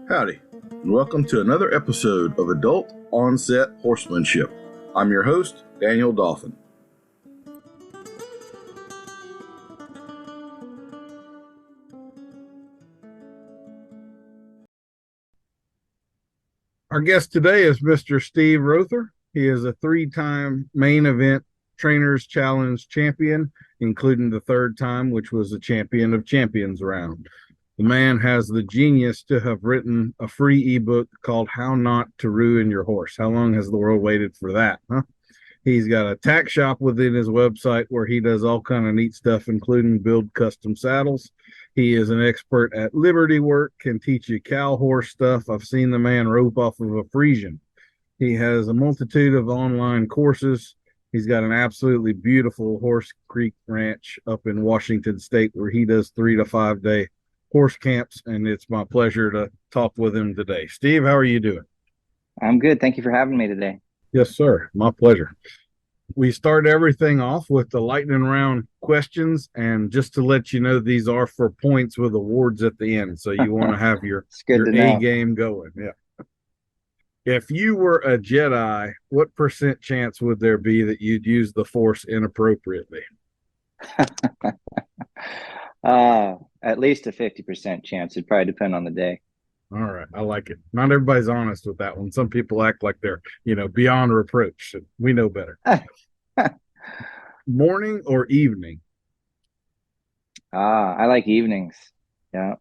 Howdy, and welcome to another episode of Adult Onset Horsemanship. I'm your host, Daniel Dolphin. Our guest today is Mr. Steve Rother. He is a three-time main event Trainers Challenge champion, including the third time, which was the Champion of Champions round. The man has the genius to have written a free ebook called How Not to Ruin Your Horse. How long has the world waited for that, huh? He's got a tack shop within his website where he does all kind of neat stuff, including build custom saddles. He is an expert at Liberty work, can teach you cow horse stuff. I've seen the man rope off of a Friesian. He has a multitude of online courses. He's got an absolutely beautiful Horse Creek Ranch up in Washington State where he does 3 to 5 day horse camps, and it's my pleasure to talk with him today. Steve, how are you doing? I'm good. Thank you for having me today. Yes, sir. My pleasure. We start everything off with the lightning round questions, and just to let you know, these are for points with awards at the end, so you want to have your A game going. Yeah. If you were a Jedi, what % chance would there be that you'd use the Force inappropriately? At least a 50% chance. It'd probably depend on the day. All right. I like it. Not everybody's honest with that one. Some people act like they're, beyond reproach. We know better. Morning or evening? I like evenings. Yeah.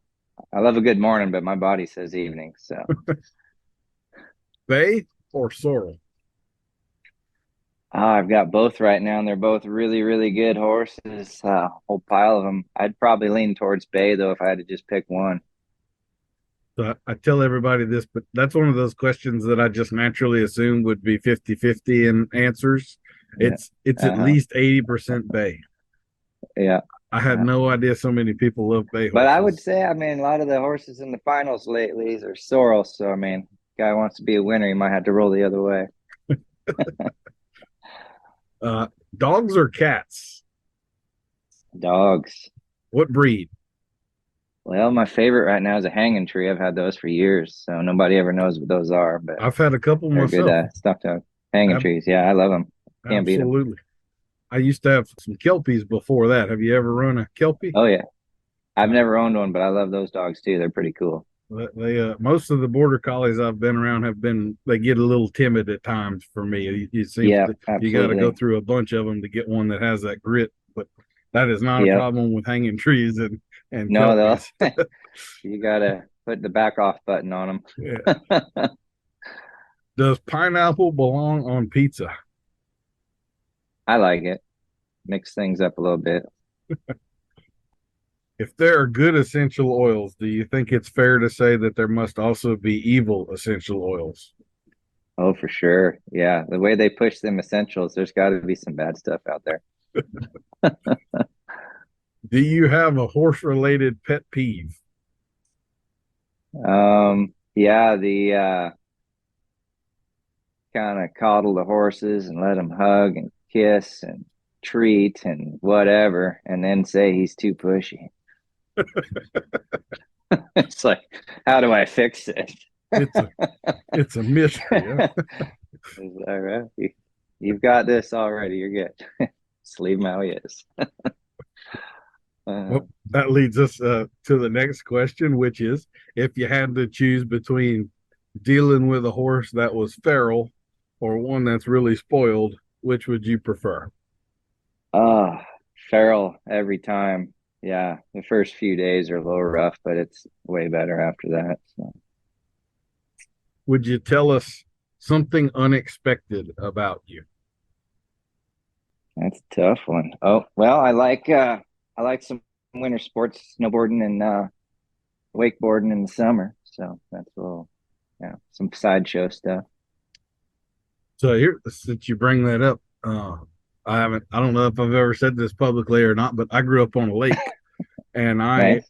I love a good morning, but my body says evening. So Bay or sorrel? I've got both right now, and they're both really, really good horses. Whole pile of them. I'd probably lean towards Bay, though, if I had to just pick one. So I tell everybody this, but that's one of those questions that I just naturally assumed would be 50-50 in answers. It's at least 80% Bay. Yeah. I had no idea so many people love Bay horses. But I would say, a lot of the horses in the finals lately are sorrel. So, guy wants to be a winner, he might have to roll the other way. Dogs or cats? Dogs. What breed? Well, my favorite right now is a hanging tree. I've had those for years, so nobody ever knows what those are. But I've had a couple myself. Good stuffed hanging trees. Yeah, I love them. Can't beat them. Absolutely. I used to have some Kelpies before that. Have you ever run a Kelpie? Oh yeah, I've never owned one, but I love those dogs too. They're pretty cool. They most of the border collies I've been around they get a little timid at times for me. You got to go through a bunch of them to get one that has that grit, but that is not a problem with hanging trees and no, you got to put the back off button on them. Yeah. Does pineapple belong on pizza? I like it. Mix things up a little bit. If there are good essential oils, do you think it's fair to say that there must also be evil essential oils? Oh, for sure. Yeah. The way they push them essentials, there's got to be some bad stuff out there. Do you have a horse-related pet peeve? Yeah, the kind of coddle the horses and let them hug and kiss and treat and whatever, and then say he's too pushy. It's like, how do I fix it? It's a mystery. Huh? All right. You've got this already. You're good. Just leave him how he is. Well, that leads us to the next question, which is, if you had to choose between dealing with a horse that was feral or one that's really spoiled, which would you prefer? Feral every time. Yeah, the first few days are a little rough, but it's way better after that. So. Would you tell us something unexpected about you? That's a tough one. Oh, well, I like some winter sports, snowboarding and wakeboarding in the summer. So that's a little, some sideshow stuff. So here, since you bring that up, I don't know if I've ever said this publicly or not, but I grew up on a lake, and I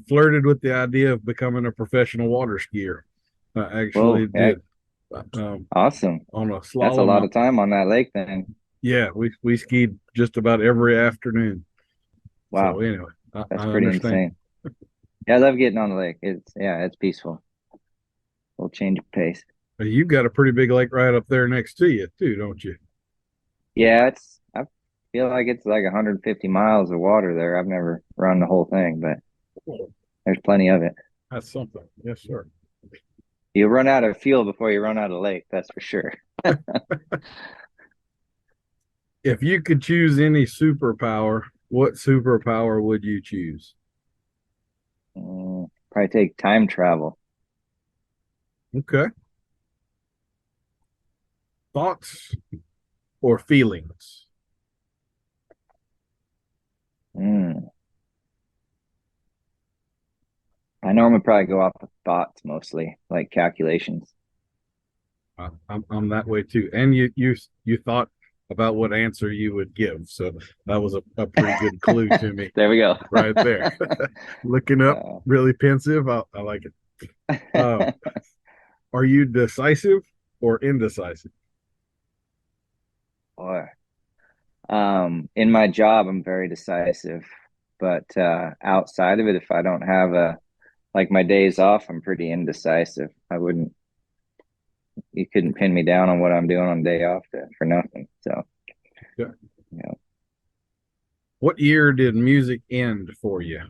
flirted with the idea of becoming a professional water skier. I actually did. Awesome. On a slalom. That's a lot of time on that lake then. Yeah, we skied just about every afternoon. Wow. So anyway, that's pretty insane. Yeah, I love getting on the lake. It's peaceful. A little change of pace. You've got a pretty big lake right up there next to you too, don't you? Yeah, I feel like it's like 150 miles of water there. I've never run the whole thing, but Oh, there's plenty of it. that's something. Yes, sir. You run out of fuel before you run out of lake, that's for sure. If you could choose any superpower, what superpower would you choose? Probably take time travel. Okay. Thoughts or feelings? Mm. I normally probably go off of thoughts mostly, like calculations. I'm that way too. And you thought about what answer you would give, so that was a pretty good clue to me There we go. right there. Looking up, Uh, really pensive. I like it. Uh, are you decisive or indecisive? Boy. In my job, I'm very decisive, but outside of it, if I don't have like my days off, I'm pretty indecisive. You couldn't pin me down on what I'm doing on day off for nothing. So, Yeah. you know, What year did music end for you?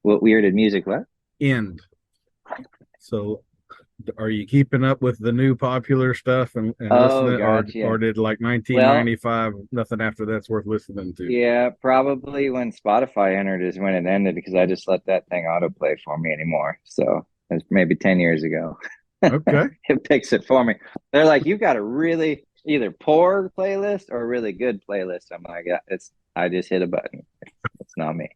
what weirded music? What? End. So are you keeping up with the new popular stuff and Oh, listening, gotcha. or did like Well, 1995 nothing after that's worth listening to? yeah, probably when Spotify entered is when it ended because I just let that thing autoplay for me anymore. So it's maybe 10 years ago. Okay. It picks it for me. They're like, you've got a really either poor playlist or a really good playlist. I'm like, yeah, I just hit a button. It's not me.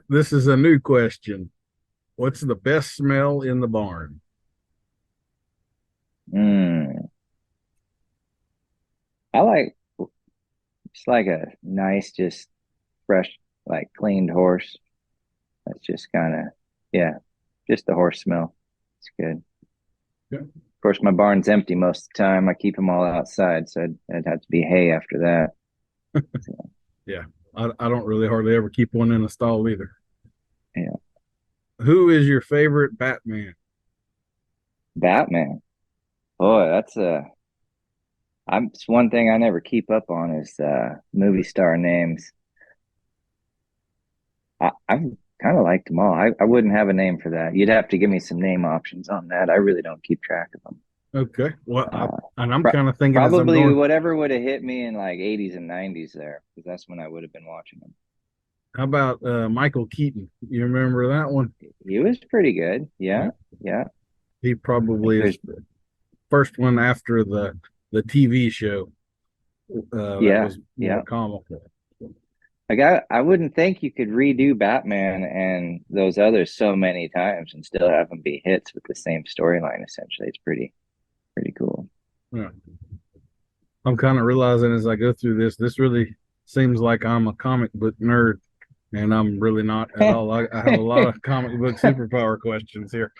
This is a new question. What's the best smell in the barn? Mm. I like it's like a nice, just fresh, like cleaned horse. That's just kind of, yeah, just the horse smell. It's good. Yeah. Of course, my barn's empty most of the time. I keep them all outside, so it'd have to be hay after that. So, Yeah. I don't really hardly ever keep one in a stall either. yeah, Who is your favorite Batman? Batman. Boy, that's a. It's one thing I never keep up on is movie star names. I've kind of liked them all. I wouldn't have a name for that. You'd have to give me some name options on that. I really don't keep track of them. Okay. Well, Uh, and I'm pro kind of thinking as I'm Probably going, whatever would have hit me in like 80s and 90s there, because that's when I would have been watching them. how about Michael Keaton? You remember that one? He was pretty good. Yeah. Yeah, yeah. He I think probably is there's the first one after the TV show that yeah, was more yeah. comical. Like I wouldn't think you could redo Batman and those others so many times and still have them be hits with the same storyline. Essentially, it's pretty cool. Yeah. I'm kind of realizing as I go through this really seems like I'm a comic book nerd, and I'm really not at all. I have a lot of comic book superpower questions here.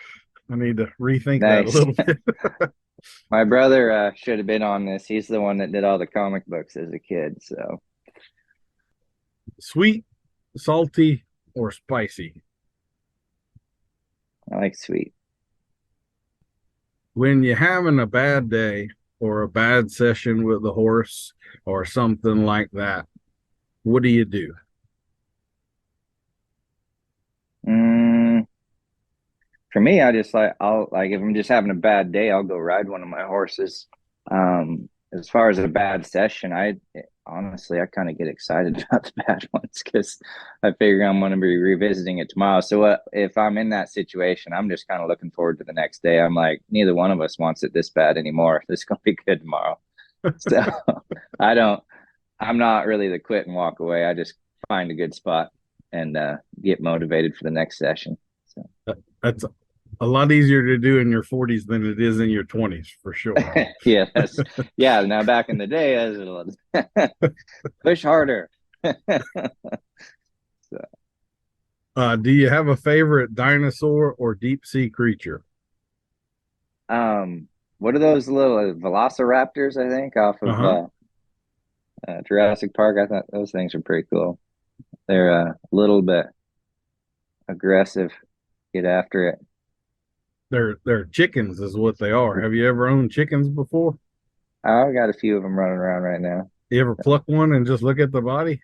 I need to rethink that a Nice. little bit. My brother should have been on this. He's the one that did all the comic books as a kid. So Sweet, salty, or spicy? I like sweet. When you're having a bad day or a bad session with the horse or something like that, what do you do? Mm, for me, I'll like if I'm just having a bad day, I'll go ride one of my horses. As far as a bad session, honestly I kind of get excited about the bad ones because I figure I'm going to be revisiting it tomorrow. So if I'm in that situation, I'm just kind of looking forward to the next day. I'm like, neither one of us wants it this bad anymore. This is going to be good tomorrow. So I don't. I'm not really the quit and walk away. I just find a good spot and get motivated for the next session. So. That's a lot easier to do in your 40s than it is in your 20s, for sure. Yes. Yeah. Now back in the day, as it was push harder. So, Do you have a favorite dinosaur or deep sea creature? what are those little velociraptors? I think off Uh of huh. Jurassic Park. I thought those things are pretty cool. They're a little bit aggressive. Get after it. They're chickens is what they are. Have you ever owned chickens before? I got a few of them running around right now. You ever pluck one and just look at the body?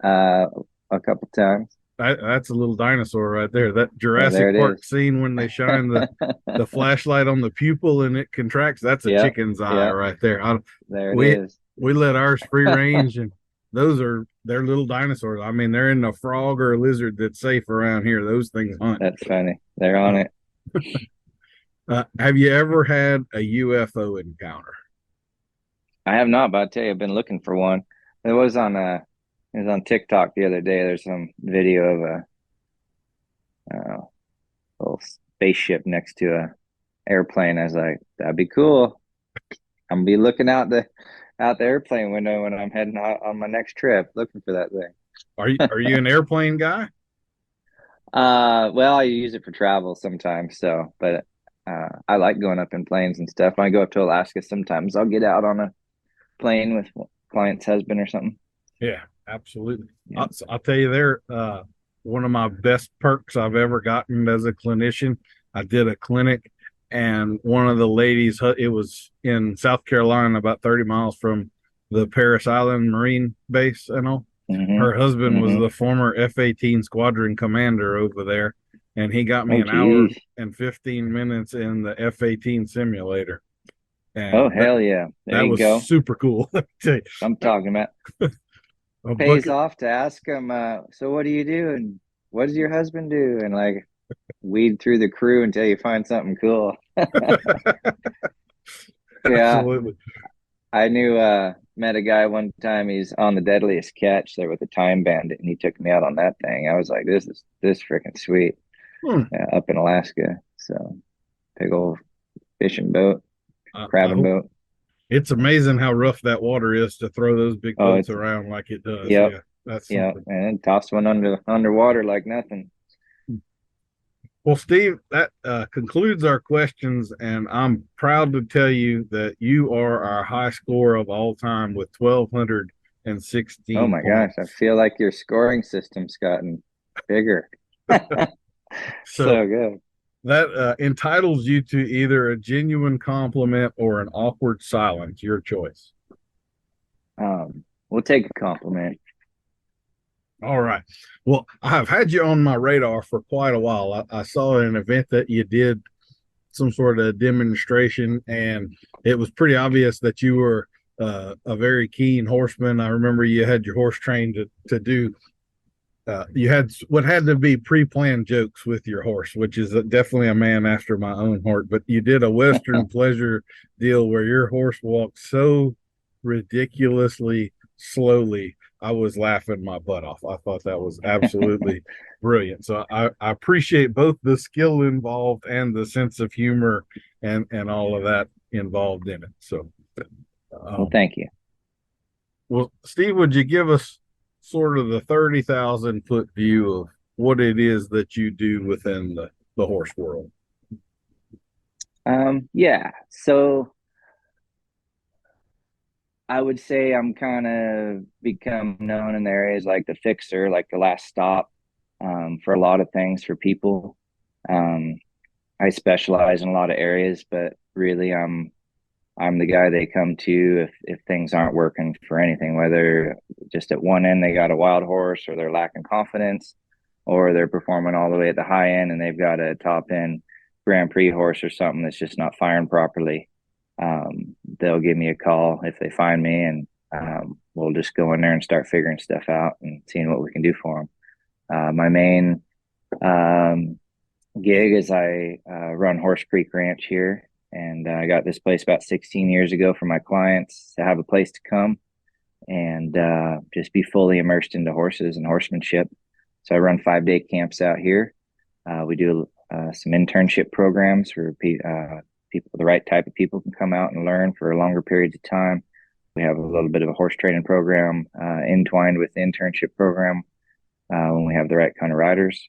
Uh, a couple times. That's a little dinosaur right there. That Yeah, there Jurassic it Park is. scene when they shine the flashlight on the pupil and it contracts. That's a Yep, chicken's eye yep, right there. there it We is. we let ours free range, and they're little dinosaurs. I mean, they're in a frog or a lizard that's safe around here. Those things hunt. That's funny. They're on it. Have you ever had a UFO encounter? I have not, but I tell you, I've been looking for one. It was on TikTok the other day. There's some video of a little spaceship next to a airplane. I was like, that'd be cool. I'm gonna be looking out the airplane window when I'm heading out on my next trip, looking for that thing. Are you an airplane guy? Well, I use it for travel sometimes, but I like going up in planes and stuff. When I go up to Alaska, sometimes I'll get out on a plane with a client's husband or something. Yeah, absolutely. Yeah. I'll tell you there, one of my best perks I've ever gotten as a clinician. I did a clinic, and one of the ladies, it was in South Carolina, about 30 miles from the Paris Island Marine Base and all. Hmm. Her husband was Hmm. the former F-18 squadron commander over there, and he got me Oh, an hour geez. and 15 minutes in the F-18 simulator. Oh, And hell yeah. There that you was go. super cool. Let me tell you, I'm talking about. a Pays bucket. off to ask them, so what do you do? And what does your husband do? And like weed through the crew until you find something cool. Yeah. Absolutely. I met a guy one time. He's on the deadliest catch there with the time bandit, and he took me out on that thing. I was like, this freaking sweet. Hmm. Up in Alaska. So big old fishing boat, I crabbing hope boat. it's amazing how rough that water is to throw those big Oh, boats it's around like it does. yep, Yeah, that's yep. something. And tossed one underwater like nothing. Well, Steve, that concludes our questions, and I'm proud to tell you that you are our high score of all time with Oh 1,216 my gosh, I points. feel like your scoring system's gotten bigger. So So good. that entitles you to either a genuine compliment or an awkward silence, your choice. We'll take a compliment. All right. Well, I've had you on my radar for quite a while. I saw an event that you did, some sort of demonstration, and it was pretty obvious that you were a very keen horseman. I remember you had your horse trained to do. You had what had to be pre-planned jokes with your horse, which is definitely a man after my own heart. But you did a Western pleasure deal where your horse walked so ridiculously slowly. I was laughing my butt off. I thought that was absolutely brilliant. So I appreciate both the skill involved and the sense of humor and all of that involved in it. So, Well, um, thank you. well, Steve, would you give us sort of the 30,000 foot view of what it is that you do within the horse world? Yeah. So I would say I'm kind of become known in the areas like the fixer, like the last stop, for a lot of things for people. Um, I specialize in a lot of areas, but really I'm the guy they come to if things aren't working for anything, whether just at one end they got a wild horse or they're lacking confidence, or they're performing all the way at the high end and they've got a top end Grand Prix horse or something that's just not firing properly. They'll give me a call if they find me, and we'll just go in there and start figuring stuff out and seeing what we can do for them. My main um, gig is I run Horse Creek Ranch here, and I got this place about 16 years ago for my clients to have a place to come and just be fully immersed into horses and horsemanship. So I run 5 day camps out here. We do some internship programs where people, the right type of people, can come out and learn for longer periods of time. We have a little bit of a horse training program entwined with the internship program when we have the right kind of riders.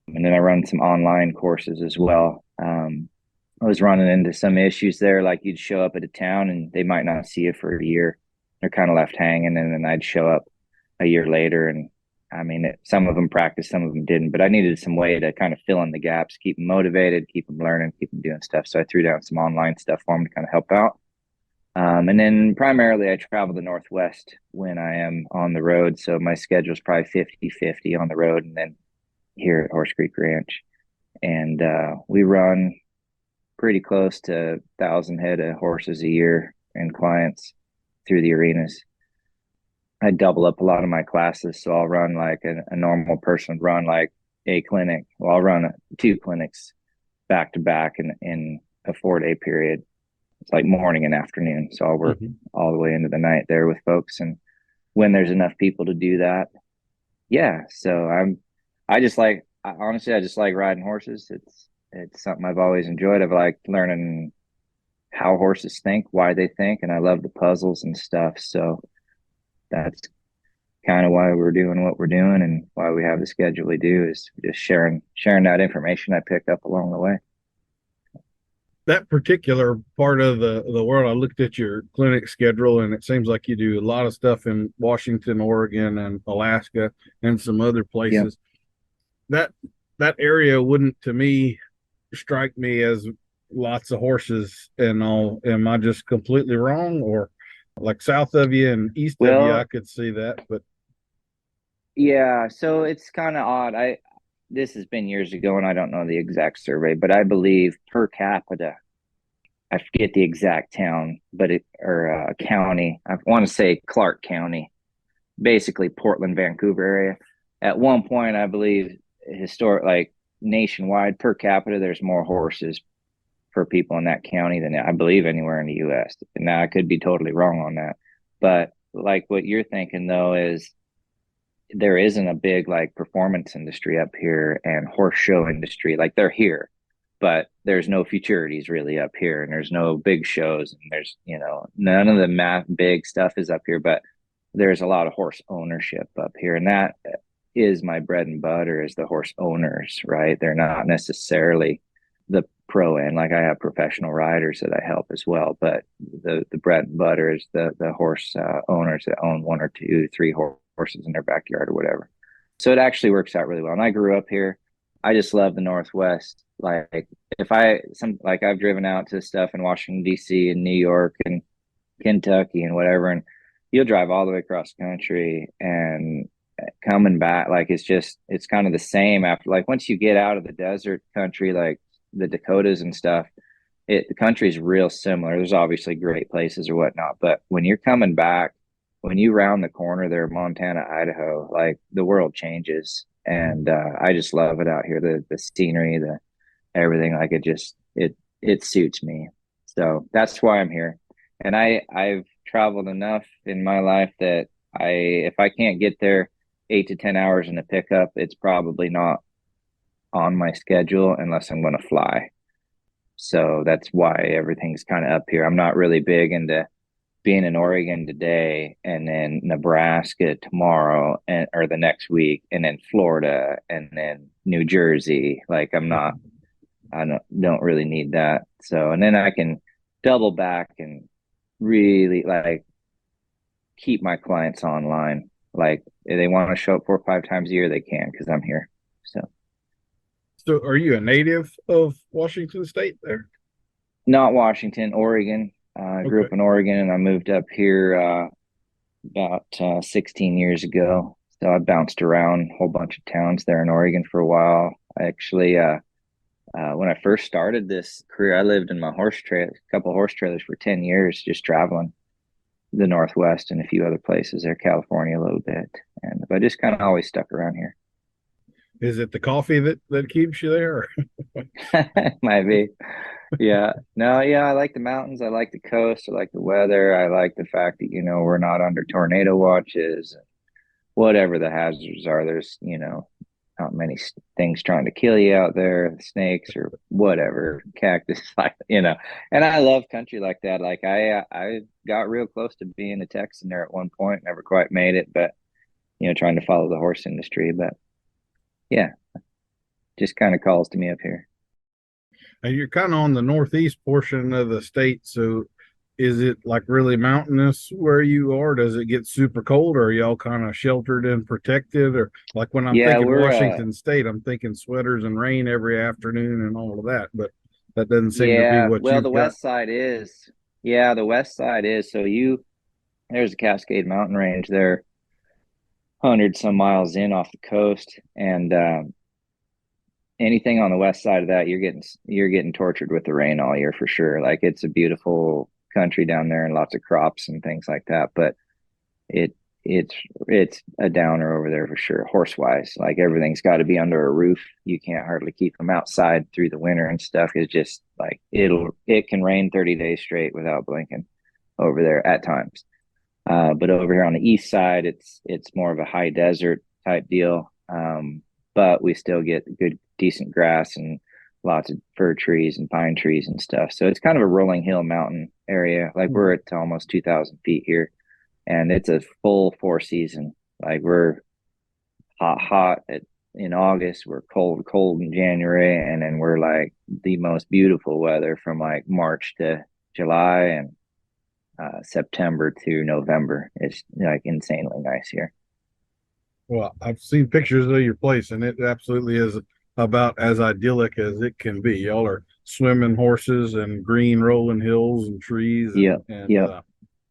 And then I run some online courses as well. I was running into some issues there, like you'd show up at a town and they might not see you for a year. They're kind of left hanging, and then I'd show up a year later and I mean, some of them practiced, some of them didn't, but I needed some way to kind of fill in the gaps, keep them motivated, keep them learning, keep them doing stuff. So I threw down some online stuff for them to kind of help out. And then primarily I travel the Northwest when I am on the road. So my schedule is probably 50-50 on the road and then here at Horse Creek Ranch. And we run pretty close to 1,000 head of horses a year and clients through the arenas. I double up a lot of my classes. So I'll run like a normal person would run like a clinic. Well, I'll run 2 clinics back to back in a 4-day period. It's like morning and afternoon. So I'll work all the way into the night there with folks. And when there's enough people to do that, yeah. So I just like, honestly, I just like riding horses. It's something I've always enjoyed. I've liked learning how horses think, why they think, and I love the puzzles and stuff. So that's kind of why we're doing what we're doing and why we have the schedule we do, is just sharing that information I pick up along the way. That particular part of the world, I looked at your clinic schedule, and it seems like you do a lot of stuff in Washington, Oregon, and Alaska, and some other places. Yep. That area wouldn't, to me, strike me as lots of horses and all. Am I just completely wrong? Or like south of you and east of you, I could see that, but yeah, so it's kind of odd. This has been years ago and I don't know the exact survey, but I believe per capita, I forget the exact town, but county. I want to say Clark County, basically Portland, Vancouver area. At one point, I believe like nationwide per capita, there's more horses per people in that county than I believe anywhere in the U.S. Now I could be totally wrong on that, but like what you're thinking though is there isn't a big like performance industry up here and horse show industry. Like they're here, but there's no futurities really up here, and there's no big shows, and there's, none of the big stuff is up here, but there's a lot of horse ownership up here, and that is my bread and butter, is the horse owners, right? They're not necessarily the pro end. Like I have professional riders that I help as well, but the bread and butter is the horse owners that own 1 or 2, 3 horses in their backyard or whatever. So it actually works out really well. And I grew up here. I just love the Northwest. Like I've driven out to stuff in Washington, D.C. and New York and Kentucky and whatever. And you'll drive all the way across the country and coming back, like it's kind of the same after, like once you get out of the desert country, like the Dakotas and stuff, the country's real similar. There's obviously great places or whatnot, but when you're coming back, when you round the corner there, Montana, Idaho, like the world changes. And I just love it out here. The scenery, the everything, like it suits me. So that's why I'm here. And I've traveled enough in my life that if I can't get there 8 to 10 hours in a pickup, it's probably not on my schedule unless I'm going to fly. So that's why everything's kind of up here. I'm not really big into being in Oregon today and then Nebraska tomorrow or the next week, and then Florida and then New Jersey. Like I don't really need that. So, and then I can double back and really like keep my clients online. Like if they want to show up 4 or 5 times a year, they can, because I'm here. So are you a native of Washington State there? Not Washington, Oregon. I grew up in Oregon and I moved up here about 16 years ago. So I bounced around a whole bunch of towns there in Oregon for a while. I actually, when I first started this career, I lived in my a couple horse trailers for 10 years, just traveling the Northwest and a few other places there, California a little bit. And I just kind of always stuck around here. Is it the coffee that keeps you there? Might be. Yeah. No, yeah, I like the mountains. I like the coast. I like the weather. I like the fact that, we're not under tornado watches. Whatever the hazards are, there's, not many things trying to kill you out there, snakes or whatever, cactus, like, and I love country like that. Like I got real close to being a Texan there at one point, never quite made it, but, trying to follow the horse industry. But yeah, just kind of calls to me up here. And you're kind of on the northeast portion of the state. So is it like really mountainous where you are? Does it get super cold, or are y'all kind of sheltered and protected? Or like when I'm Yeah, thinking we're Washington State, I'm thinking sweaters and rain every afternoon and all of that, but that doesn't seem to be yeah, what well, you've the got. west side is. Yeah, the west side is. So you there's a Cascade Mountain Range there, 100 some miles in off the coast, and anything on the west side of that, you're getting tortured with the rain all year for sure. Like it's a beautiful country down there and lots of crops and things like that, but it it's it's a downer over there for sure. Horse wise, like everything's got to be under a roof. You can't hardly keep them outside through the winter and stuff. It's just like it can rain 30 days straight without blinking over there at times. But over here on the east side, it's more of a high desert type deal. But we still get good, decent grass and lots of fir trees and pine trees and stuff. So it's kind of a rolling hill mountain area. Like we're at almost 2,000 feet here, and it's a full four season. Like we're hot in August, we're cold in January, and then we're like the most beautiful weather from like March to July, and September to November. It's like insanely nice here. Well, I've seen pictures of your place, and it absolutely is about as idyllic as it can be. Y'all are swimming horses and green rolling hills and trees, and Yep, yep,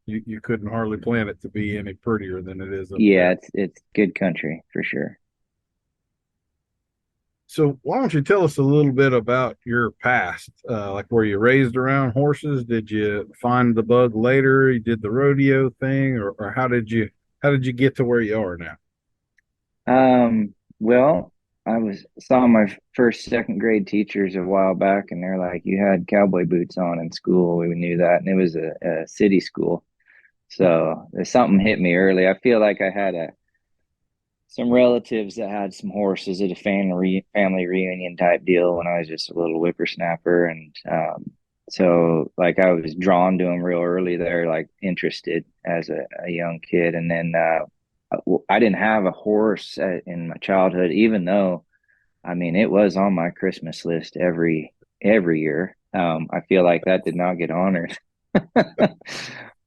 you couldn't hardly plan it to be any prettier than it is up yeah. there. It's good country for sure. So why don't you tell us a little bit about your past? Like, were you raised around horses? Did you find the bug later? You did the rodeo thing, or how did you get to where you are now? Well, I was saw my first second grade teachers a while back, and they're like, "You had cowboy boots on in school." We knew that, and it was a city school, so there's something hit me early. I feel like I had a some relatives that had some horses at a family reunion type deal when I was just a little whippersnapper, and so like I was drawn to them real early there, like interested as a young kid, and then I didn't have a horse in my childhood, even though I mean it was on my Christmas list every year. I feel like that did not get honored,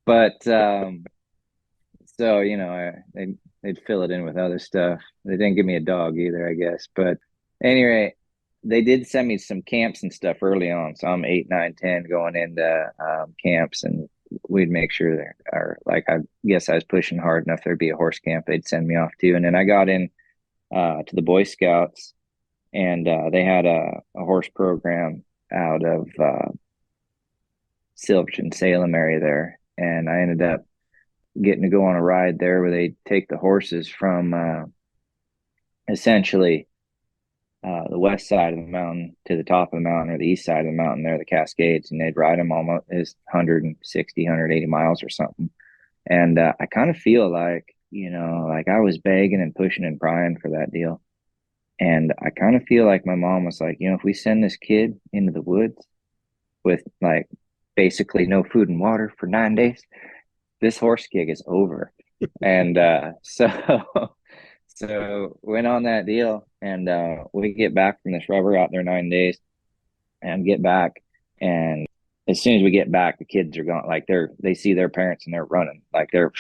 but so they'd fill it in with other stuff. They didn't give me a dog either, I guess. But anyway, they did send me some camps and stuff early on. So I'm 8, 9, 10 going into camps, and we'd make sure there are like I guess I was pushing hard enough. There'd be a horse camp they'd send me off to, and then I got in to the Boy Scouts, and they had a horse program out of Silverton, Salem area there, and I ended up getting to go on a ride there where they take the horses from essentially the west side of the mountain to the top of the mountain, or the east side of the mountain there, the Cascades, and they'd ride them almost as 160, 180 miles or something. And I kind of feel like, like I was begging and pushing and prying for that deal. And I kind of feel like my mom was like, if we send this kid into the woods with like basically no food and water for 9 days, this horse gig is over. And so went on that deal, and we get back from this rubber out there 9 days, and get back, and as soon as we get back, the kids are gone. Like they see their parents and they're running, like they're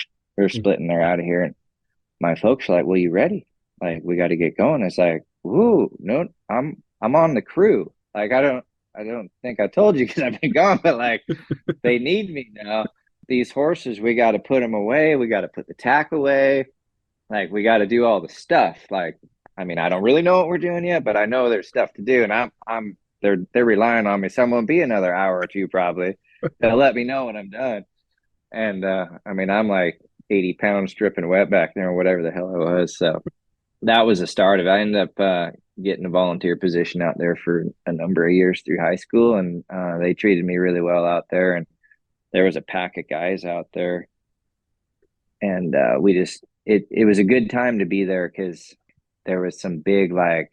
splitting, they're out of here. And my folks are like, "Well, you ready? Like we got to get going." It's like, "Ooh, no, I'm on the crew. Like I don't think I told you because I've been gone, but like they need me now. These horses, we got to put them away. We got to put the tack away. Like we got to do all the stuff. Like, I mean, I don't really know what we're doing yet, but I know there's stuff to do, and they're relying on me. Someone will be another hour or two probably. They'll let me know when I'm done. And I mean, I'm like 80 pounds dripping wet back there, or whatever the hell I was. So that was the start of it. I ended up getting a volunteer position out there for a number of years through high school, and they treated me really well out there. And there was a pack of guys out there, and we just it was a good time to be there because there was some big like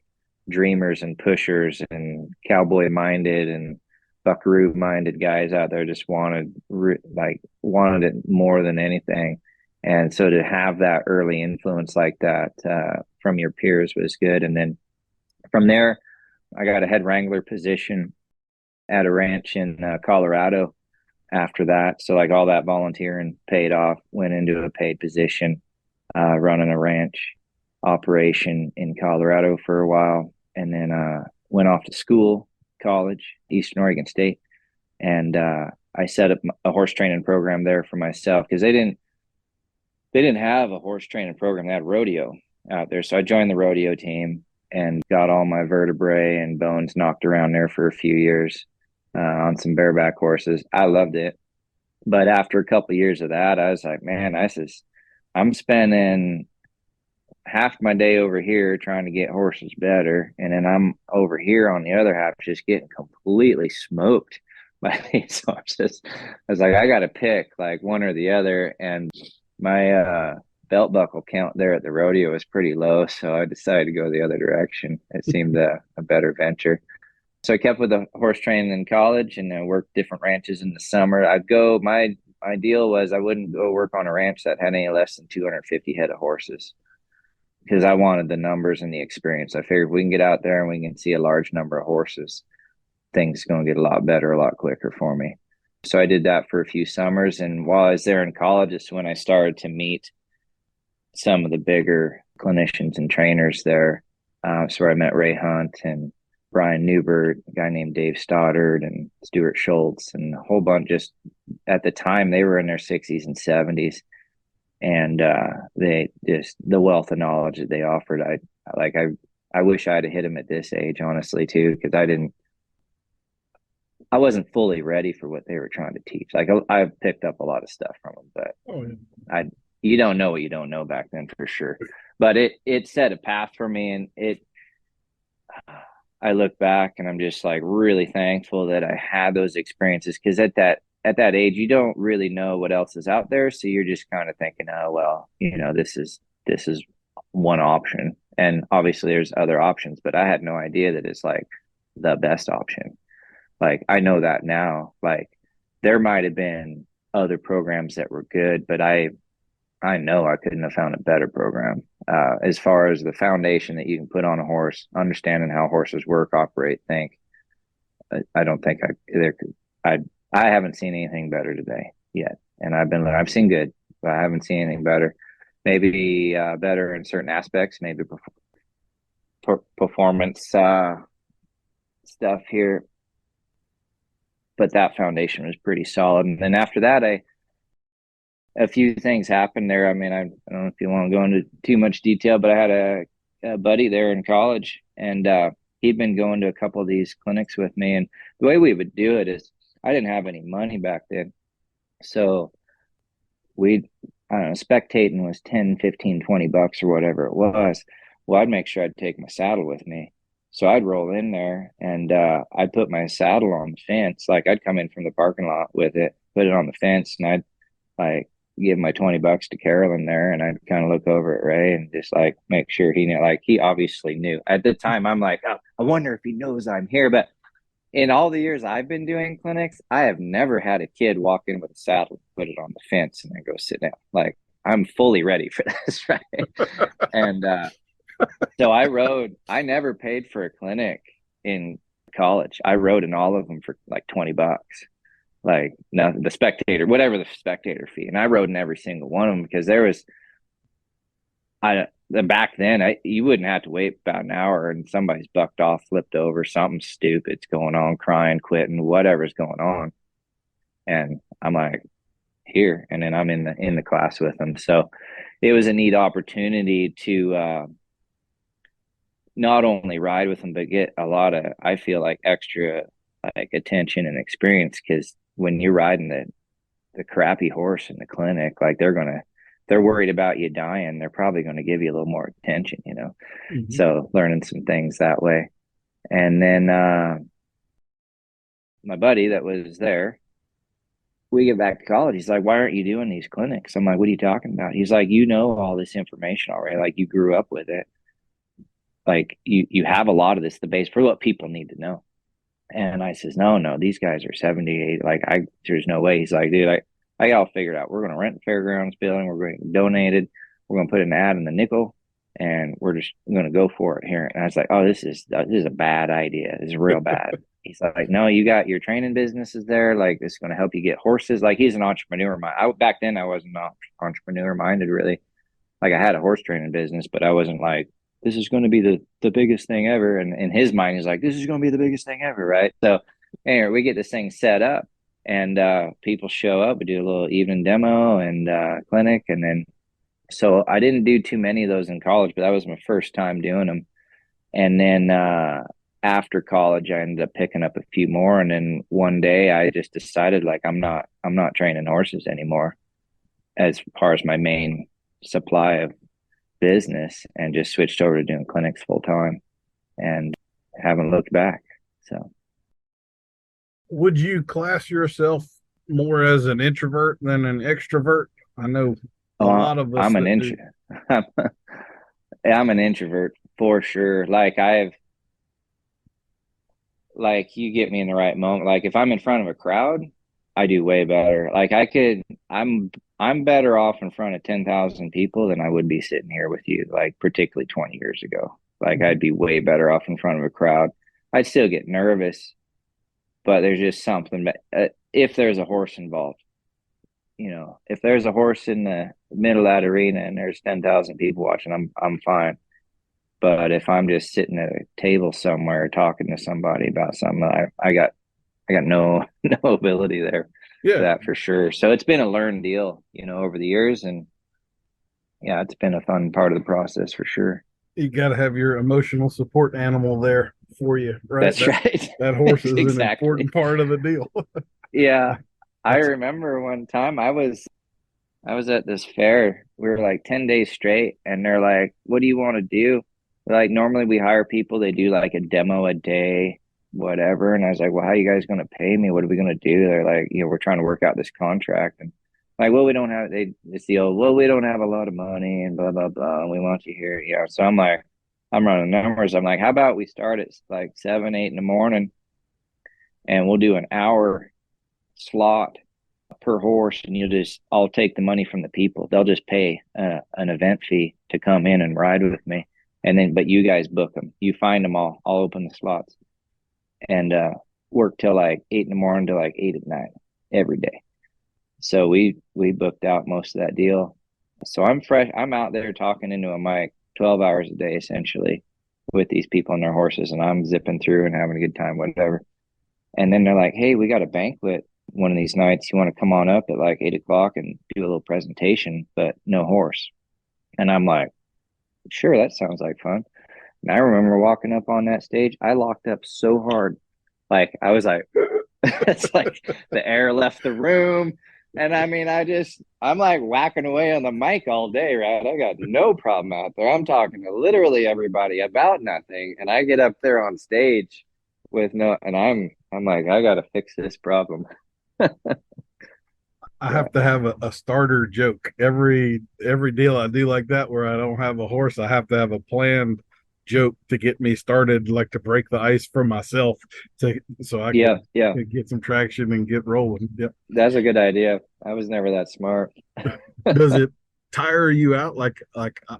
dreamers and pushers and cowboy minded and buckaroo minded guys out there, just wanted it more than anything. And so to have that early influence like that from your peers was good. And then from there I got a head wrangler position at a ranch in Colorado after that. So like all that volunteering paid off, went into a paid position, running a ranch operation in Colorado for a while, and then went off to school, college, Eastern Oregon State, and I set up a horse training program there for myself because they didn't have a horse training program. They had rodeo out there, so I joined the rodeo team and got all my vertebrae and bones knocked around there for a few years on some bareback horses. I loved it, but after a couple of years of that, I was like, man, I'm spending half my day over here trying to get horses better, and then I'm over here on the other half just getting completely smoked by these horses. I was like, I got to pick like one or the other, and my belt buckle count there at the rodeo was pretty low, so I decided to go the other direction. It seemed a better venture. So I kept with the horse training in college, and I worked different ranches in the summer. I'd go. My deal was I wouldn't go work on a ranch that had any less than 250 head of horses because I wanted the numbers and the experience. I figured if we can get out there and we can see a large number of horses, things going to get a lot better, a lot quicker for me. So I did that for a few summers. And while I was there in college, it's when I started to meet some of the bigger clinicians and trainers there. So I met Ray Hunt and Brian Newbert, a guy named Dave Stoddard and Stuart Schultz, and a whole bunch. Just at the time, they were in their 60s and 70s. And they just, the wealth of knowledge that they offered, I wish I'd have hit them at this age, honestly, too, because I wasn't fully ready for what they were trying to teach. Like I picked up a lot of stuff from them, but you don't know what you don't know back then for sure. But it set a path for me, and I look back and I'm just like really thankful that I had those experiences, because at that age you don't really know what else is out there, so you're just kind of thinking, oh well, this is one option, and obviously there's other options, but I had no idea that it's like the best option. Like I know that now, like there might have been other programs that were good, but I know I couldn't have found a better program. As far as the foundation that you can put on a horse, understanding how horses work, operate, think, I don't think I haven't seen anything better today yet. And I've seen good, but I haven't seen anything better. Maybe better in certain aspects, maybe performance stuff here. But that foundation was pretty solid. And then after that, a few things happened there. I mean, I don't know if you want to go into too much detail, but I had a buddy there in college, and he'd been going to a couple of these clinics with me. And the way we would do it is I didn't have any money back then. So I don't know, spectating was 10, 15, 20 bucks or whatever it was. Well, I'd make sure I'd take my saddle with me. So I'd roll in there and I'd put my saddle on the fence. Like I'd come in from the parking lot with it, put it on the fence, and I'd like give my 20 bucks to Carolyn there, and I'd kind of look over at Ray and just like make sure he knew. Like he obviously knew. At the time, I'm like, oh, I wonder if he knows I'm here. But in all the years I've been doing clinics, I have never had a kid walk in with a saddle, put it on the fence, and then go sit down. Like I'm fully ready for this, right? And so I never paid for a clinic in college. I rode in all of them for like 20 bucks. Like nothing, the spectator, whatever the spectator fee. And I rode in every single one of them because back then you wouldn't have to wait about an hour and somebody's bucked off, flipped over, something stupid's going on, crying, quitting, whatever's going on. And I'm like, here. And then I'm in the class with them. So it was a neat opportunity to, not only ride with them, but get a lot of, I feel like, extra like attention and experience. Because when you're riding the crappy horse in the clinic, like they're worried about you dying, they're probably going to give you a little more attention, Mm-hmm. So learning some things that way. And then my buddy that was there, we get back to college, he's like, why aren't you doing these clinics? I'm like, what are you talking about? He's like, all this information already, like you grew up with it, like you have a lot of this, the base for what people need to know. And I says, no, these guys are 78. Like there's no way. He's like, dude, I got all figured out. We're going to rent the fairgrounds building. We're going to donate it. We're going to put an ad in the nickel, and we're just going to go for it here. And I was like, oh, this is a bad idea. This is real bad. he's like, no, you got your training businesses there. Like, this is going to help you get horses. Like, he's an entrepreneur. Back then I wasn't entrepreneur minded really. Like, I had a horse training business, but I wasn't like, this is going to be the biggest thing ever. And in his mind, he's like, this is going to be the biggest thing ever. Right. So anyway, we get this thing set up and people show up. We do a little evening demo and clinic. And then, so I didn't do too many of those in college, but that was my first time doing them. And then after college, I ended up picking up a few more. And then one day I just decided like I'm not training horses anymore as far as my main supply of business, and just switched over to doing clinics full time and haven't looked back. So Would you class yourself more as an introvert than an extrovert? I know a lot of us I'm an that do. I'm an introvert for sure. Like you get me in the right moment. Like if I'm in front of a crowd, I do way better. I'm better off in front of 10,000 people than I would be sitting here with you, like particularly 20 years ago. Like I'd be way better off in front of a crowd. I'd still get nervous, but there's just something. If there's a horse involved, if there's a horse in the middle of that arena and there's 10,000 people watching, I'm fine. But if I'm just sitting at a table somewhere talking to somebody about something, I got no no ability there for Yeah, that for sure. So it's been a learned deal, over the years, and yeah, it's been a fun part of the process for sure. you got to have your emotional support animal there for you, right? That's That right. that horse is an Exactly. important part of the deal. Yeah. I That's remember one time I was at this fair. We were like 10 days straight, and they're like, "What do you want to do?" Like, normally we hire people, they do like a demo a day, whatever. And I was like, "Well, how are you guys going to pay me? What are we going to do?" They're like, "We're trying to work out this contract." And like, well, we don't have, it's the old, well, we don't have a lot of money and blah, blah, blah. And we want you here. Yeah. So I'm like, I'm running numbers. I'm like, how about we start at like 7, 8 in the morning, and we'll do an hour slot per horse, and I'll take the money from the people. They'll just pay an event fee to come in and ride with me, and then but you guys book them. You find them all. I'll open the slots and work till like 8 in the morning to like 8 at night every day. So we booked out most of that deal. So I'm fresh. I'm out there talking into a mic 12 hours a day essentially with these people and their horses, and I'm zipping through and having a good time, whatever. And then they're like, "Hey, we got a banquet one of these nights. You want to come on up at like 8 o'clock and do a little presentation, but no horse?" And I'm like, "Sure, that sounds like fun." And I remember walking up on that stage. I locked up so hard. Like I was like, it's like the air left the room. And I mean, I'm like whacking away on the mic all day, right? I got no problem out there. I'm talking to literally everybody about nothing. And I get up there on stage with no, and I'm like, I got to fix this problem. I Yeah. have to have a starter joke every deal I do like that where I don't have a horse. I have to have a planned joke to get me started, like to break the ice for myself, to so I Yeah. can Yeah. get some traction and get rolling. Yep. That's a good idea. I was never that smart. Does it tire you out?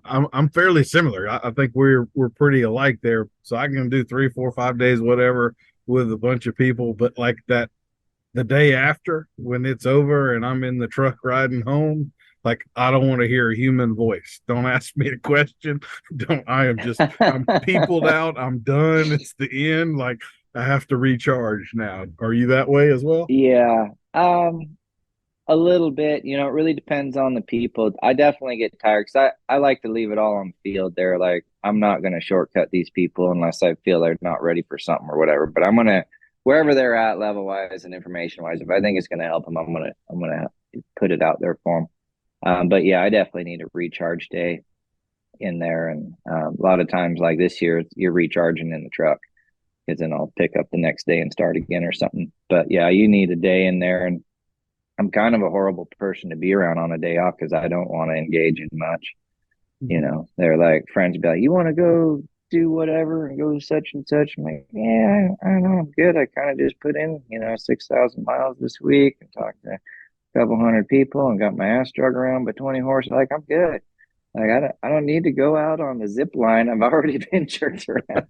I'm fairly similar. I think we're pretty alike there. So I can do 3, 4, 5 days, whatever, with a bunch of people. But like that, the day after when it's over and I'm in the truck riding home, like I don't want to hear a human voice. Don't ask me a question. Don't. I'm peopled out. I'm done. It's the end. Like I have to recharge now. Are you that way as well? Yeah. A little bit, it really depends on the people. I definitely get tired because I like to leave it all on the field there. Like, I'm not going to shortcut these people unless I feel they're not ready for something or whatever. But I'm going to, wherever they're at level wise and information wise, if I think it's going to help them, I'm going to put it out there for them. But yeah, I definitely need a recharge day in there. And a lot of times, like this year, you're recharging in the truck because then I'll pick up the next day and start again or something. But yeah, you need a day in there. And I'm kind of a horrible person to be around on a day off because I don't want to engage in much. They're like, friends be like, "You want to go do whatever and go such and such?" I'm like, "Yeah, I don't know. I'm good. I kind of just put in, 6,000 miles this week and talked to a couple hundred people and got my ass drug around by 20 horses. Like, I'm good." Like I don't need to go out on the zip line. I've already been jerked around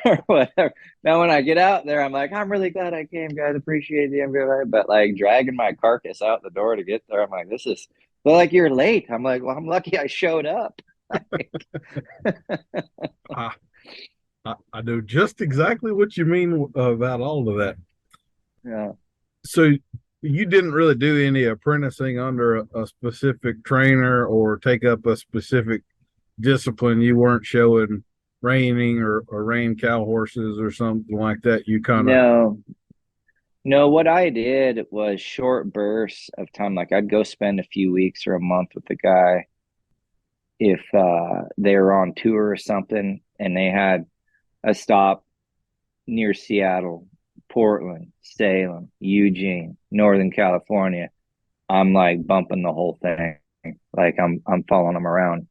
or whatever. Now when I get out there, I'm like, I'm really glad I came, guys. Appreciate the invite. But like dragging my carcass out the door to get there, I'm like, this is well, like you're late. I'm like, well, I'm lucky I showed up. I, I know just exactly what you mean about all of that. Yeah. So you didn't really do any apprenticing under a specific trainer or take up a specific discipline. You weren't showing reining or rein cow horses or something like that. You kind of, No, no, what I did was short bursts of time. Like I'd go spend a few weeks or a month with the guy if they were on tour or something and they had a stop near Seattle, Portland, Salem, Eugene, Northern California. I'm like bumping the whole thing. Like I'm following them around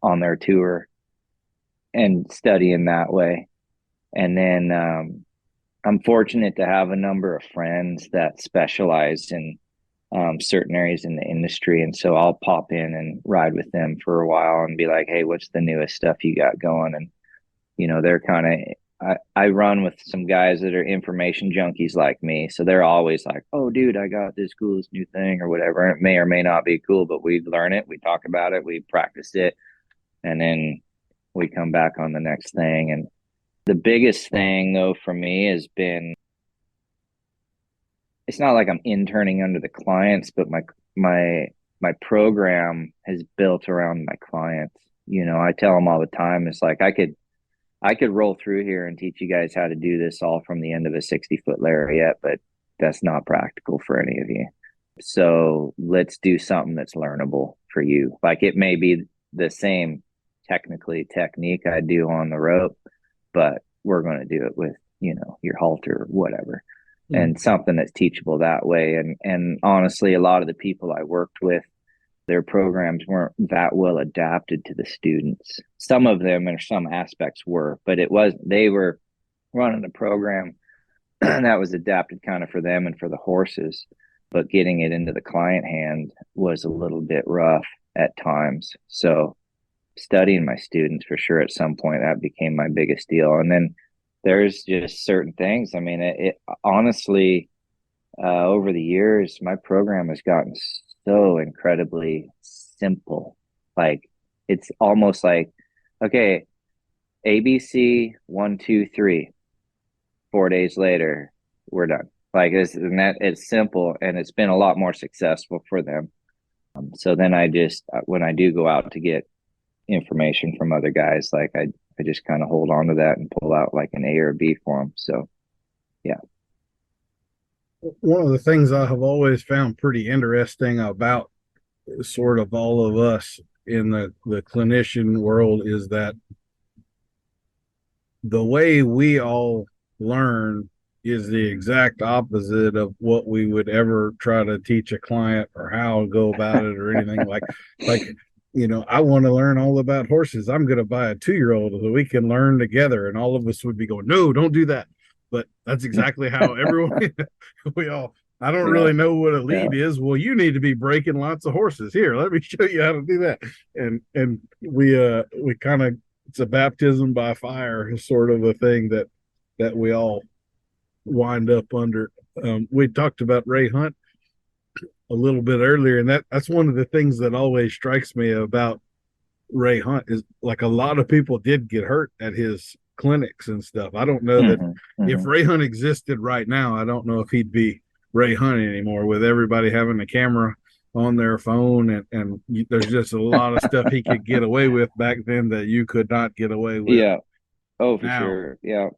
on their tour and studying that way. And then I'm fortunate to have a number of friends that specialize in certain areas in the industry. And so I'll pop in and ride with them for a while and be like, hey, what's the newest stuff you got going? And, they're kind of, I run with some guys that are information junkies like me. So they're always like, oh, dude, I got this coolest new thing or whatever. And it may or may not be cool, but we learn it, we talk about it, we practice it, and then we come back on the next thing. And the biggest thing, though, for me has been it's not like I'm interning under the clients, but my program is built around my clients. I tell them all the time, it's like I could roll through here and teach you guys how to do this all from the end of a 60-foot lariat, but that's not practical for any of you. So let's do something that's learnable for you. Like it may be the same technique I do on the rope, but we're going to do it with, your halter or whatever. And something that's teachable that way. And honestly, a lot of the people I worked with, their programs weren't that well adapted to the students. Some of them and some aspects were, but they were running a program that was adapted kind of for them and for the horses, but getting it into the client hand was a little bit rough at times. So studying my students for sure at some point, that became my biggest deal. And then there's just certain things. I mean, it honestly, over the years, my program has gotten so incredibly simple. Like it's almost like, okay, ABC 1, 2, 3. 4 days later, we're done. Like it's simple, and it's been a lot more successful for them. So then when I do go out to get information from other guys, like I just kind of hold on to that and pull out like an A or a B for them. So, yeah. one of the things I have always found pretty interesting about sort of all of us in the clinician world is that the way we all learn is the exact opposite of what we would ever try to teach a client or how to go about it or anything like I want to learn all about horses. I'm going to buy a 2-year-old so we can learn together. And all of us would be going, no, don't do that. But that's exactly how everyone, I don't really know what a lead is. Well, you need to be breaking lots of horses. Here, let me show you how to do that. And we kind of, it's a baptism by fire sort of a thing that we all wind up under. We talked about Ray Hunt a little bit earlier, and that's one of the things that always strikes me about Ray Hunt is like a lot of people did get hurt at his clinics and stuff. I don't know that if Ray Hunt existed right now, I don't know if he'd be Ray Hunt anymore with everybody having a camera on their phone and there's just a lot of stuff he could get away with back then that you could not get away with. Yeah. Oh, for now. sure. Yeah.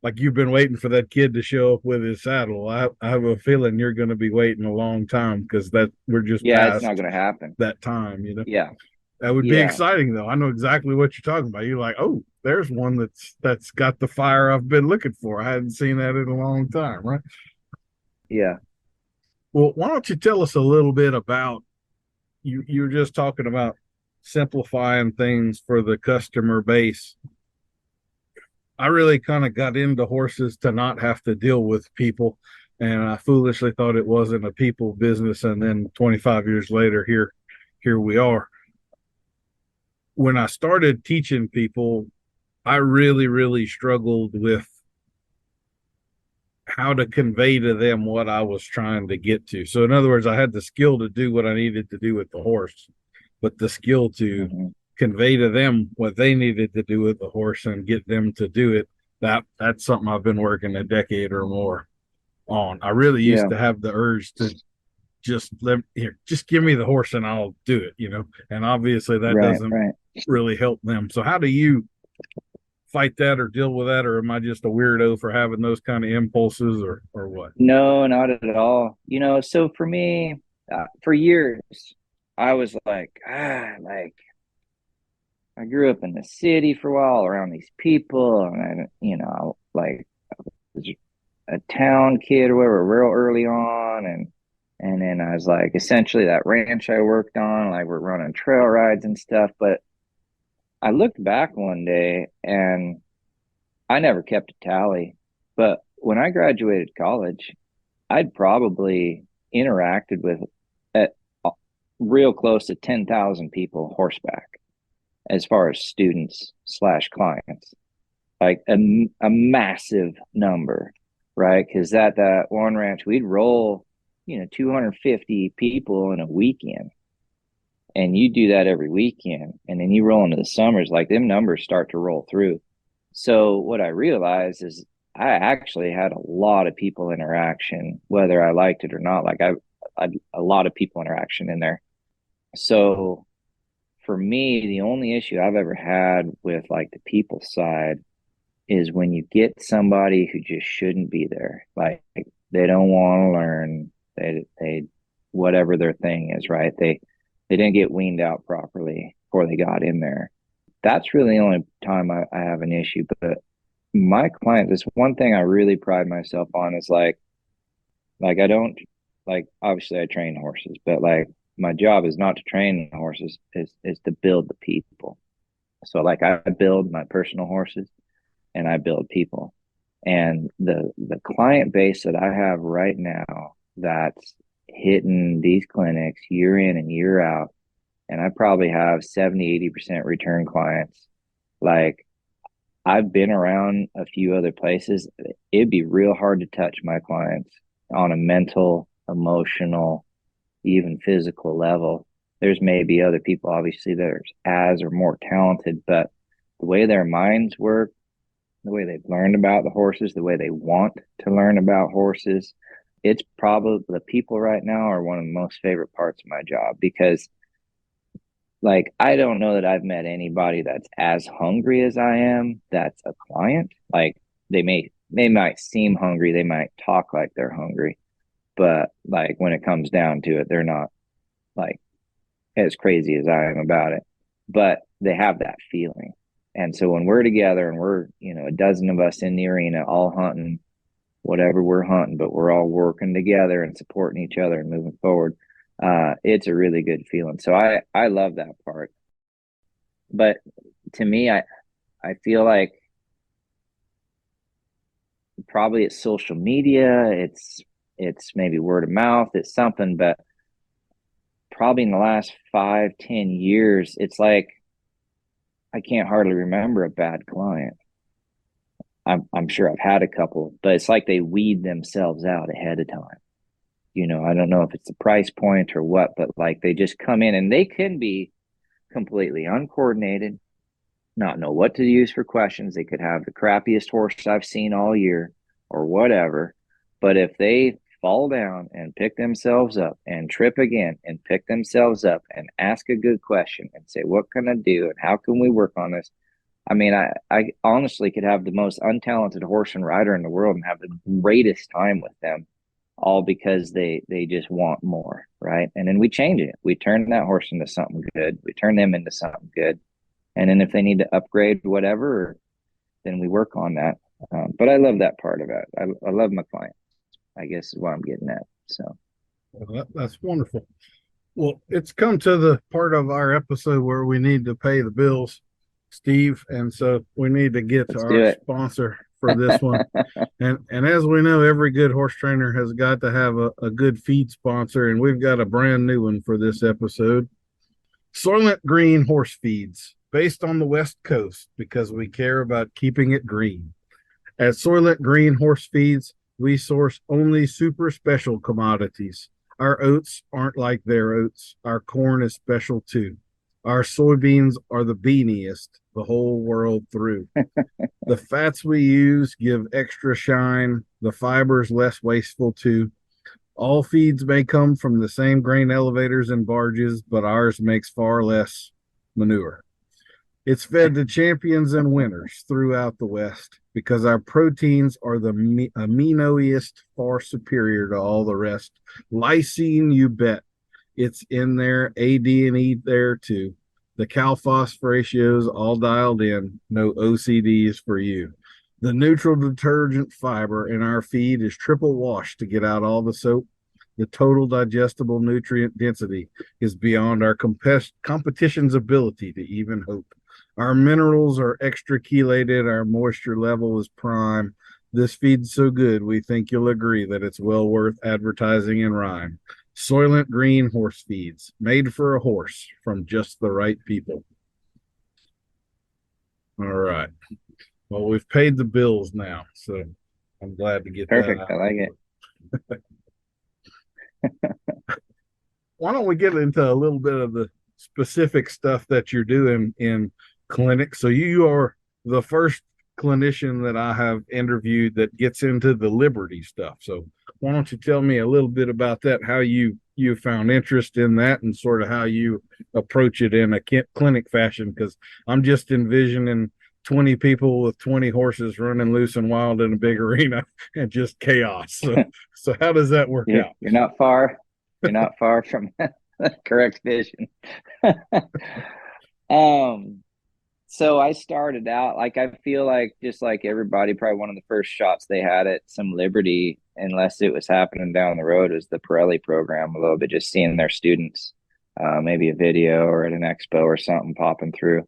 Like you've been waiting for that kid to show up with his saddle. I have a feeling you're going to be waiting a long time because we're just past it's not going to happen. that time, Yeah. That would be exciting though. I know exactly what you're talking about. You're like, oh, there's one that's got the fire I've been looking for. I hadn't seen that in a long time, right? Yeah. Well, why don't you tell us a little bit about you were just talking about simplifying things for the customer base. I really kind of got into horses to not have to deal with people, and I foolishly thought it wasn't a people business. And then 25 years later, here here we are. When I started teaching people, I really, really struggled with how to convey to them what I was trying to get to. So, in other words, I had the skill to do what I needed to do with the horse, but the skill to convey to them what they needed to do with the horse and get them to do it, that's something I've been working a decade or more on. I really used to have the urge to just give me the horse and I'll do it, and obviously that doesn't really help them. So how do you fight that or deal with that, or am I just a weirdo for having those kind of impulses, or what? No, not at all. So for me, for years, I was like I grew up in the city for a while around these people, and I was a town kid or whatever, real early on, and then I was like, essentially that ranch I worked on, like we're running trail rides and stuff. But I looked back one day and I never kept a tally. But when I graduated college, I'd probably interacted with at real close to 10,000 people horseback as far as students / clients, like a massive number, right? Because at that one ranch, we'd roll, 250 people in a weekend. And you do that every weekend. And then you roll into the summers, like them numbers start to roll through. So what I realized is I actually had a lot of people interaction, whether I liked it or not. Like I a lot of people interaction in there. So for me, the only issue I've ever had with like the people side is when you get somebody who just shouldn't be there. Like they don't want to learn. They whatever their thing is, right? They didn't get weaned out properly before they got in there. That's really the only time I have an issue. But my clients, this one thing I really pride myself on is like I don't, like, obviously I train horses, but like my job is not to train horses, is to build the people. So like I build my personal horses and I build people. And the client base that I have right now that's hitting these clinics year in and year out, and I probably have 70-80% return clients. Like I've been around a few other places. It'd be real hard to touch my clients on a mental, emotional, even physical level. There's maybe other people, obviously, that are as or more talented, but the way their minds work, the way they've learned about the horses, the way they want to learn about horses, it's probably the people right now are one of the most favorite parts of my job, because like I don't know that I've met anybody that's as hungry as I am that's a client. Like they might seem hungry, they might talk like they're hungry, but like when it comes down to it, they're not like as crazy as I am about it. But they have that feeling. And so when we're together and we're, a dozen of us in the arena all hunting whatever we're hunting, but we're all working together and supporting each other and moving forward, it's a really good feeling. So I love that part. But to me, I feel like probably it's social media, it's maybe word of mouth, it's something, but probably in the last 5-10 years, it's like I can't hardly remember a bad client. I'm sure I've had a couple, but it's like they weed themselves out ahead of time. I don't know if it's the price point or what, but like they just come in and they can be completely uncoordinated, not know what to use for questions. They could have the crappiest horse I've seen all year or whatever. But if they fall down and pick themselves up and trip again and pick themselves up and ask a good question and say, what can I do and how can we work on this? I mean, I honestly could have the most untalented horse and rider in the world and have the greatest time with them, all because they just want more, right? And then we change it. We turn that horse into something good. We turn them into something good. And then if they need to upgrade whatever, then we work on that. But I love that part of it. I love my client, I guess is what I'm getting at. So well, that's wonderful. Well, it's come to the part of our episode where we need to pay the bills, Steve, and so we need to get to our sponsor for this one. And as we know, every good horse trainer has got to have a good feed sponsor, and we've got a brand new one for this episode. Soylent Green horse feeds, based on the West Coast because we care about keeping it green. At Soylent Green Horse Feeds, we source only super special commodities. Our oats aren't like their oats. Our corn is special too. Our soybeans are the beaniest the whole world through. The fats we use give extra shine. The fibers less wasteful too. All feeds may come from the same grain elevators and barges, but ours makes far less manure. It's fed to champions and winners throughout the West because our proteins are the aminoiest, far superior to all the rest. Lysine, you bet. It's in there. AD&E there too. The cal ratios all dialed in. No OCDs for you. The neutral detergent fiber in our feed is triple washed to get out all the soap. The total digestible nutrient density is beyond our competition's ability to even hope. Our minerals are extra chelated. Our moisture level is prime. This feed's so good, we think you'll agree that it's well worth advertising in rhyme. Soylent Green Horse Feeds, made for a horse from just the right people. All right. Well, we've paid the bills now, so I'm glad to get Perfect. that out. I like it. Why don't we get into a little bit of the specific stuff that you're doing in clinic? So you are the first clinician that I have interviewed that gets into the Liberty stuff. So why don't you tell me a little bit about that, how you found interest in that and sort of how you approach it in a clinic fashion? Because I'm just envisioning 20 people with 20 horses running loose and wild in a big arena and just chaos. So how does that work out? You're not far. You're not far from correct vision. So I started out like I feel like just like everybody, probably one of the first shots they had at some Liberty, unless it was happening down the road, was the Pirelli program. A little bit, just seeing their students, maybe a video or at an expo or something popping through.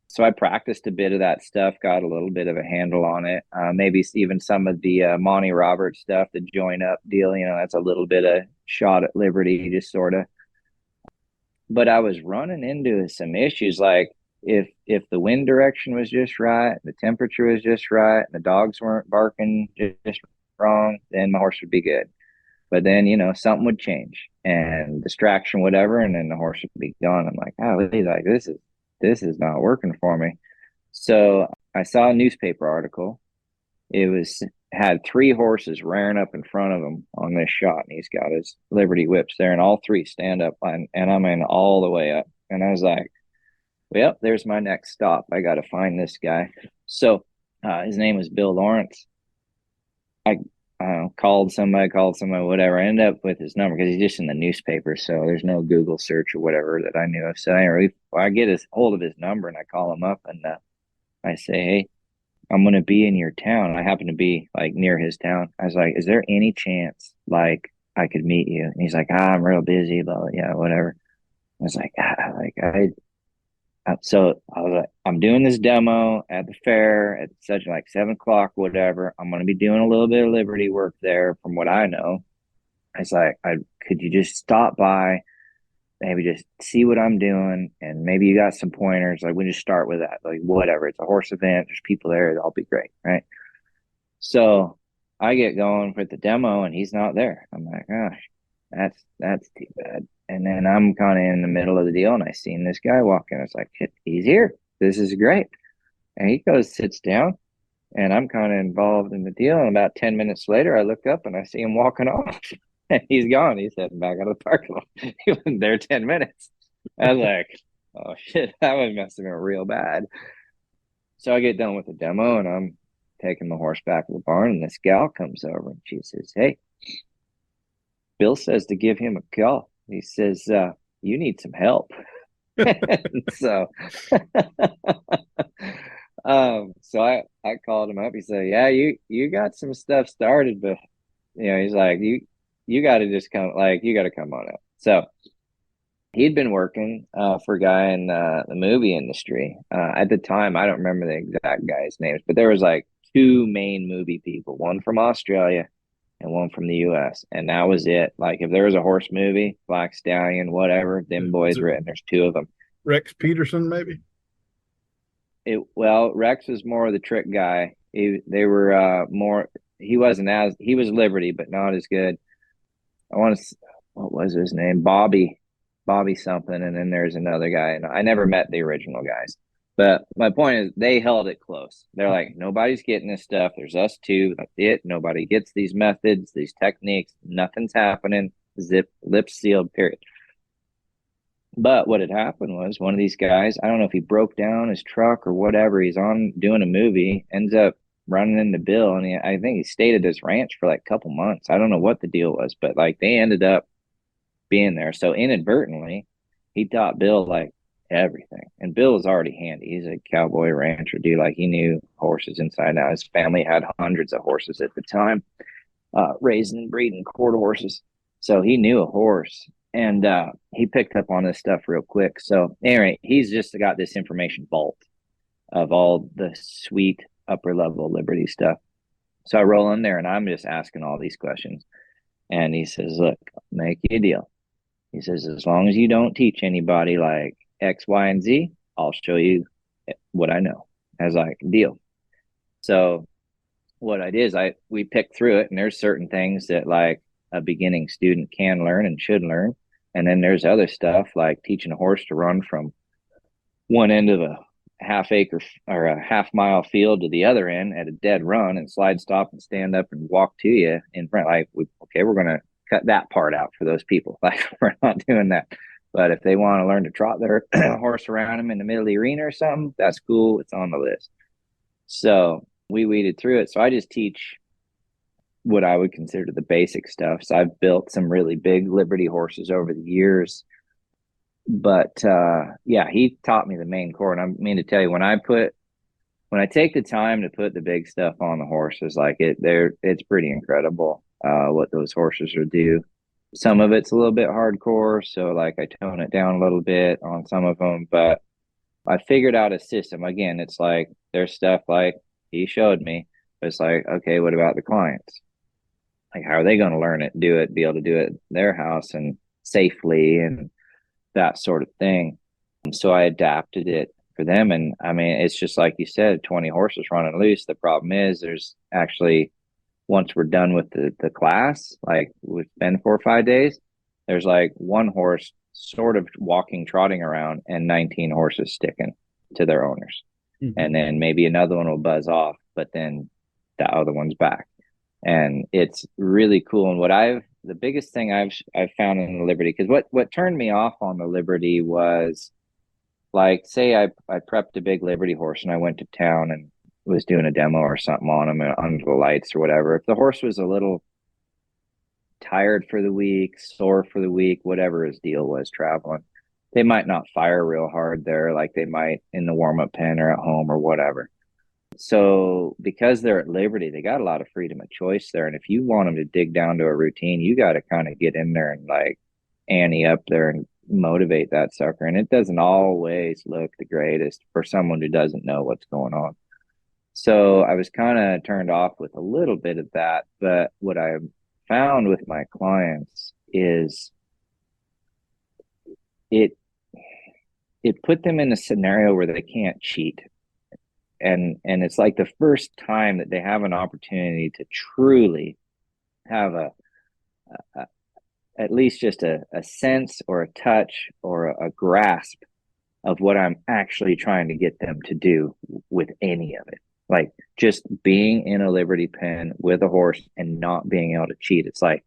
So I practiced a bit of that stuff, got a little bit of a handle on it. Maybe even some of the Monty Roberts stuff, the join up deal. That's a little bit of shot at Liberty, just sort of. But I was running into some issues, like if the wind direction was just right, the temperature was just right, and the dogs weren't barking just wrong, then my horse would be good. But then, something would change and distraction, whatever, and then the horse would be gone. I'm like, oh, like this is not working for me. So I saw a newspaper article. It had 3 horses rearing up in front of him on this shot, and he's got his Liberty whips there, and all 3 stand up, and I'm in all the way up. And I was like, well, there's my next stop. I got to find this guy. So his name was Bill Lawrence. I called somebody, whatever. I ended up with his number because he's just in the newspaper, so there's no Google search or whatever that I knew of. So I get hold of his number, and I call him up, and I say, hey, I'm going to be in your town. I happen to be like near his town. I was like, is there any chance like I could meet you? And he's like, I'm real busy, but yeah, whatever. I was like, so I was like, I'm doing this demo at the fair at such like 7:00, whatever. I'm going to be doing a little bit of Liberty work there from what I know. I was like, could you just stop by, maybe just see what I'm doing, and maybe you got some pointers. Like we just start with that, like whatever. It's a horse event. There's people there. It'll be great, right? So I get going for the demo, and he's not there. I'm like, gosh, that's too bad. And then I'm kind of in the middle of the deal, and I seen this guy walk in. I was like, he's here. This is great. And he goes, sits down, and I'm kind of involved in the deal. And about 10 minutes later, I look up and I see him walking off. And he's gone. He's heading back out of the parking lot. He wasn't there 10 minutes. I was like, oh shit, that must have been real bad. So I get done with the demo, and I'm taking the horse back to the barn, and this gal comes over, and she says, hey, Bill says to give him a call. He says, you need some help. So so I called him up. He said, yeah, you got some stuff started, but he's like, you got to just come, like, you got to come on up. So he'd been working for a guy in the movie industry. At the time, I don't remember the exact guy's names, but there was like 2 main movie people, one from Australia and one from the US. And that was it. Like if there was a horse movie, Black Stallion, whatever, them boys were in. There's 2 of them. Rex Peterson, maybe. Well, Rex was more of the trick guy. They were more. He was Liberty, but not as good. I want to. What was his name? Bobby something, and then there's another guy. And I never met the original guys. But my point is, they held it close. They're like, nobody's getting this stuff. There's us two. That's it. Nobody gets these methods, these techniques. Nothing's happening. Zip, lips sealed. Period. But what had happened was one of these guys, I don't know if he broke down his truck or whatever. He's on doing a movie, ends up running into Bill, and I think he stayed at this ranch for like a couple months. I don't know what the deal was, but like they ended up being there. So inadvertently, he taught Bill like everything. And Bill was already handy. He's a cowboy rancher dude. Like he knew horses inside and out. His family had hundreds of horses at the time, raising and breeding quarter horses. So he knew a horse. And he picked up on this stuff real quick. So anyway, he's just got this information vault of all the sweet upper level Liberty stuff. So I roll in there and I'm just asking all these questions. And he says, look, make you a deal. He says, as long as you don't teach anybody like X, Y, and Z, I'll show you what I know. I was like, deal. So what I did is we picked through it, and there's certain things that like a beginning student can learn and should learn. And then there's other stuff like teaching a horse to run from one end of a half acre or a half mile field to the other end at a dead run and slide, stop, and stand up and walk to you in front. Like, okay, we're going to cut that part out for those people. Like, we're not doing that. But if they want to learn to trot their horse around them in the middle of the arena or something, that's cool. It's on the list. So we weeded through it. So I just teach what I would consider the basic stuff. So I've built some really big Liberty horses over the years. But yeah, he taught me the main core. And I mean to tell you, when I take the time to put the big stuff on the horses, like it's pretty incredible what those horses will do. Some of it's a little bit hardcore, so like I tone it down a little bit on some of them, but I figured out a system. Again, it's like there's stuff like he showed me. It's like, okay, what about the clients? Like, how are they going to learn it, do it, be able to do it in their house and safely and that sort of thing? And so I adapted it for them. And I mean, it's just like you said, 20 horses running loose. The problem is there's actually, once we're done with the class, like we've been 4 or 5 days, there's like one horse sort of walking, trotting around, and 19 horses sticking to their owners. Mm-hmm. And then maybe another one will buzz off, but then the other one's back. And it's really cool. And the biggest thing I've found in the Liberty, because what turned me off on the Liberty was, like, say I prepped a big Liberty horse and I went to town and was doing a demo or something on him under the lights or whatever. If the horse was a little tired for the week, sore for the week, whatever his deal was traveling, they might not fire real hard there like they might in the warm-up pen or at home or whatever. So because they're at Liberty, they got a lot of freedom of choice there. And if you want them to dig down to a routine, you got to kind of get in there and like ante up there and motivate that sucker. And it doesn't always look the greatest for someone who doesn't know what's going on. So I was kind of turned off with a little bit of that. But what I found with my clients is it put them in a scenario where they can't cheat. And it's like the first time that they have an opportunity to truly have at least just a sense or a touch or a grasp of what I'm actually trying to get them to do with any of it. Like just being in a Liberty pen with a horse and not being able to cheat. It's like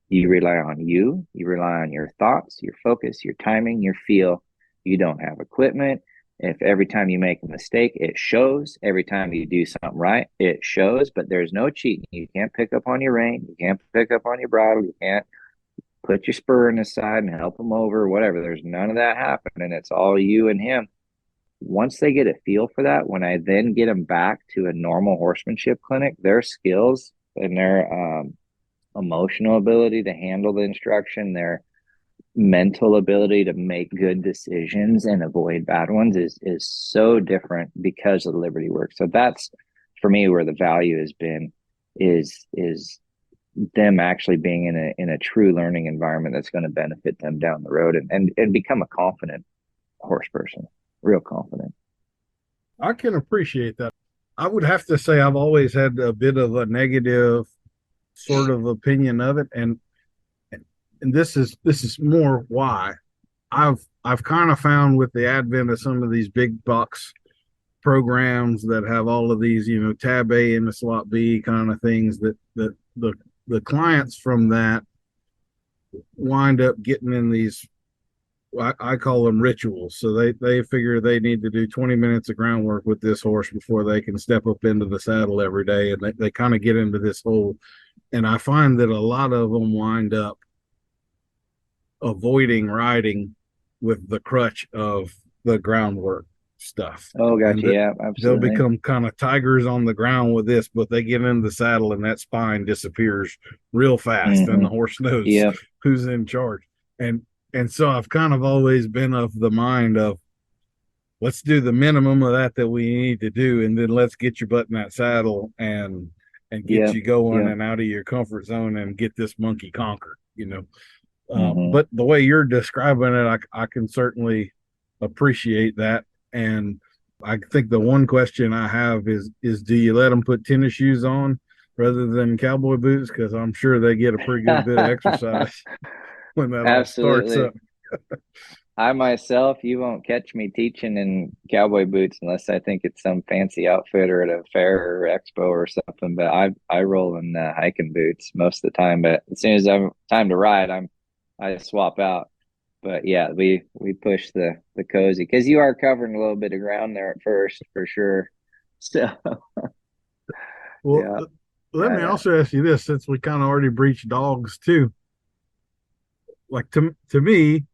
you rely on you rely on your thoughts, your focus, your timing, your feel. You don't have equipment. If every time you make a mistake, it shows. Every time you do something right, it shows, but there's no cheating. You can't pick up on your rein. You can't pick up on your bridle. You can't put your spur in the side and help them over, whatever. There's none of that happening. It's all you and him. Once they get a feel for that, when I then get them back to a normal horsemanship clinic, their skills and their emotional ability to handle the instruction, their mental ability to make good decisions and avoid bad ones is so different because of the Liberty work. So that's for me where the value has been is them actually being in a true learning environment that's going to benefit them down the road and become a confident horse person, real confident. I can appreciate that. I would have to say I've always had a bit of a negative sort of opinion of it, and this is more why I've kind of found with the advent of some of these big box programs that have all of these, tab A and the slot B kind of things, that the clients from that wind up getting in these, I call them rituals. So they figure they need to do 20 minutes of groundwork with this horse before they can step up into the saddle every day. And they kind of get into this whole, and I find that a lot of them wind up avoiding riding with the crutch of the groundwork stuff. Oh, gotcha. Yeah, they'll absolutely. become kind of tigers on the ground with this, but they get in the saddle and that spine disappears real fast, and the horse knows Yep. who's in charge. And so I've kind of always been of the mind of, let's do the minimum of that we need to do, and then let's get your butt in that saddle and get Yep. you going Yep. and out of your comfort zone and get this monkey conquered. Mhm. But the way you're describing it, I can certainly appreciate that. And I think the one question I have is do you let them put tennis shoes on rather than cowboy boots? Because I'm sure they get a pretty good bit of exercise when that all starts Absolutely. up. I myself, you won't catch me teaching in cowboy boots unless I think it's some fancy outfit or at a fair or expo or something. But I roll in hiking boots most of the time. But as soon as I'm time to ride, I swap out. But yeah, we push the cozy because you are covering a little bit of ground there at first for sure. So Well, yeah, let me yeah, also ask you this, since we kind of already breached dogs too. Like to me,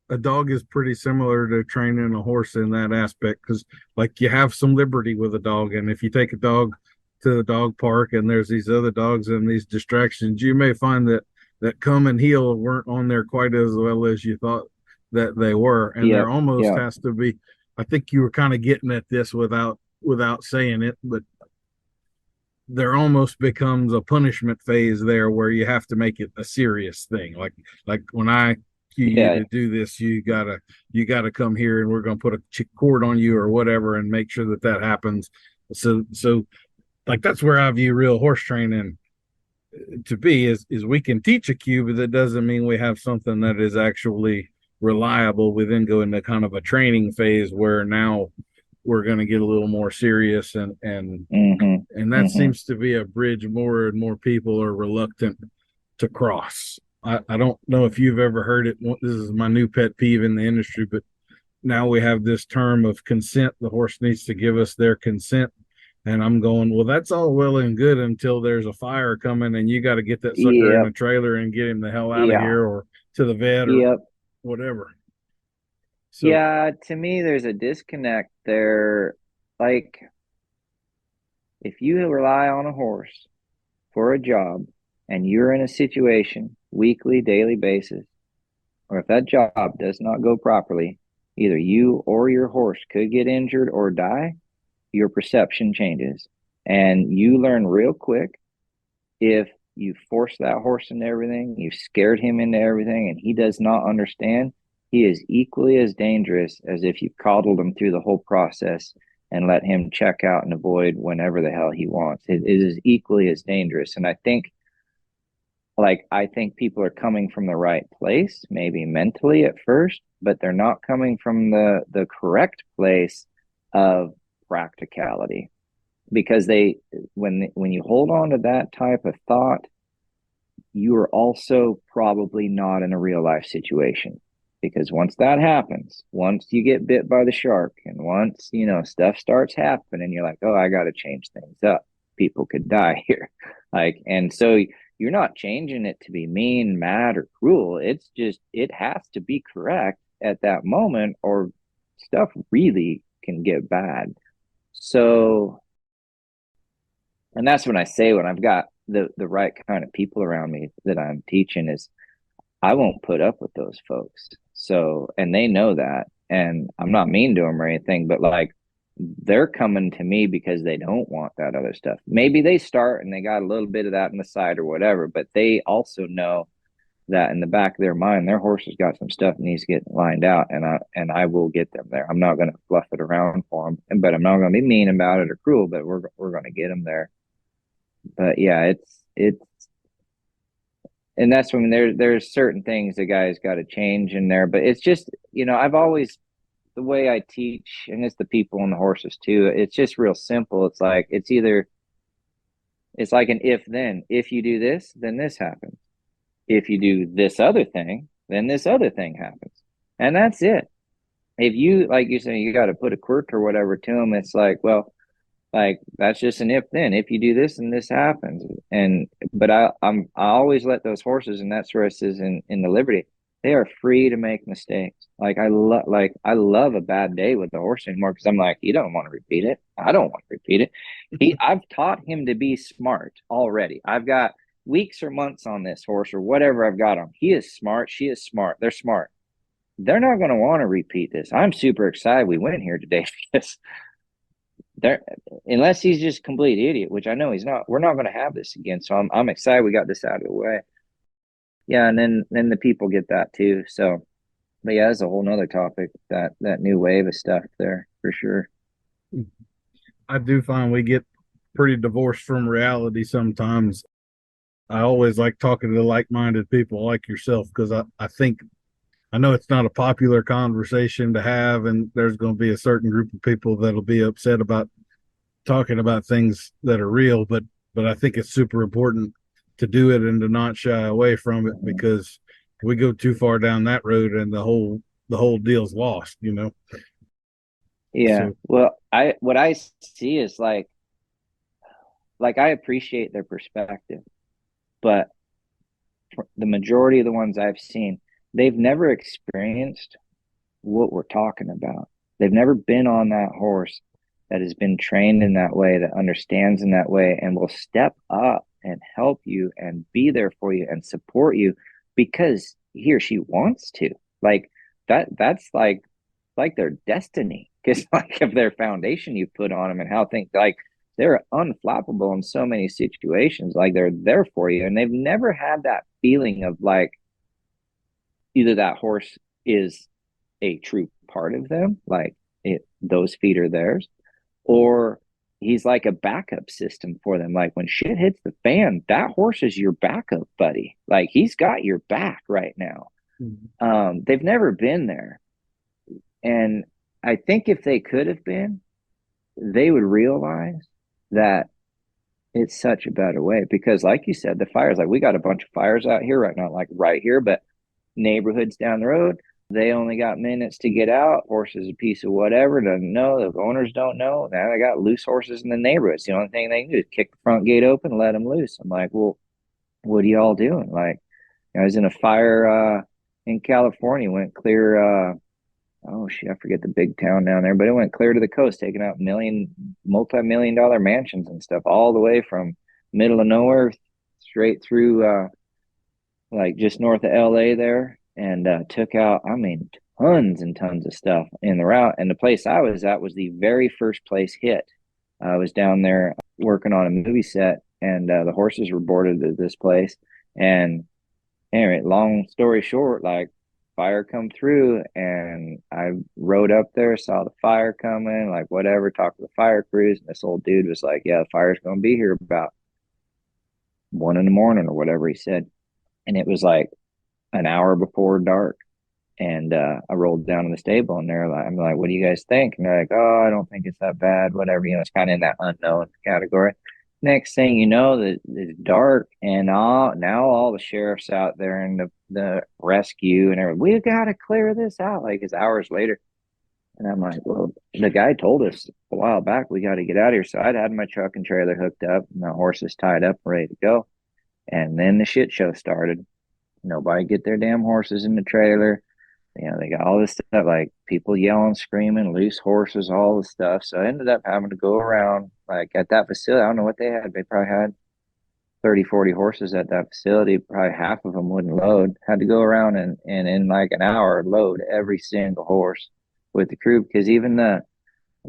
a dog is pretty similar to training a horse in that aspect, because like you have some liberty with a dog, and if you take a dog to the dog park and there's these other dogs and these distractions, you may find that come and heel weren't on there quite as well as you thought that they were. And there yep, almost yep, has to be, I think you were kind of getting at this without saying it, but there almost becomes a punishment phase there where you have to make it a serious thing. Like when I cue you yeah, to do this, you gotta come here, and we're gonna put a cord on you or whatever, and make sure that happens. So like that's where I view real horse training to be, is we can teach a cue, but that doesn't mean we have something that is actually reliable. We then go into kind of a training phase where now we're going to get a little more serious, mm-hmm, and that mm-hmm, seems to be a bridge more and more people are reluctant to cross. I don't know if you've ever heard it. This is my new pet peeve in the industry, but now we have this term of consent. The horse needs to give us their consent. And I'm going, well, that's all well and good until there's a fire coming and you got to get that sucker in yep, a trailer and get him the hell out of yeah, here or to the vet or yep. whatever. So, Yeah, to me, there's a disconnect there. Like, if you rely on a horse for a job and you're in a situation weekly, daily basis, or if that job does not go properly, either you or your horse could get injured or die, your perception changes. And you learn real quick if you force that horse into everything, you've scared him into everything, and he does not understand, he is equally as dangerous as if you coddled him through the whole process and let him check out and avoid whenever the hell he wants. It is equally as dangerous. And I think people are coming from the right place, maybe mentally at first, but they're not coming from the correct place of practicality, because when you hold on to that type of thought, you are also probably not in a real life situation, because once that happens, once you get bit by the shark and once stuff starts happening, you're like, oh, I got to change things up, people could die here. And so you're not changing it to be mean, mad, or cruel. It's just it has to be correct at that moment, or stuff really can get bad. So, and that's when I say, when I've got the right kind of people around me that I'm teaching, is I won't put up with those folks. So, and they know that, and I'm not mean to them or anything, but like, they're coming to me because they don't want that other stuff. Maybe they start and they got a little bit of that on the side or whatever, but they also know that in the back of their mind, their horse has got some stuff that needs to get lined out, and I will get them there. I'm not going to fluff it around for them, but I'm not going to be mean about it or cruel. But we're going to get them there. But yeah, it's and that's when there's certain things the guy's got to change in there. But it's just, I've always, the way I teach, and it's the people and the horses too. It's just real simple. It's like it's like an if then. If you do this, then this happens. If you do this other thing, then this other thing happens. And that's it. If you, like you say, you got to put a quirk or whatever to them, it's like, well, like that's just an if then. If you do this, and this happens. But I always let those horses, and that's where it says in the Liberty, they are free to make mistakes. I love a bad day with the horse anymore, because I'm like, he don't want to repeat it. I don't want to repeat it. I've taught him to be smart already. I've got weeks or months on this horse or whatever I've got on. He is smart. She is smart. They're smart. They're not going to want to repeat this. I'm super excited we went here today because there, unless he's just a complete idiot, which I know he's not, we're not going to have this again. So I'm excited we got this out of the way. Yeah, and then the people get that too. So, but yeah, that's a whole nother topic, that new wave of stuff there for sure. I do find we get pretty divorced from reality sometimes. I always like talking to like-minded people like yourself, because I think I know it's not a popular conversation to have, and there's going to be a certain group of people that'll be upset about talking about things that are real, but I think it's super important to do it and to not shy away from it, because we go too far down that road and the whole deal's lost, Yeah. So Well, what I see is like I appreciate their perspective, but for the majority of the ones I've seen, they've never experienced what we're talking about. They've never been on that horse that has been trained in that way, that understands in that way, and will step up and help you and be there for you and support you because he or she wants to. Like that's like their destiny, because like of their foundation you put on them and how things, like they're unflappable in so many situations. Like they're there for you, and they've never had that feeling of like either that horse is a true part of them, like those feet are theirs, or he's like a backup system for them. Like when shit hits the fan, that horse is your backup buddy. Like he's got your back right now. They've never been there. And I think if they could have been, they would realize that it's such a better way. Because like you said, the fires, like we got a bunch of fires out here right now, like right here, but neighborhoods down the road, they only got minutes to get out. Horse is a piece of whatever, doesn't know. The owners don't know. Now they got loose horses in the neighborhood. It's the only thing they can do is kick the front gate open, let them loose. I'm like, well, what are y'all doing? Like, I was in a fire in California, went clear. Oh shit, I forget the big town down there, but it went clear to the coast, taking out multi-million-dollar mansions and stuff, all the way from middle of nowhere straight through like just north of LA there, and took out, I mean, tons and tons of stuff in the route. And the place I was at was the very first place hit. I was down there working on a movie set, and the horses were boarded at this place. And anyway, long story short, like fire come through, and I rode up there, saw the fire coming, like whatever, talked to the fire crews, and this old dude was like, yeah, the fire's going to be here about 1 a.m. or whatever he said. And it was like an hour before dark. And I rolled down to the stable, and I'm like, what do you guys think? And they're like, oh, I don't think it's that bad, whatever. It's kind of in that unknown category. Next thing you know, it's dark, and now all the sheriff's out there, and the rescue and everything. We got to clear this out. Like it's hours later. And I'm like, well, the guy told us a while back we got to get out of here. So I'd had my truck and trailer hooked up, and the horses tied up, ready to go. And then the shit show started. Nobody get their damn horses in the trailer. They got all this stuff, like people yelling, screaming, loose horses, all this stuff. So I ended up having to go around, like at that facility. I don't know what they had. They probably had 30, 40 horses at that facility. Probably half of them wouldn't load. Had to go around and in like an hour load every single horse with the crew, because even the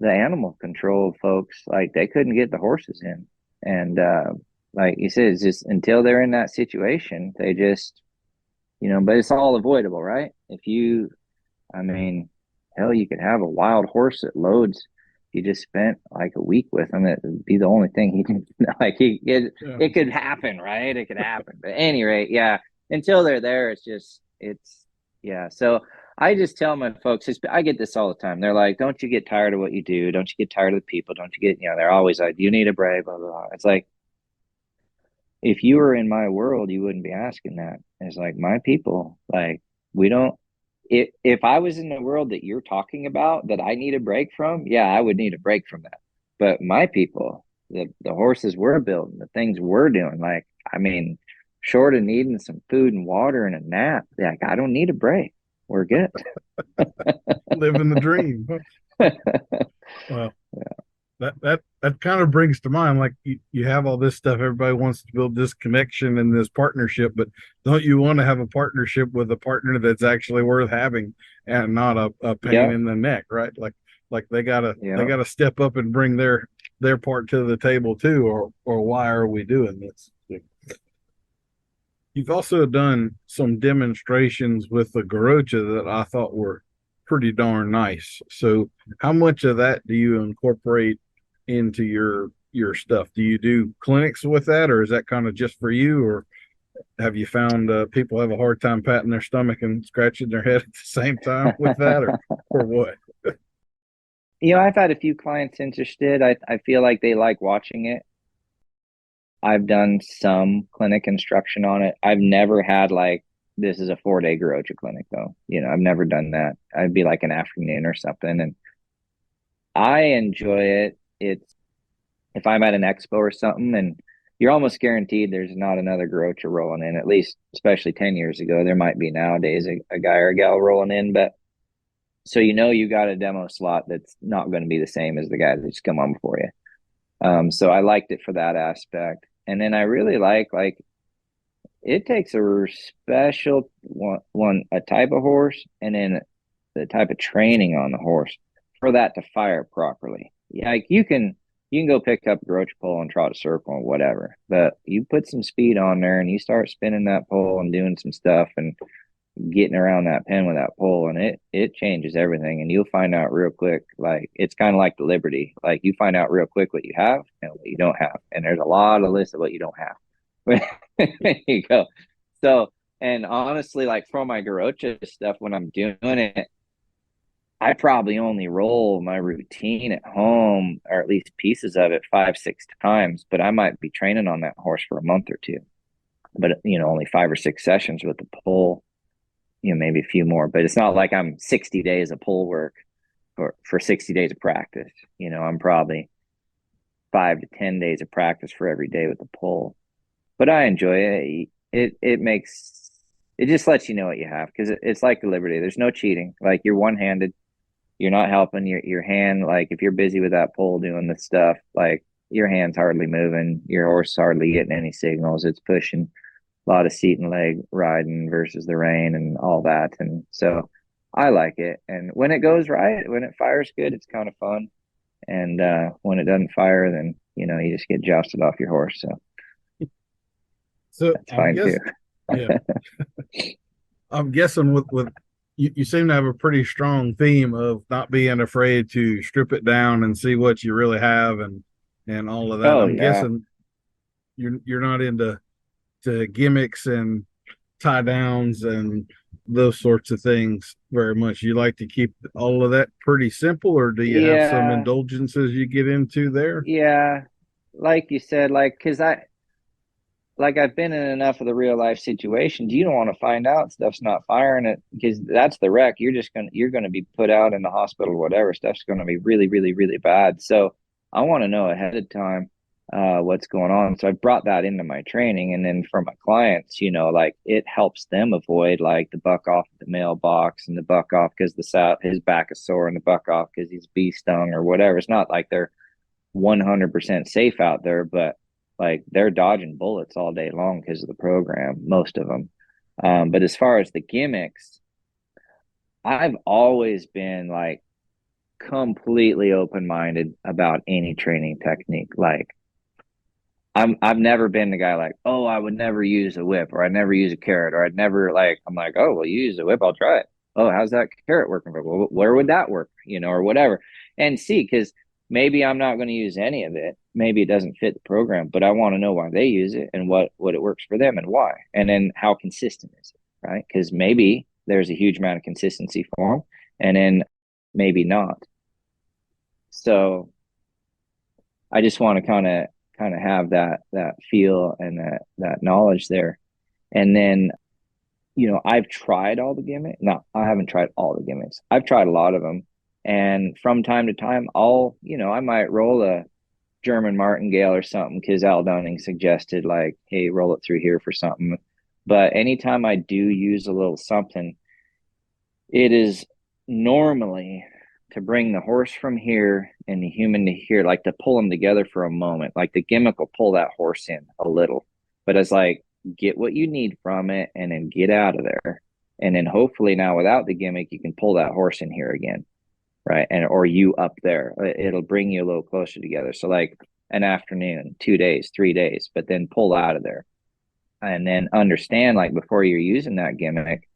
animal control folks, like they couldn't get the horses in. And like you said, it's just until they're in that situation, they just but it's all avoidable, right? I mean, hell, you could have a wild horse that loads. You just spent like a week with him. It would be the only thing he can like. Yeah. It could happen, right? It could happen. But at any rate, yeah. Until they're there, it's yeah. So I just tell my folks, I get this all the time. They're like, "Don't you get tired of what you do? Don't you get tired of the people? Don't you get?" They're always like, "You need a break." Blah blah blah. It's like if you were in my world, you wouldn't be asking that. It's like my people, like we don't. If I was in the world that you're talking about that I need a break from, yeah, I would need a break from that. But my people, the horses we're building, the things we're doing, like I mean, short of needing some food and water and a nap, like I don't need a break. We're good. Living the dream. Well, that kind of brings to mind, like you have all this stuff. Everybody wants to build this connection and this partnership, but don't you want to have a partnership with a partner that's actually worth having and not a pain Yep, in the neck, right? Like they yep. gotta step up and bring their part to the table too, or why are we doing this? You've also done some demonstrations with the Garrocha that I thought were pretty darn nice. So, how much of that do you incorporate into your stuff? Do you do clinics with that, or is that kind of just for you, or have you found people have a hard time patting their stomach and scratching their head at the same time with that, or what? I've had a few clients interested. I feel like they like watching it. I've done some clinic instruction on it. I've never had like this is a 4-day Garrocha clinic though. I've never done that. I'd be like an afternoon or something, and I enjoy it. It's if I'm at an expo or something, and you're almost guaranteed there's not another Garrocha rolling in. At least, especially 10 years ago, there might be nowadays a guy or a gal rolling in, but so you got a demo slot that's not going to be the same as the guy that's come on before you. So I liked it for that aspect. And then I really like it takes a special a type of horse and then the type of training on the horse for that to fire properly. Like you can go pick up a Garrocha pole and trot a circle and whatever, but you put some speed on there and you start spinning that pole and doing some stuff and getting around that pen with that pole, and it changes everything, and you'll find out real quick. Like it's kind of like the Liberty, like you find out real quick what you have and what you don't have, and there's a lot of lists of what you don't have. There you go. So, and honestly, like for my Garrocha stuff, when I'm doing it, I probably only roll my routine at home, or at least pieces of it, 5 6 times, but I might be training on that horse for a month or two, but only 5 or 6 sessions with the pole, maybe a few more, but it's not like I'm 60 days of pole work for 60 days of practice. I'm probably 5 to 10 days of practice for every day with the pole, but I enjoy it. It just lets you know what you have, because it's like the Liberty. There's no cheating. Like you're one-handed, you're not helping your hand. Like if you're busy with that pole doing the stuff, like your hand's hardly moving, your horse hardly getting any signals. It's pushing a lot of seat and leg riding versus the rein and all that. And so I like it. And when it goes right, when it fires good, it's kind of fun. And when it doesn't fire, then you just get jousted off your horse. So So that's fine too. yeah, I'm guessing with you seem to have a pretty strong theme of not being afraid to strip it down and see what you really have and all of that. Oh I'm yeah. guessing you're not into to gimmicks and tie downs and those sorts of things very much. You like to keep all of that pretty simple, or do you have some Yeah. indulgences you get into there? Yeah. Like you said, because I've been in enough of the real life situations. You don't want to find out stuff's not firing it, because that's the wreck. You're gonna be put out in the hospital, whatever. Stuff's gonna be really, really, really bad. So I want to know ahead of time what's going on. So I brought that into my training, and then for my clients, like it helps them avoid like the buck off at the mailbox and the buck off because his back is sore, and the buck off because he's bee stung or whatever. It's not like they're 100% safe out there, but like they're dodging bullets all day long because of the program, most of them. But as far as the gimmicks, I've always been like completely open minded about any training technique. Like I've never been the guy like, oh, I would never use a whip, or I'd never use a carrot, or I'd never like, I'm like, oh, well, you use a whip, I'll try it. Oh, how's that carrot working for? Well, where would that work? Or whatever. And see, because maybe I'm not going to use any of it. Maybe it doesn't fit the program, but I want to know why they use it and what it works for them and why. And then how consistent is it, right? Because maybe there's a huge amount of consistency for them, and then maybe not. So I just want to kind of have that feel and that knowledge there. And then, I've tried all the gimmicks. No, I haven't tried all the gimmicks. I've tried a lot of them. And from time to time, I might roll a German martingale or something because Al Dunning suggested, like, hey, roll it through here for something. But anytime I do use a little something, it is normally to bring the horse from here and the human to here, like to pull them together for a moment. Like the gimmick will pull that horse in a little, but it's like, get what you need from it and then get out of there. And then hopefully now without the gimmick, you can pull that horse in here again. Right. And, or you up there, it'll bring you a little closer together. So like an afternoon, 2 days, 3 days, but then pull out of there and then understand, like, before you're using that gimmick,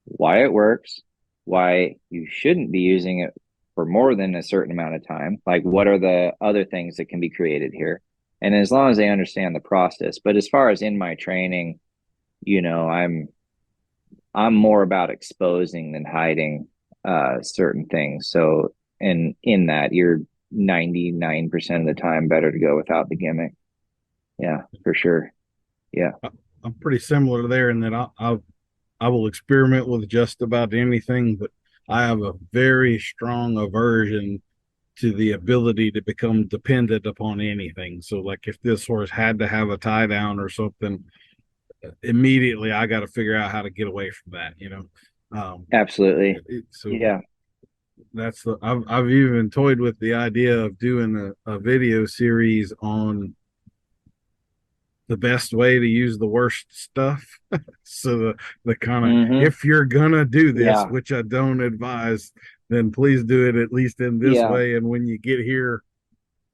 why it works, why you shouldn't be using it for more than a certain amount of time. Like, what are the other things that can be created here? And as long as they understand the process. But as far as in my training, I'm more about exposing than hiding certain things. So, and in that, you're 99% of the time better to go without the gimmick. Yeah, for sure. Yeah. I'm pretty similar there in that I will experiment with just about anything, but I have a very strong aversion to the ability to become dependent upon anything. So, like, if this horse had to have a tie down or something, immediately I got to figure out how to get away from that. Absolutely. So Yeah. I've even toyed with the idea of doing a video series on the best way to use the worst stuff. So the kind of, Mm-hmm. if you're gonna do this, Yeah. which I don't advise, then please do it at least in this Yeah. way. And when you get here,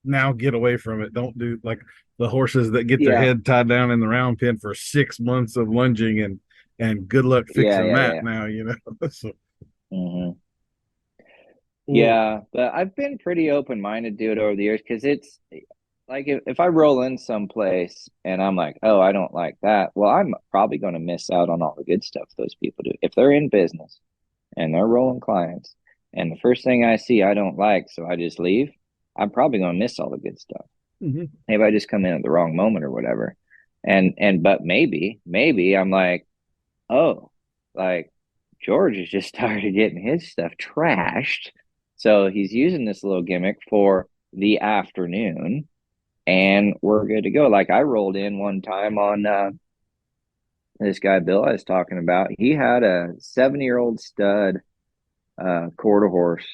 now get away from it. Don't do like the horses that get their Yeah. head tied down in the round pen for 6 months of lunging, and good luck Yeah. fixing Yeah. that Yeah. now. So, Mm-hmm. well, Yeah, but I've been pretty open-minded to it over the years because it's like if I roll in someplace and I'm like, oh, I don't like that, well, I'm probably going to miss out on all the good stuff those people do. If they're in business and they're rolling clients and the first thing I see I don't like, so I just leave, I'm probably going to miss all the good stuff. mhm. Maybe I just come in at the wrong moment or whatever. But maybe I'm like, oh, like George is just tired of getting his stuff trashed. So he's using this little gimmick for the afternoon and we're good to go. Like I rolled in one time on this guy Bill I was talking about. He had a 7-year-old stud quarter horse.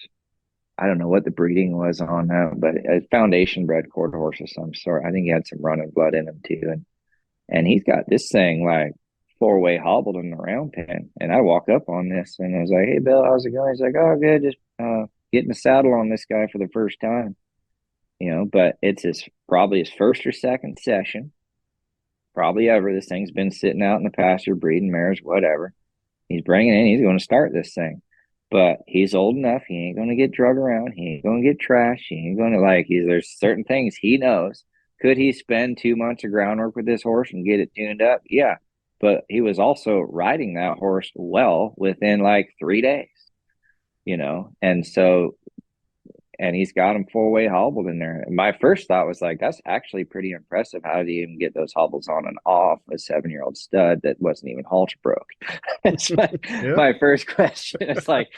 I don't know what the breeding was on that, but a foundation bred quarter horse of some sort. I think he had some running blood in him too. And he's got this thing like 4-way hobbled in the round pen. And I walk up on this and I was like, hey, Bill, how's it going? He's like, oh, good. Just getting the saddle on this guy for the first time, but it's probably his first or second session, probably ever. This thing's been sitting out in the pasture, breeding mares, whatever. He's bringing in, he's going to start this thing. But he's old enough. He ain't going to get drug around. He ain't going to get trashed. He ain't going to there's certain things he knows. Could he spend 2 months of groundwork with this horse and get it tuned up? Yeah. But he was also riding that horse well within like 3 days. And so, and he's got him 4-way hobbled in there. And my first thought was like, that's actually pretty impressive. How did he even get those hobbles on and off a 7-year-old stud that wasn't even halter broke? It's Yeah. my first question. It's like,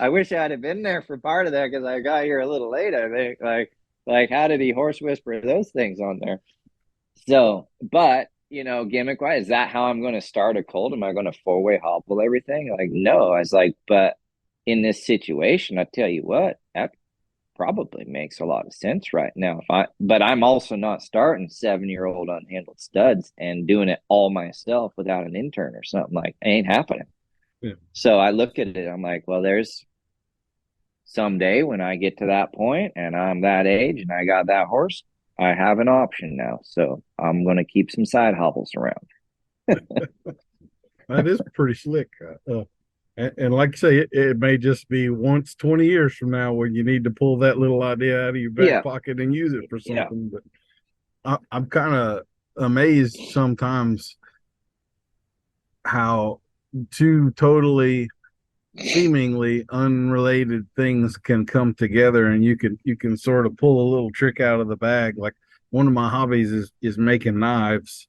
I wish I'd have been there for part of that because I got here a little late, I think. Like how did he horse whisper those things on there? So, but gimmick wise, is that how I'm going to start a colt? Am I going to 4-way hobble everything? Like, no. I was like, but in this situation, I tell you what, that probably makes a lot of sense right now. But I'm also not starting 7-year-old unhandled studs and doing it all myself without an intern or something. Like, it ain't happening. Yeah. So I look at it, I'm like, well, there's someday when I get to that point and I'm that age and I got that horse, I have an option now, so I'm going to keep some side hobbles around. That is pretty slick. And like I say, it may just be once 20 years from now when you need to pull that little idea out of your back Yeah, pocket and use it for yeah. something. But I'm kind of amazed sometimes how two totally seemingly unrelated things can come together, and you can sort of pull a little trick out of the bag. Like one of my hobbies is making knives,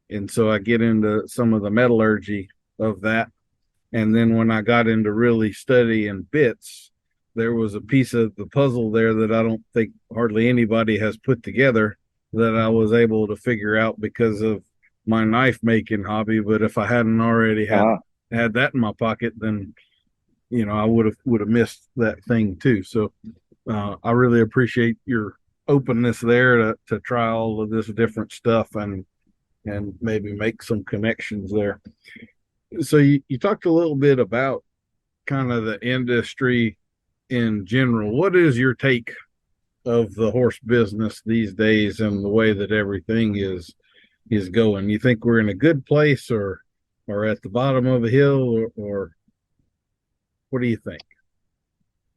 and so I get into some of the metallurgy of that. And then when I got into really studying bits, there was a piece of the puzzle there that I don't think hardly anybody has put together that I was able to figure out because of my knife making hobby. But if I hadn't already Uh, had that in my pocket, then I would have missed that thing too. So I really appreciate your openness there to try all of this different stuff and maybe make some connections there. So you talked a little bit about kind of the industry in general. What is your take of the horse business these days and the way that everything is going? You think we're in a good place or at the bottom of a hill or what do you think?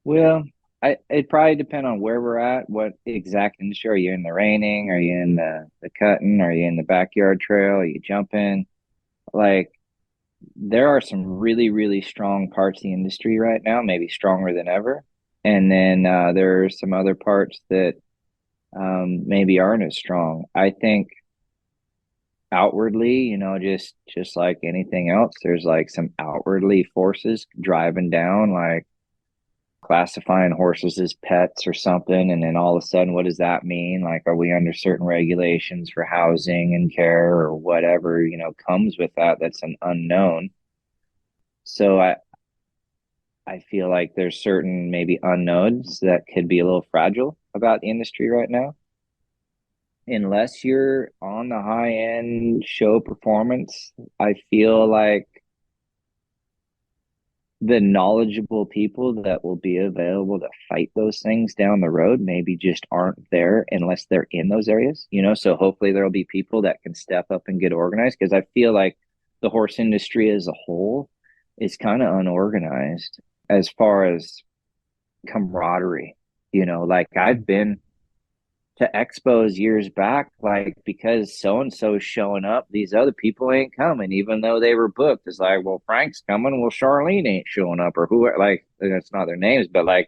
well, it probably depend on where we're at, what exact industry. Are you in the reining? Are you in the cutting? Are you in the backyard trail? Are you jumping? Like there are some really, really strong parts of the industry right now, maybe stronger than ever. And then there are some other parts that maybe aren't as strong. I think outwardly, just like anything else, there's like some outwardly forces driving down, like classifying horses as pets or something. And then all of a sudden, what does that mean? Like, are we under certain regulations for housing and care or whatever, comes with that? That's an unknown. So I feel like there's certain maybe unknowns that could be a little fragile about the industry right now. Unless you're on the high end show performance, I feel like the knowledgeable people that will be available to fight those things down the road maybe just aren't there unless they're in those areas, so hopefully there'll be people that can step up and get organized, because I feel like the horse industry as a whole is kind of unorganized as far as camaraderie. Like I've been to expos years back, like because so and so's showing up, these other people ain't coming, even though they were booked. It's like, well, Frank's coming, well, Charlene ain't showing up, or who, like that's not their names, but like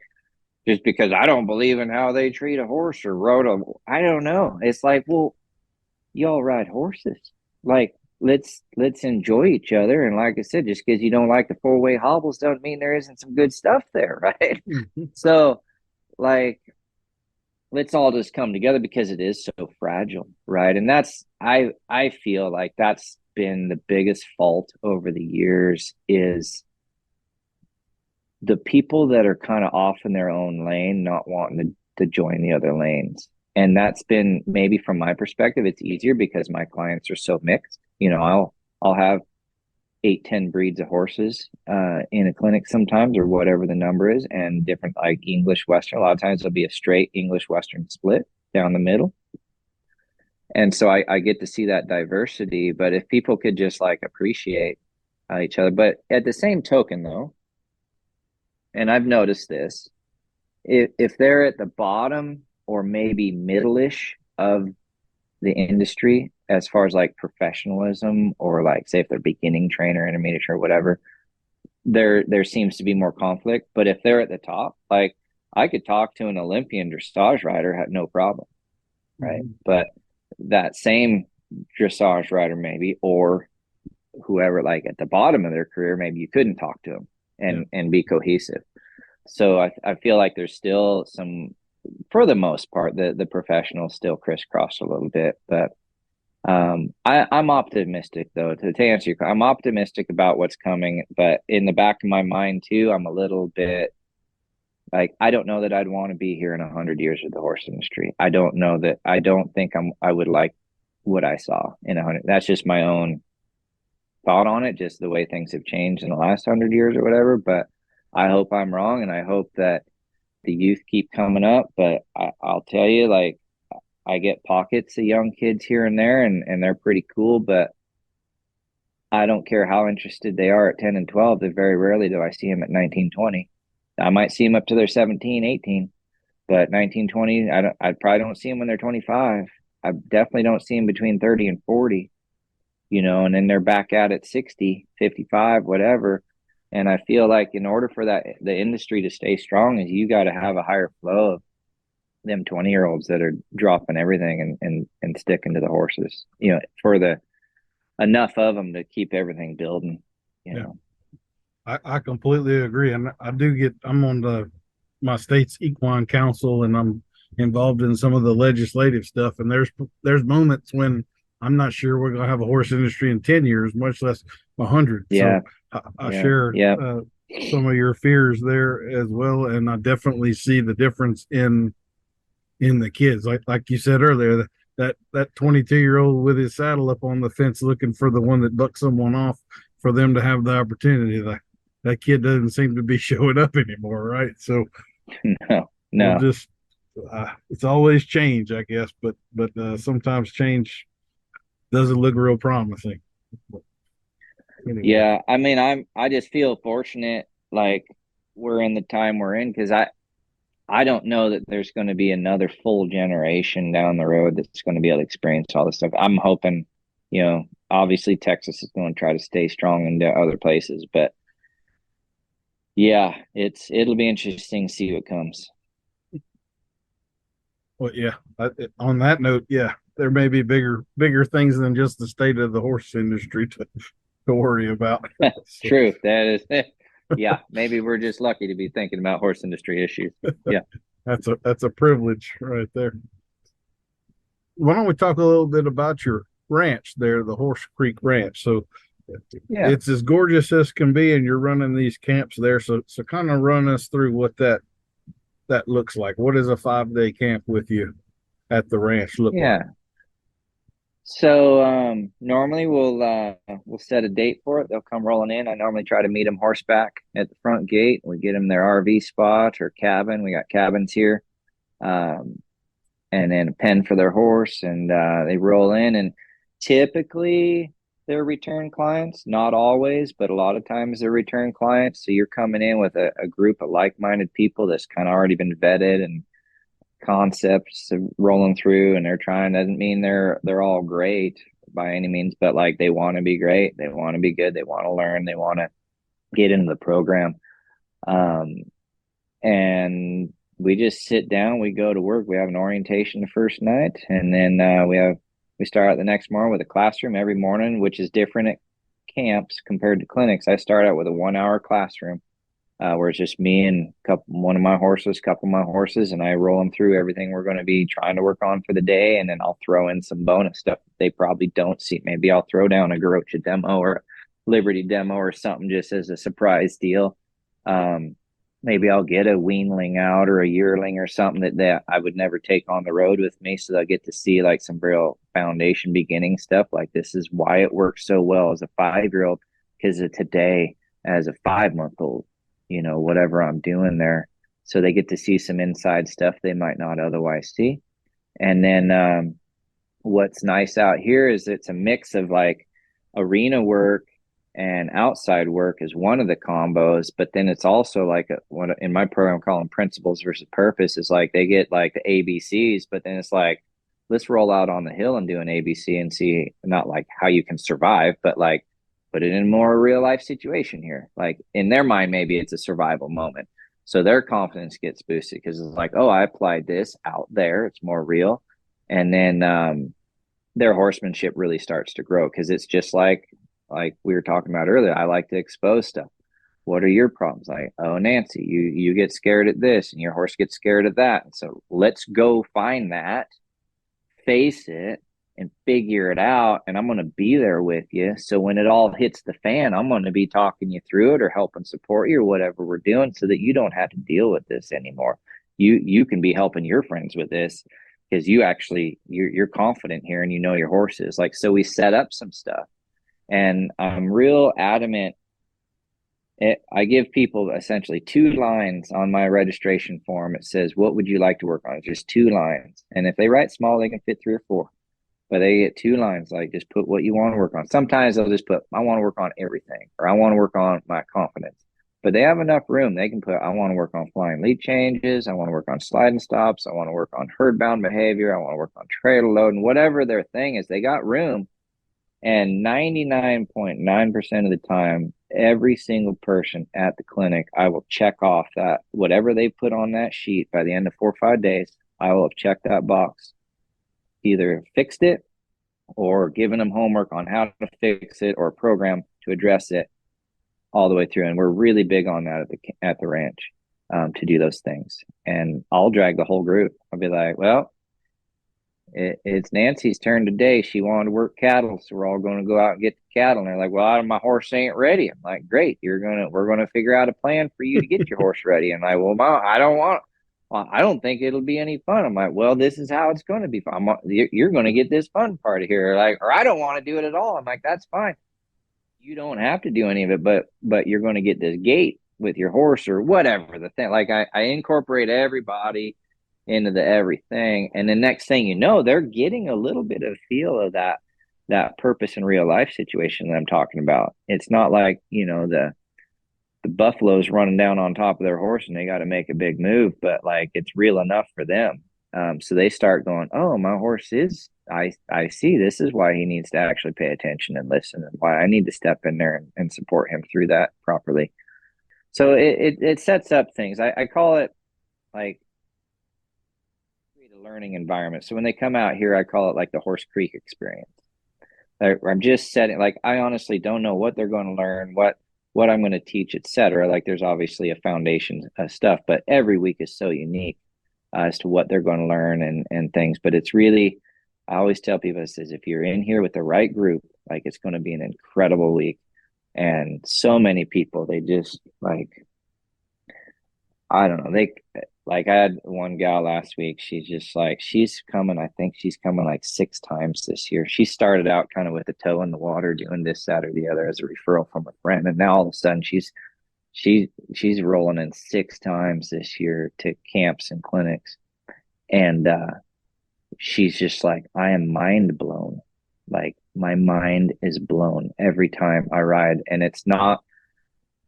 just because I don't believe in how they treat a horse or rode a, I don't know. It's like, well, y'all ride horses, like let's enjoy each other. And like I said, just because you don't like the four-way hobbles don't mean there isn't some good stuff there, right? Mm-hmm. So like let's all just come together because it is so fragile, right? And that's I feel like that's been the biggest fault over the years is the people that are kind of off in their own lane not wanting to join the other lanes. And that's been, maybe from my perspective, it's easier because my clients are so mixed. I'll have 8, 10 breeds of horses in a clinic sometimes, or whatever the number is, and different, like English Western. A lot of times there'll be a straight English Western split down the middle. And so I get to see that diversity. But if people could just like appreciate each other, but at the same token, though, and I've noticed this, if they're at the bottom or maybe middle-ish of the industry as far as like professionalism, or like say if they're beginning trainer, intermediate or whatever, there seems to be more conflict. But if they're at the top, like I could talk to an Olympian dressage rider, had no problem, right? Mm-hmm. But that same dressage rider maybe, or whoever, like at the bottom of their career, maybe you couldn't talk to them Yeah. and be cohesive. So I feel like there's still some, for the most part, the professionals still crisscross a little bit. But I'm optimistic though. To answer your, I'm optimistic about what's coming. But in the back of my mind too, I'm a little bit like, I don't know that I'd want to be here in 100 years with the horse industry. I don't know that. I don't think I would like what I saw in 100. That's just my own thought on it, just the way things have changed in the last 100 years or whatever. But I hope I'm wrong, and I hope that the youth keep coming up. But I'll tell you, like, I get pockets of young kids here and there, and they're pretty cool, but I don't care how interested they are at 10 and 12. They very rarely do I see them at 19, 20. I might see them up to their 17, 18, but 19, 20, I probably don't see them when they're 25. I definitely don't see them between 30 and 40, and then they're back at it 60, 55, whatever. And I feel like in order for the industry to stay strong is you got to have a higher flow of them 20-year-olds that are dropping everything and sticking to the horses, for the enough of them to keep everything building, Yeah. I completely agree. And I'm on my state's equine council, and I'm involved in some of the legislative stuff. And there's moments when I'm not sure we're going to have a horse industry in 10 years, much less 100. Yeah. So I share some of your fears there as well. And I definitely see the difference in the kids. Like you said earlier, that 22-year-old with his saddle up on the fence looking for the one that bucked someone off for them to have the opportunity. That kid doesn't seem to be showing up anymore, right? So no. we'll just it's always change, I guess, but sometimes change doesn't look real promising. Anyway. Yeah, I mean, I just feel fortunate, like we're in the time we're in, because I don't know that there's going to be another full generation down the road that's going to be able to experience all this stuff. I'm hoping, obviously Texas is going to try to stay strong into other places, but yeah, it'll be interesting to see what comes. Well, yeah. On that note, yeah, there may be bigger things than just the state of the horse industry to worry about. True, that is. Yeah, maybe we're just lucky to be thinking about horse industry issues. Yeah, that's a privilege right there. Why don't we talk a little bit about your ranch there, the Horse Creek Ranch? So it's as gorgeous as can be, and you're running these camps there. So kind of run us through what that looks like. What does a 5-day camp with you at the ranch look like? So normally we'll set a date for it. They'll come rolling in. I normally try to meet them horseback at the front gate. We get them their RV spot or cabin. We got cabins here, and then a pen for their horse, and they roll in. And typically they're return clients, not always, but a lot of times they're return clients. So you're coming in with a group of like-minded people that's kind of already been vetted and concepts rolling through, and they're trying. Doesn't mean they're all great by any means, but like they want to be great, they want to be good, they want to learn, they want to get into the program. And we just sit down, we go to work, we have an orientation the first night, and then we start out the next morning with a classroom every morning, which is different at camps compared to clinics. I start out with a 1-hour classroom where it's just me and one of my horses, couple of my horses, and I roll them through everything we're going to be trying to work on for the day, and then I'll throw in some bonus stuff that they probably don't see. Maybe I'll throw down a Garrocha demo or a Liberty demo or something just as a surprise deal. Maybe I'll get a weanling out or a yearling or something that I would never take on the road with me, so they'll get to see like some real foundation beginning stuff. Like this is why it works so well as a 5-year-old, because of today as a 5-month-old. Whatever I'm doing there. So they get to see some inside stuff they might not otherwise see. And then what's nice out here is it's a mix of like arena work and outside work is one of the combos, but then it's also like what in my program I call them principles versus purpose. Is like they get like the ABCs, but then it's like, let's roll out on the hill and do an ABC and see not like how you can survive, but like put it in a more real life situation here. Like in their mind, maybe it's a survival moment. So their confidence gets boosted because it's like, oh, I applied this out there. It's more real. And then their horsemanship really starts to grow because it's just like we were talking about earlier. I like to expose stuff. What are your problems? Like, oh, Nancy, you get scared at this and your horse gets scared at that. And so let's go find that, face it, and figure it out, and I'm going to be there with you. So when it all hits the fan, I'm going to be talking you through it or helping support you or whatever we're doing, so that you don't have to deal with this anymore. You can be helping your friends with this because you're confident here and you know your horses. Like, so we set up some stuff, and I'm real adamant I give people essentially 2 lines on my registration form. It says, what would you like to work on? It's just 2 lines. And if they write small, they can fit 3 or 4. But they get 2 lines, like just put what you want to work on. Sometimes they'll just put, I want to work on everything, or I want to work on my confidence. But they have enough room. They can put, I want to work on flying lead changes. I want to work on sliding stops. I want to work on herd bound behavior. I want to work on trailer loading, whatever their thing is. They got room. And 99.9% of the time, every single person at the clinic, I will check off that whatever they put on that sheet by the end of 4 or 5 days, I will have checked that box, either fixed it or given them homework on how to fix it or a program to address it all the way through. And we're really big on that at the ranch, to do those things. And I'll drag the whole group. I'll be like, well, it's Nancy's turn today. She wanted to work cattle, so we're all going to go out and get the cattle. And they're like, well, my horse ain't ready. I'm like, great, we're going to figure out a plan for you to get your horse ready. And I'm like, well, Mom, I don't think it'll be any fun. I'm like, well, this is how it's going to be fun. You're going to get this fun part of here. Like, or I don't want to do it at all. I'm like, that's fine. You don't have to do any of it, but you're going to get this gait with your horse or whatever the thing. Like I incorporate everybody into the everything. And the next thing you know, they're getting a little bit of feel of that purpose in real life situation that I'm talking about. It's not like, the buffalo's running down on top of their horse and they got to make a big move, but like it's real enough for them. So they start going, oh, my horse is, I see, this is why he needs to actually pay attention and listen, and why I need to step in there and support him through that properly. So it sets up things. I call it like a learning environment. So when they come out here, I call it like the Horse Creek experience. I'm just setting, like, I honestly don't know what they're going to learn, what I'm going to teach, etc. Like there's obviously a foundation of stuff, but every week is so unique as to what they're going to learn and things. But it's really, I always tell people, it says, if you're in here with the right group, like it's going to be an incredible week. And so many people, they just like, I don't know, like I had one gal last week, she's just like, I think she's coming like 6 times this year. She started out kind of with a toe in the water doing this, that, or the other as a referral from a friend, and now all of a sudden she's rolling in 6 times this year to camps and clinics. And she's just like, I am mind blown. Like my mind is blown every time I ride. And it's not,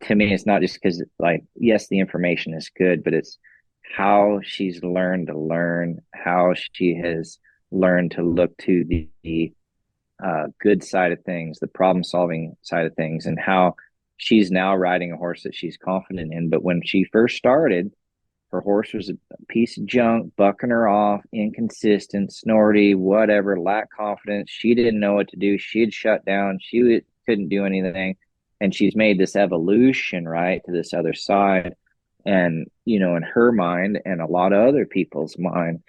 to me, it's not just because, like, yes, the information is good, but it's how she's learned to learn, how she has learned to look to the good side of things, the problem solving side of things, and how she's now riding a horse that she's confident in. But when she first started, her horse was a piece of junk, bucking her off, inconsistent, snorty, whatever, lack confidence. She didn't know what to do. She had shut down. Couldn't do anything. And she's made this evolution, right, to this other side. And, in her mind and a lot of other people's mind,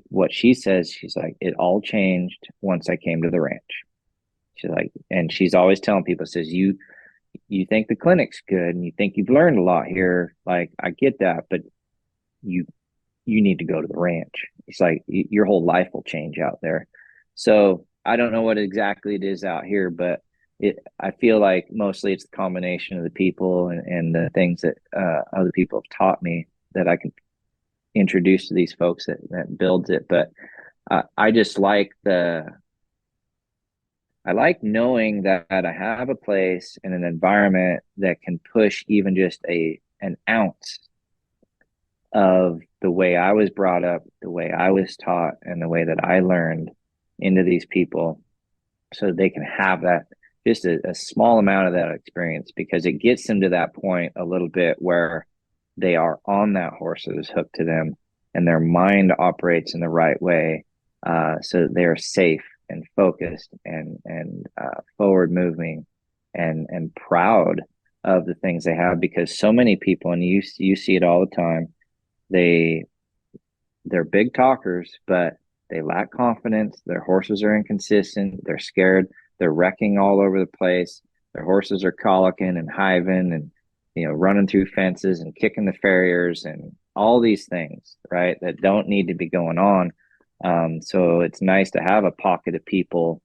what she says, she's like, it all changed once I came to the ranch. She's like, and she's always telling people, says, you think the clinic's good and you think you've learned a lot here. Like, I get that, but you need to go to the ranch. It's like your whole life will change out there. So I don't know what exactly it is out here, but I feel like mostly it's the combination of the people and the things that other people have taught me that I can introduce to these folks that builds it. But I just like I like knowing that I have a place and an environment that can push even just an ounce of the way I was brought up, the way I was taught, and the way that I learned into these people, so they can have that, just a small amount of that experience, because it gets them to that point a little bit where they are on that horse that is hooked to them and their mind operates in the right way, so that they're safe and focused and forward moving and proud of the things they have. Because so many people, and you see it all the time, they're big talkers, but they lack confidence. Their horses are inconsistent. They're scared. They're wrecking all over the place. Their horses are colicking and hiving and, running through fences and kicking the farriers and all these things, right, that don't need to be going on. So it's nice to have a pocket of people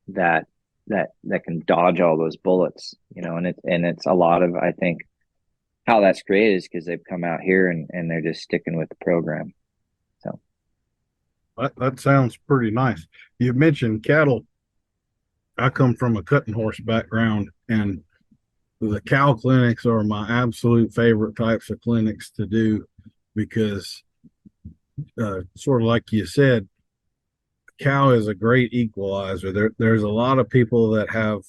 that that can dodge all those bullets, and it's a lot of, I think, how that's created is because they've come out here and they're just sticking with the program. So That sounds pretty nice. You mentioned cattle. I come from a cutting horse background, and the cow clinics are my absolute favorite types of clinics to do because, sort of like you said, cow is a great equalizer. There's a lot of people that have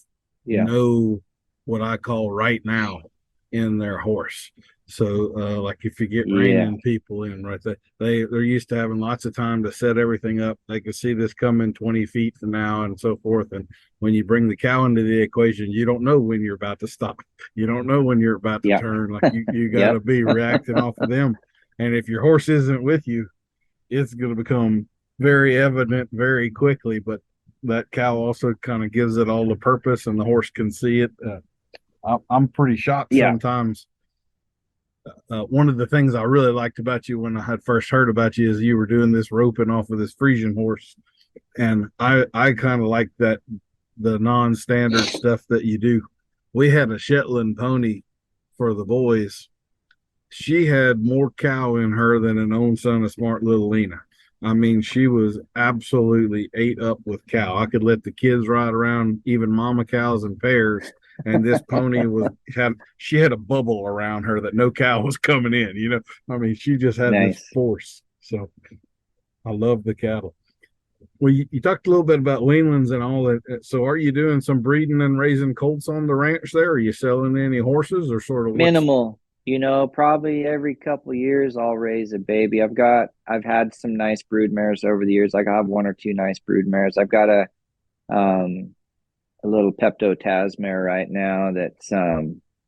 yeah, no what I call right now in their horse. So like if you get yeah, reining people in right there, they're used to having lots of time to set everything up. They can see this coming 20 feet from now and so forth. And when you bring the cow into the equation, you don't know when you're about to stop. You don't know when you're about to yeah, turn. Like you got to yep, be reacting off of them. And if your horse isn't with you, it's going to become very evident very quickly. But that cow also kind of gives it all the purpose, and the horse can see it. I'm pretty shocked yeah. sometimes. One of the things I really liked about you when I had first heard about you is you were doing this roping off of this Friesian horse, and I kind of like that, the non-standard stuff that you do. We had a Shetland pony for the boys. She had more cow in her than an own son of smart little Lena. I mean, she was absolutely ate up with cow. I could let the kids ride around, even mama cows and pairs. And this pony she had a bubble around her that no cow was coming in. I mean, she just had this Nice. force. So I love the cattle. Well, you talked a little bit about weanlings and all that. So are you doing some breeding and raising colts on the ranch there? Are you selling any horses, or sort of what's? Minimal, probably every couple of years I'll raise a baby. I've had some nice brood mares over the years. Like I have one or two nice brood mares. I've got a little Pepto Tasmare right now that's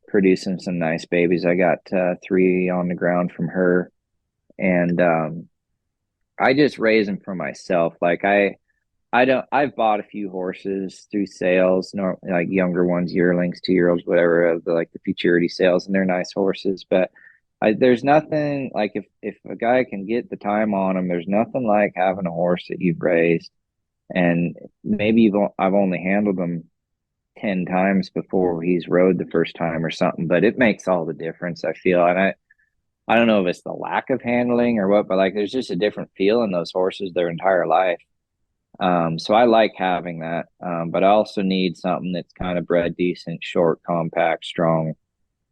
producing some nice babies. I got three on the ground from her, and I just raise them for myself. Like I don't. I've bought a few horses through sales, like younger ones, yearlings, 2-year-olds, whatever, of the futurity sales, and they're nice horses. But there's nothing like if a guy can get the time on them, there's nothing like having a horse that you've raised, and maybe I've only handled them 10 times before he's rode the first time or something, but it makes all the difference, I feel. And I don't know if it's the lack of handling or what, but like there's just a different feel in those horses their entire life. So I like having that. But I also need something that's kind of bred decent, short, compact, strong,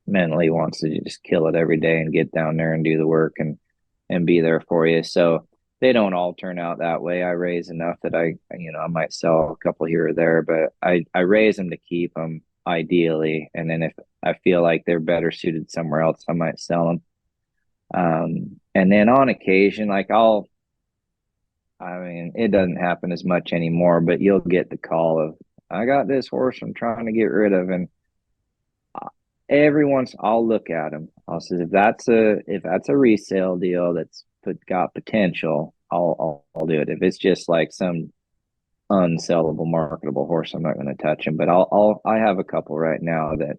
mentally wants to just kill it every day and get down there and do the work and be there for you. So they don't all turn out that way. I raise enough that I might sell a couple here or there, but I raise them to keep them ideally. And then if I feel like they're better suited somewhere else, I might sell them. And then on occasion, I mean, it doesn't happen as much anymore, but you'll get the call of, I got this horse I'm trying to get rid of. And every once I'll look at him. I'll say, if that's a resale deal that's got potential, I'll do it. If it's just like some unsellable, marketable horse, I'm not going to touch him. But I have a couple right now that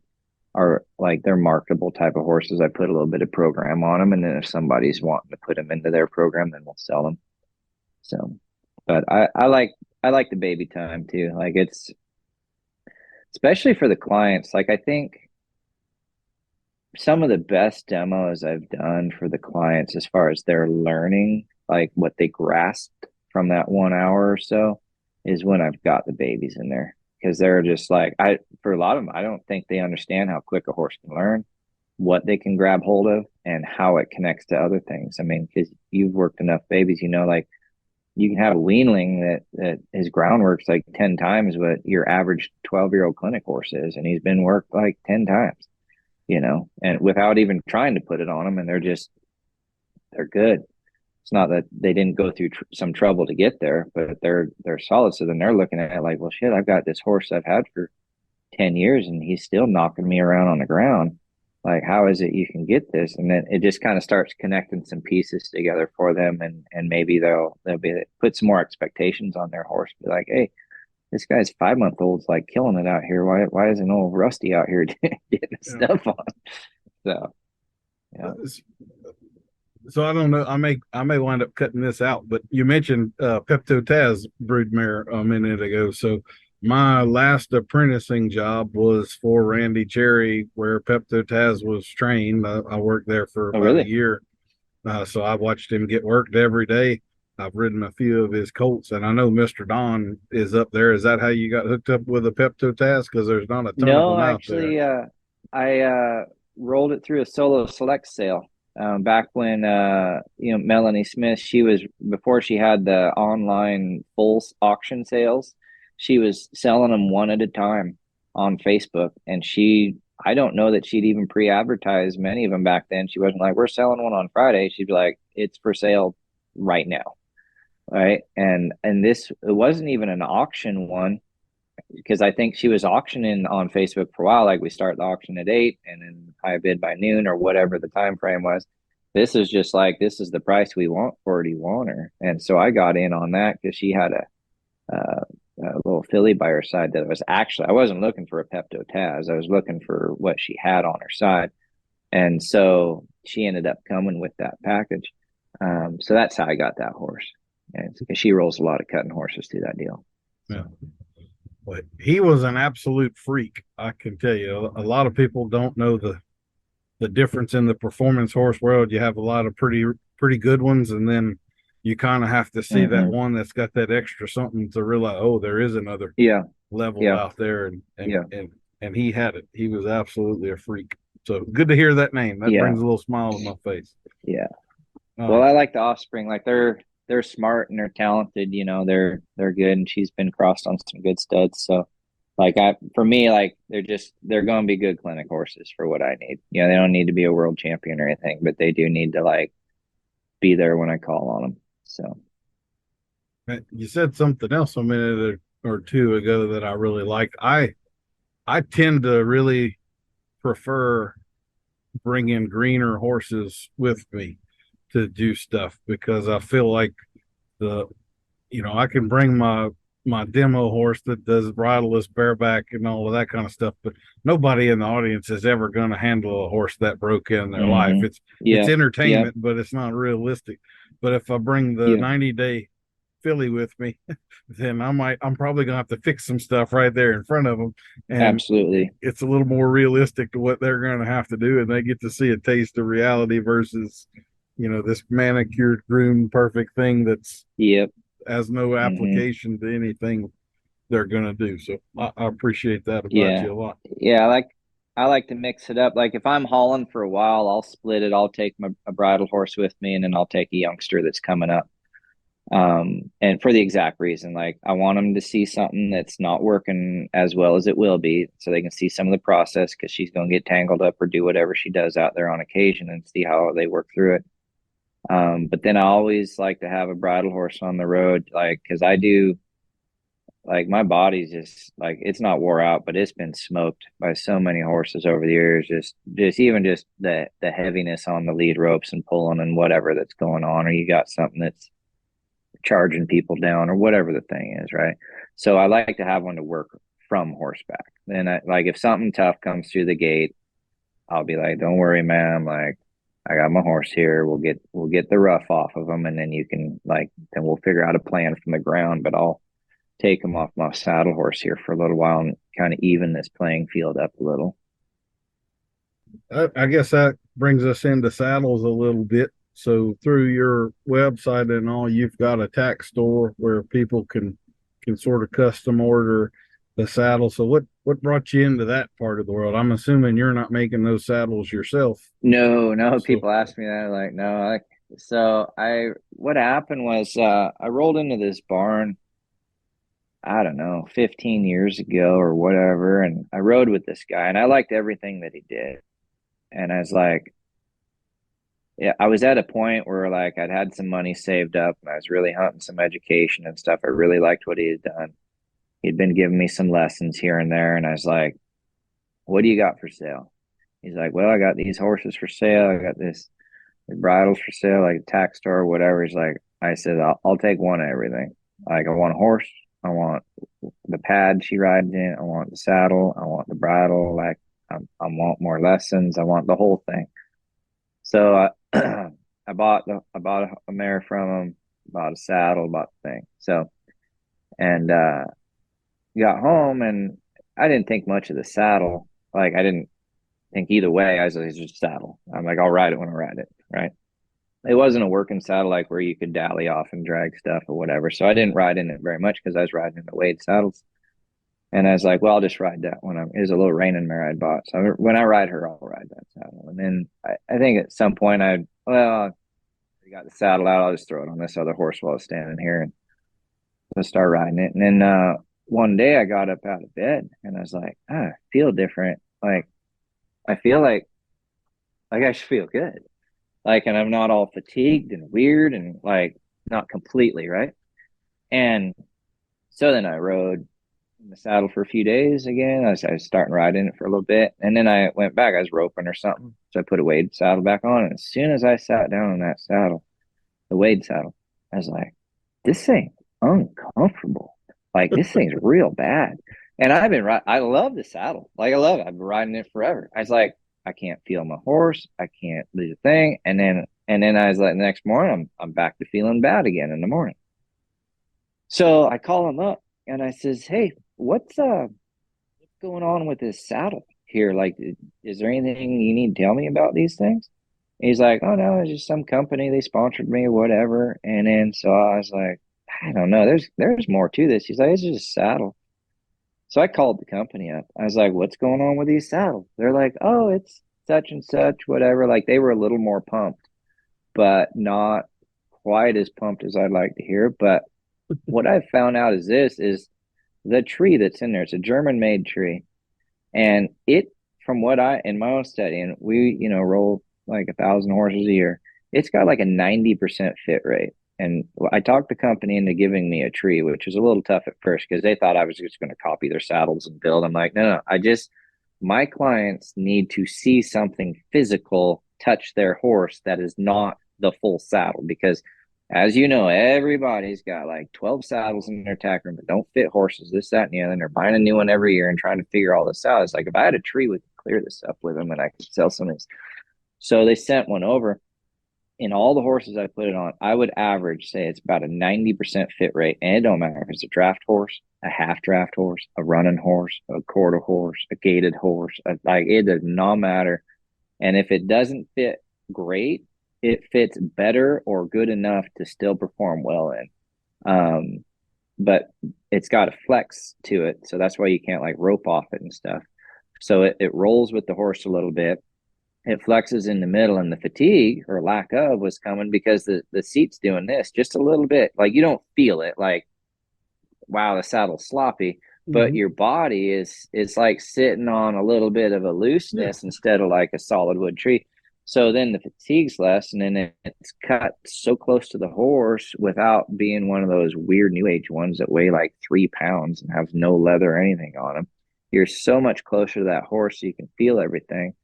are like they're marketable type of horses. I put a little bit of program on them, and then if somebody's wanting to put them into their program, then we'll sell them. So, but I like the baby time too. Like it's especially for the clients. Like I think some of the best demos I've done for the clients as far as their learning, like what they grasped from that 1 hour or so, is when I've got the babies in there. Because they're just like, for a lot of them, I don't think they understand how quick a horse can learn, what they can grab hold of, and how it connects to other things. I mean, because you've worked enough babies, like you can have a weanling that his groundwork's like 10 times what your average 12-year-old clinic horse is, and he's been worked like 10 times, and without even trying to put it on them, and they're good. It's not that they didn't go through some trouble to get there, but they're solid. So then they're looking at it like, well, shit, I've got this horse I've had for 10 years and he's still knocking me around on the ground. Like, how is it you can get this? And then it just kind of starts connecting some pieces together for them, and maybe they'll put some more expectations on their horse. Be like, hey, this guy's 5-month-old's like killing it out here. Why isn't old Rusty out here getting stuff on? So yeah. So I don't know. I may wind up cutting this out, but you mentioned Pepto Taz broodmare a minute ago. So My last apprenticing job was for Randy Cherry, where Pepto Taz was trained. I worked there for Oh, about a really? year, so I watched him get worked every day. I've ridden a few of his colts, and I know Mr. Don is up there. Is that how you got hooked up with a Pepto Taz? Because there's not a ton of No, them out there. actually, I rolled it through a solo select sale back when Melanie Smith, she was before she had the online full auction sales, she was selling them one at a time on Facebook, and I don't know that she'd even pre-advertised many of them back then. She wasn't like, "We're selling one on Friday." She'd be like, "It's for sale right now." Right. And this, it wasn't even an auction one, because I think she was auctioning on Facebook for a while. Like we start the auction at 8 and then high bid by noon or whatever the time frame was. This is just like, this is the price we want for it. Do you want her? And so I got in on that because she had a little filly by her side that was actually, I wasn't looking for a Pepto Taz. I was looking for what she had on her side. And so she ended up coming with that package. So that's how I got that horse. And it's because she rolls a lot of cutting horses through that deal. Yeah. But he was an absolute freak. I can tell you, a lot of people don't know the difference in the performance horse world. You have a lot of pretty good ones, and then you kind of have to see that Mm-hmm. one that's got that extra something to realize, oh, there is another Yeah. level Yeah. out there, and Yeah. he had it. He was absolutely a freak. So good to hear that name. That Yeah. brings a little smile to my face. Yeah. Well, Um, I like the offspring. Like they're smart and they're talented, they're good, and she's been crossed on some good studs. So like for me, like they're gonna be good clinic horses for what I need. They don't need to be a world champion or anything, but they do need to like be there when I call on them. So you said something else a minute or two ago that I really liked. I tend to really prefer bringing greener horses with me to do stuff because I feel like the I can bring my demo horse that does bridleless bareback and all of that kind of stuff, but nobody in the audience is ever going to handle a horse that broke in their life. mm-hmm. It's Yep. Yep. entertainment, but it's not realistic. But if I bring the Yep. 90-day filly with me, then I'm probably gonna have to fix some stuff right there in front of them, and Absolutely. it's a little more realistic to what they're gonna have to do, and they get to see a taste of reality versus this manicured, groomed, perfect thing that's Yep. has no Mm-hmm. application to anything they're gonna do. So I appreciate that about Yeah. you a lot. Yeah. I like to mix it up. Like if I'm hauling for a while, I'll split it. I'll take a bridle horse with me, and then I'll take a youngster that's coming up. And for the exact reason, like I want them to see something that's not working as well as it will be, so they can see some of the process, because she's going to get tangled up or do whatever she does out there on occasion, and see how they work through it. But then I always like to have a bridle horse on the road, like because I do, like my body's just like, it's not wore out, but it's been smoked by so many horses over the years. Just even just the heaviness on the lead ropes and pulling and whatever that's going on, or you got something that's charging people down or whatever the thing is, right? So I like to have one to work from horseback. Then like if something tough comes through the gate, I'll be like, "Don't worry, man. Like I got my horse here. We'll get the rough off of them, and then you can then we'll figure out a plan from the ground. But I'll take them off my saddle horse here for a little while and kind of even this playing field up a little." I guess that brings us into saddles a little bit. So through your website and all, you've got a tack store where people can sort of custom order the saddle. So what brought you into that part of the world? I'm assuming you're not making those saddles yourself. No, no. So People ask me that, like, no. So what happened was, I rolled into this barn, I don't know, 15 years ago or whatever. And I rode with this guy, and I liked everything that he did. And I was like, yeah, I was at a point where like I'd had some money saved up, and I was really hunting some education and stuff. I really liked what he had done. He'd been giving me some lessons here and there. And I was like, "What do you got for sale?" He's like, "Well, I got these horses for sale. I got the bridles for sale, like a tack store or whatever." He's like, I said, I'll take one of everything. Like I want a horse. I want the pad she rides in. I want the saddle. I want the bridle. Like I want more lessons. I want the whole thing. So I bought a mare from him, bought a saddle, bought the thing. So and got home and I didn't think much of the saddle. Like I didn't think either way. I was like, it's just a saddle. I'm like, I'll ride it when I ride it. Right. It wasn't a working saddle like where you could dally off and drag stuff or whatever. So I didn't ride in it very much because I was riding in the Wade saddles. And I was like, well, I'll just ride that when it was a little reining mare I'd bought. So when I ride her, I'll ride that saddle. And then I think at some point I got the saddle out. I'll just throw it on this other horse while I was standing here and I start riding it. And then one day I got up out of bed and I was like, I feel different. Like I feel like I should feel good. Like, and I'm not all fatigued and weird and like not completely, right? And so then I rode in the saddle for a few days again. I was starting riding it for a little bit. And then I went back. I was roping or something. So I put a Wade saddle back on. And as soon as I sat down on that saddle, the Wade saddle, I was like, this thing's uncomfortable. Like this thing's real bad. And I've been I love the saddle. Like I love it. I've been riding it forever. I was like, I can't feel my horse. I can't do a thing. And then I was like, the next morning I'm back to feeling bad again in the morning. So I call him up and I says, hey, what's going on with this saddle here? Like, is there anything you need to tell me about these things? And he's like, oh no, it's just some company, they sponsored me or whatever. And then so I was like, I don't know, there's more to this. He's like, it's just a saddle. So I called the company up. I was like, what's going on with these saddles? They're like, oh, it's such and such, whatever. Like they were a little more pumped, but not quite as pumped as I'd like to hear. But what I found out is this is the tree that's in there. It's a German made tree. And it, from what I, in my own study, and we, roll like 1,000 horses a year, it's got like a 90% fit rate. And I talked the company into giving me a tree, which was a little tough at first because they thought I was just going to copy their saddles and build. I'm like, no, my clients need to see something physical touch their horse that is not the full saddle because as you know, everybody's got like 12 saddles in their tack room that don't fit horses, this, that, and the other. And they're buying a new one every year and trying to figure all this out. It's like if I had a tree, we could clear this up with them and I could sell some of these. So they sent one over. In all the horses I put it on, I would average, say it's about a 90% fit rate. And it don't matter if it's a draft horse, a half draft horse, a running horse, a quarter horse, a gaited horse. Like it does not matter. And if it doesn't fit great, it fits better or good enough to still perform well in. But it's got a flex to it. So that's why you can't like rope off it and stuff. So it rolls with the horse a little bit. It flexes in the middle, and the fatigue or lack of was coming because the seat's doing this just a little bit. Like you don't feel it like, wow, the saddle's sloppy, but Mhm. your body is like sitting on a little bit of a Yeah. looseness instead of like a solid wood tree. So then the fatigue's less, and then it's cut so close to the horse without being one of those weird new age ones that weigh like 3 pounds and have no leather or anything on them. You're so much closer to that horse, so you can feel everything.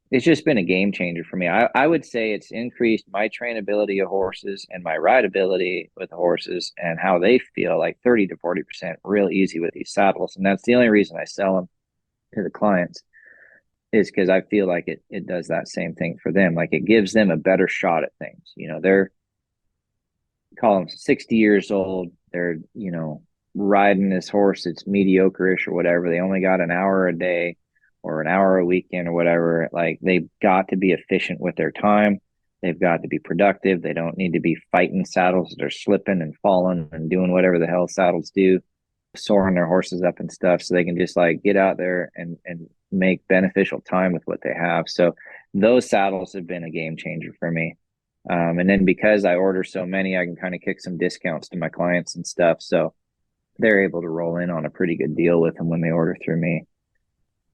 It's just been a game changer for me. I would say it's increased my trainability of horses and my rideability with the horses and how they feel like 30 to 40% real easy with these saddles. And that's the only reason I sell them to the clients is because I feel like it does that same thing for them. Like it gives them a better shot at things. They're call them 60 years old. They're, riding this horse. It's mediocre-ish or whatever. They only got an hour a day or an hour a weekend or whatever. Like they've got to be efficient with their time. They've got to be productive. They don't need to be fighting saddles that are slipping and falling and doing whatever the hell saddles do, soaring their horses up and stuff. So they can just like get out there and make beneficial time with what they have. So those saddles have been a game changer for me. And then because I order so many, I can kind of kick some discounts to my clients and stuff. So they're able to roll in on a pretty good deal with them when they order through me.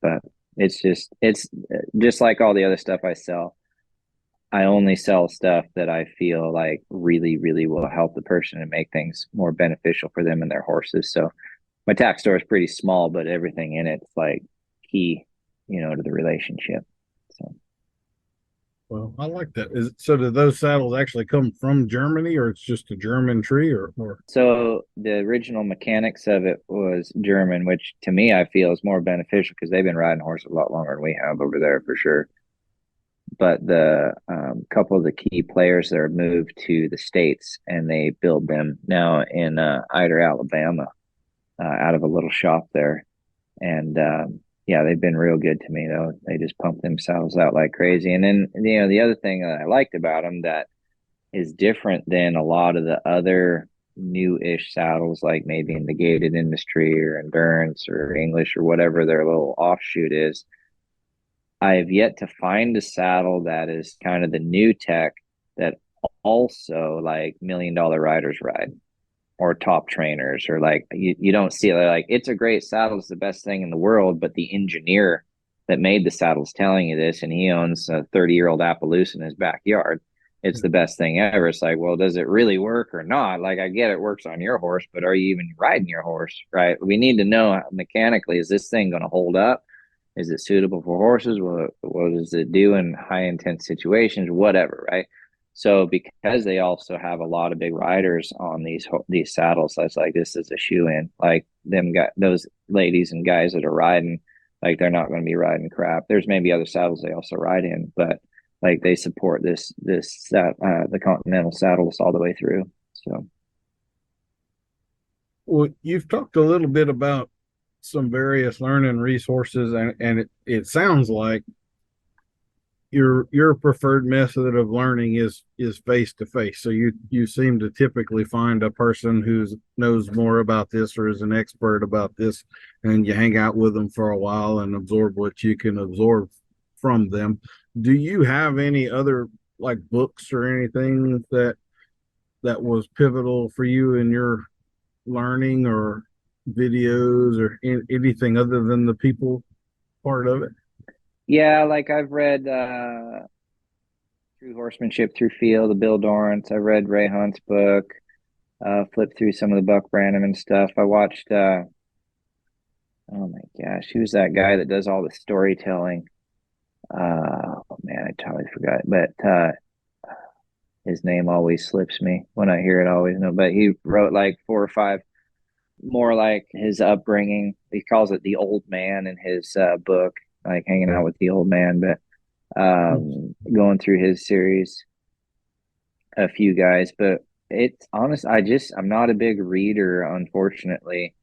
But it's just like all the other stuff I sell. I only sell stuff that I feel like really, really will help the person and make things more beneficial for them and their horses. So my tack store is pretty small, but everything in it's like key, to the relationship. So Well, I like that. So do those saddles actually come from Germany or it's just a German tree or So the original mechanics of it was German, which to me I feel is more beneficial because they've been riding horses a lot longer than we have over there for sure. But the couple of the key players that are moved to the States and they build them now in Ider, Alabama. out of a little shop there. And yeah, they've been real good to me though. They just pump themselves out like crazy. And then, the other thing that I liked about them that is different than a lot of the other new-ish saddles, like maybe in the gated industry or endurance or English or whatever their little offshoot is. I have yet to find a saddle that is kind of the new tech that also like $1 million riders ride, or top trainers, or like you don't see it. Like, it's a great saddle, it's the best thing in the world, but the engineer that made the saddle's telling you this, and he owns a 30-year-old Appaloosa in his backyard. It's the best thing ever. It's like, well, does it really work or not? Like, I get it works on your horse, but are you even riding your horse, right? We need to know mechanically, is this thing going to hold up? Is it suitable for horses? What does it do in high intense situations? Whatever, right? So because they also have a lot of big riders on these saddles, I was like, this is a shoe in. Like, them got those ladies and guys that are riding, like, they're not going to be riding crap. There's maybe other saddles they also ride in, but like, they support the Continental saddles all the way through. So Well, you've talked a little bit about some various learning resources, and it sounds like your preferred method of learning is face to face. So you seem to typically find a person who knows more about this or is an expert about this, and you hang out with them for a while and absorb what you can absorb from them. Do you have any other, like, books or anything that was pivotal for you in your learning, or videos, or anything other than the people part of it? yeah, like, I've read through Horsemanship Through Field, the Bill Dorrance. I read Ray Hunt's book, flipped through some of the Buck Brannaman stuff. I watched oh my gosh, who's that guy that does all the storytelling? Oh man, I totally forgot. But his name always slips me when I hear it. I always know. But he wrote like 4 or 5 more like his upbringing. He calls it the old man in his book, like hanging out with the old man. But going through his series, a few guys. But it's honest. I'm not a big reader, unfortunately.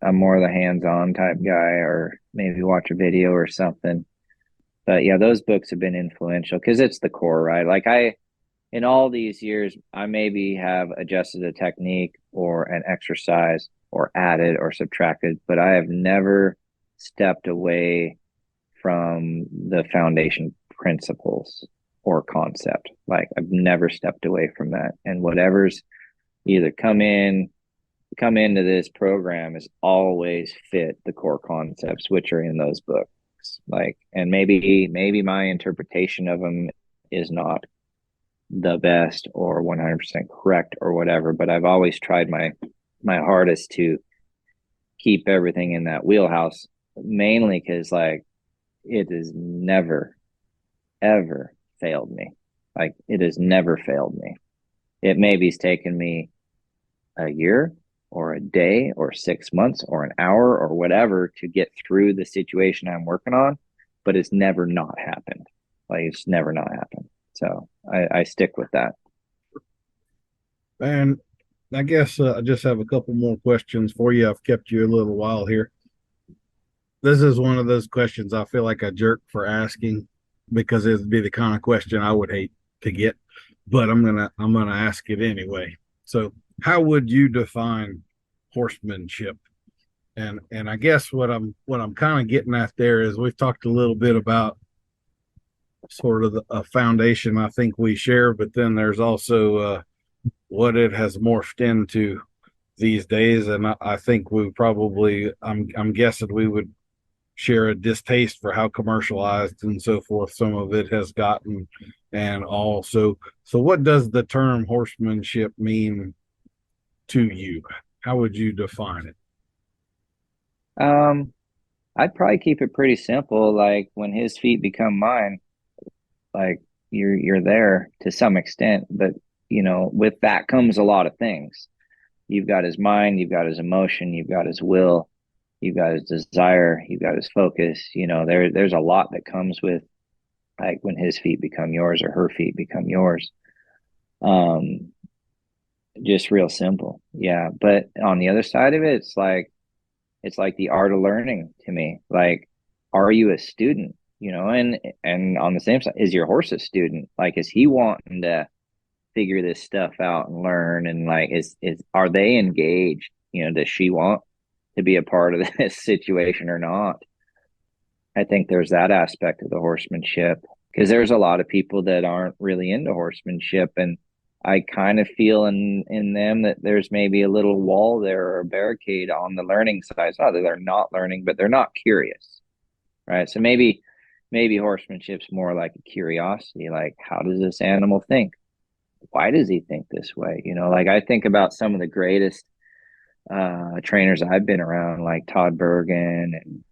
I'm more the hands-on type guy, or maybe watch a video or something. But yeah, those books have been influential because it's the core, right? Like, in all these years, I maybe have adjusted a technique or an exercise or added or subtracted, but I have never stepped away from the foundation principles or concept. Like, I've never stepped away from that. And whatever's either come into this program is always fit the core concepts, which are in those books. Like, and maybe my interpretation of them is not the best or 100% correct or whatever, but I've always tried my hardest to keep everything in that wheelhouse, mainly because, like, it has never ever failed me. Like, it has never failed me. It maybe's taken me a year or a day or 6 months or an hour or whatever to get through the situation I'm working on, but it's never not happened. Like, it's never not happened. So I stick with that. And I guess I just have a couple more questions for you. I've kept you a little while here. This is one of those questions I feel like a jerk for asking, because it'd be the kind of question I would hate to get, but I'm gonna ask it anyway. So, how would you define horsemanship? And I guess what I'm kind of getting at there is, we've talked a little bit about sort of a foundation I think we share, but then there's also what it has morphed into these days, and I think we probably, I'm guessing we would share a distaste for how commercialized and so forth some of it has gotten, and also, so what does the term horsemanship mean to you? How would you define it? Um, I'd probably keep it pretty simple. Like, when his feet become mine, like, you're there to some extent, but with that comes a lot of things. You've got his mind, you've got his emotion, you've got his will, you've got his desire, you've got his focus. There's a lot that comes with, like, when his feet become yours or her feet become yours. Um, just real simple. Yeah. But on the other side of it, it's like, it's like the art of learning to me. Like, are you a student? And on the same side, is your horse a student? Like, is he wanting to figure this stuff out and learn? And like, is are they engaged? Does she want to be a part of this situation or not? I think there's that aspect of the horsemanship, because there's a lot of people that aren't really into horsemanship, and I kind of feel in them that there's maybe a little wall there or a barricade on the learning side. It's not that they're not learning, but they're not curious, right? So maybe horsemanship's more like a curiosity, like, how does this animal think? Why does he think this way? Like, I think about some of the greatest trainers I've been around, like Todd Bergen and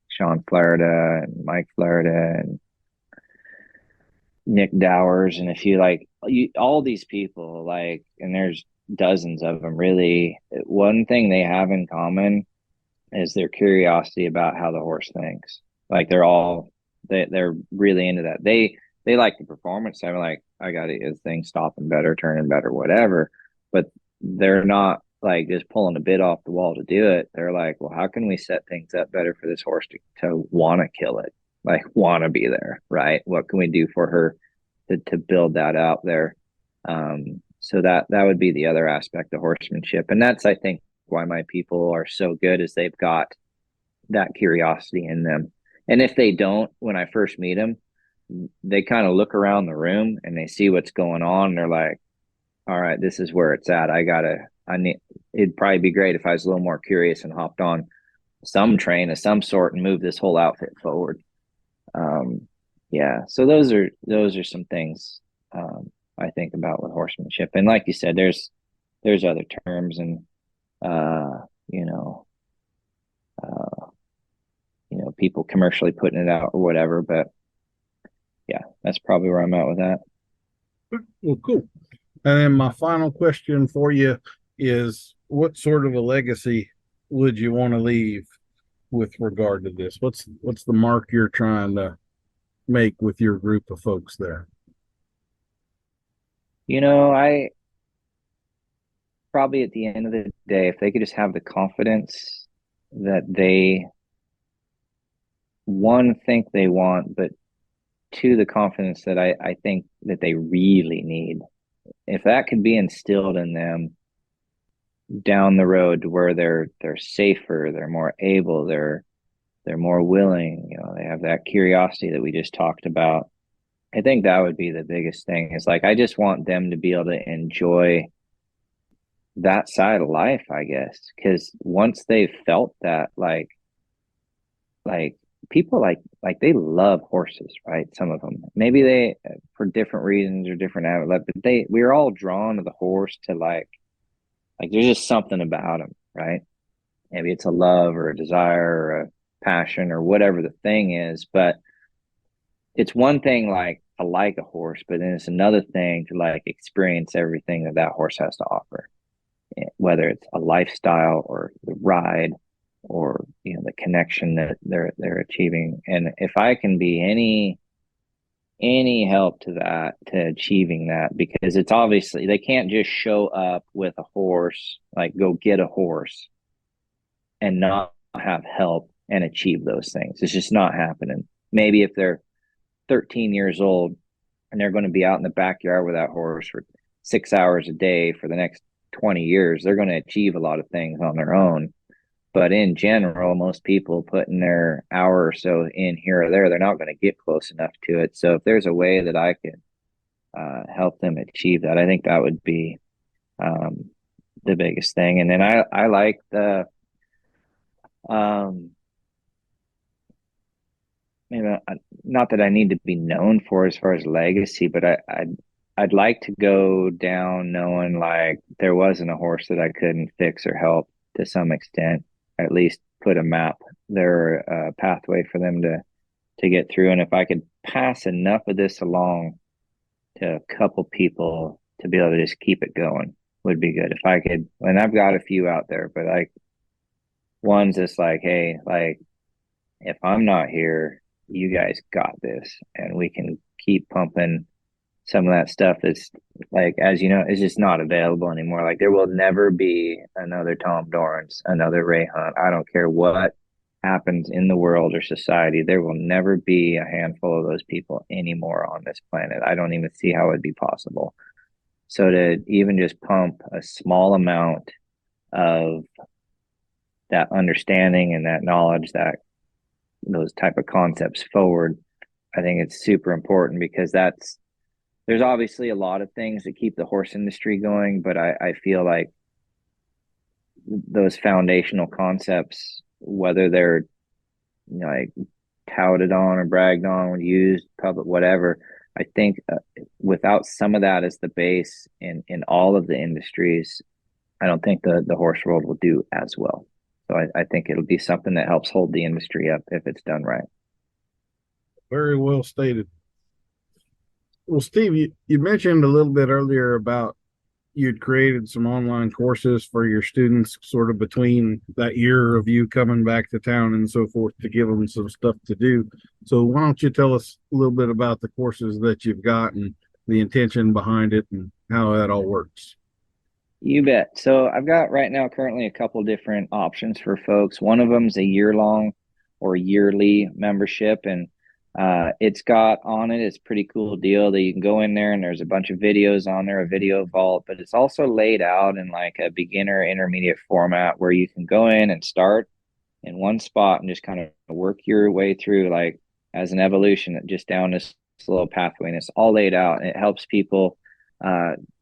Sean Flaherty and Mike Flaherty and Nick Dowers, and if you like all these people, like, and there's dozens of them, really, one thing they have in common is their curiosity about how the horse thinks. Like, they're really into that. They like the performance. They're like, I got to get this thing stopping better, turning better, whatever. But they're not like just pulling a bit off the wall to do it. They're like, well, how can we set things up better for this horse to want to kill it? Like, want to be there, right? What can we do for her to build that out there? So that would be the other aspect of horsemanship. And that's, I think, why my people are so good, is they've got that curiosity in them. And if they don't, when I first meet them, they kind of look around the room and they see what's going on. And they're like, all right, this is where it's at. It'd probably be great if I was a little more curious and hopped on some train of some sort and moved this whole outfit forward. Yeah. So those are some things, I think about with horsemanship. And like you said, there's other terms and, people commercially putting it out or whatever, but yeah, that's probably where I'm at with that. Well, cool. And then my final question for you is, what sort of a legacy would you want to leave with regard to this? What's the mark you're trying to make with your group of folks there? I probably, at the end of the day, if they could just have the confidence that they, one, think they want, but two, the confidence that I think that they really need. If that could be instilled in them down the road, to where they're safer, they're more able, they're more willing, they have that curiosity that we just talked about. I think that would be the biggest thing. Is like, I just want them to be able to enjoy that side of life, I guess, because once they've felt that, like people, like they love horses, right? Some of them, maybe they, for different reasons or different outlet, but we're all drawn to the horse, to like there's just something about him, right? Maybe it's a love or a desire or a passion or whatever the thing is. But it's one thing, like, to like a horse, but then it's another thing to like experience everything that horse has to offer, whether it's a lifestyle or the ride, or the connection that they're achieving. And if I can be any help to that, to achieving that, because it's obviously, they can't just show up with a horse, like go get a horse and not have help and achieve those things. It's just not happening. Maybe if they're 13 years old and they're going to be out in the backyard with that horse for 6 hours a day for the next 20 years, they're going to achieve a lot of things on their own. But in general, most people putting their hour or so in here or there, they're not going to get close enough to it. So if there's a way that I could help them achieve that, I think that would be the biggest thing. And then I like the, not that I need to be known for as far as legacy, but I'd like to go down knowing, like, there wasn't a horse that I couldn't fix or help to some extent. At least put a map there, a pathway for them to get through. And if I could pass enough of this along to a couple people to be able to just keep it going, would be good. If I could, and I've got a few out there, but like, one's just like, hey, like, if I'm not here, you guys got this, and we can keep pumping some of that stuff is like, as you know, is just not available anymore. Like there will never be another Tom Dorrance, another Ray Hunt. I don't care what happens in the world or society. There will never be a handful of those people anymore on this planet. I don't even see how it'd be possible. So to even just pump a small amount of that understanding and that knowledge, that those type of concepts forward, I think it's super important because there's obviously a lot of things that keep the horse industry going, but I feel like those foundational concepts, whether they're like touted on or bragged on or used public, whatever, I think without some of that as the base in all of the industries, I don't think the horse world will do as well. So I think it'll be something that helps hold the industry up if it's done right. Very well stated. Well, Steve, you mentioned a little bit earlier about you'd created some online courses for your students sort of between that year of you coming back to town and so forth to give them some stuff to do. So why don't you tell us a little bit about the courses that you've got and the intention behind it and how that all works? You bet. So I've got right now currently a couple different options for folks. One of them is a year-long or yearly membership, and it's got on it. It's a pretty cool deal that you can go in there and there's a bunch of videos on there, a video vault, but it's also laid out in like a beginner intermediate format where you can go in and start in one spot and just kind of work your way through like as an evolution just down this little pathway. And it's all laid out and it helps people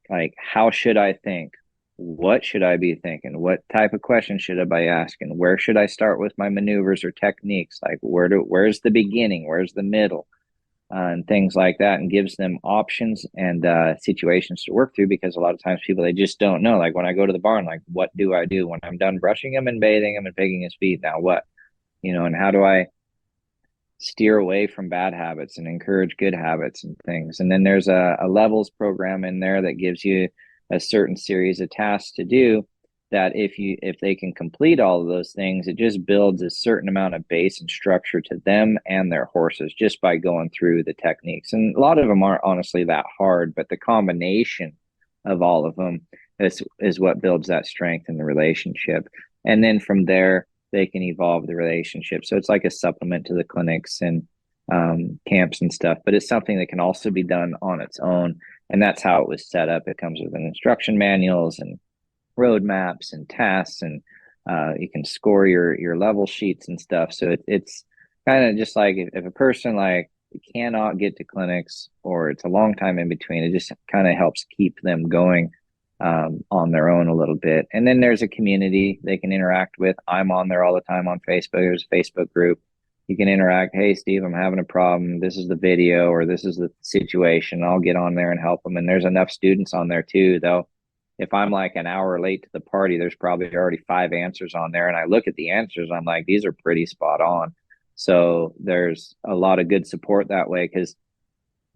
like how should I think? What should I be thinking? What type of questions should I be asking? Where should I start with my maneuvers or techniques? Like where's the beginning? Where's the middle? And things like that, and gives them options and situations to work through because a lot of times people they just don't know. Like when I go to the barn, like what do I do when I'm done brushing him and bathing him and picking his feet? Now what? And how do I steer away from bad habits and encourage good habits and things? And then there's a levels program in there that gives you a certain series of tasks to do that if they can complete all of those things, it just builds a certain amount of base and structure to them and their horses just by going through the techniques. And a lot of them aren't honestly that hard, but the combination of all of them is what builds that strength in the relationship. And then from there, they can evolve the relationship. So it's like a supplement to the clinics and camps and stuff, but it's something that can also be done on its own. And that's how it was set up. It comes with an instruction manuals and roadmaps and tasks, and you can score your level sheets and stuff. So it's kind of just like if a person like cannot get to clinics or it's a long time in between, it just kind of helps keep them going on their own a little bit. And then there's a community they can interact with. I'm on there all the time on Facebook. There's a Facebook group. You can interact. Hey, Steve, I'm having a problem. This is the video or this is the situation. I'll get on there and help them. And there's enough students on there too, though. If I'm like an hour late to the party, there's probably already 5 answers on there. And I look at the answers, I'm like, these are pretty spot on. So there's a lot of good support that way because,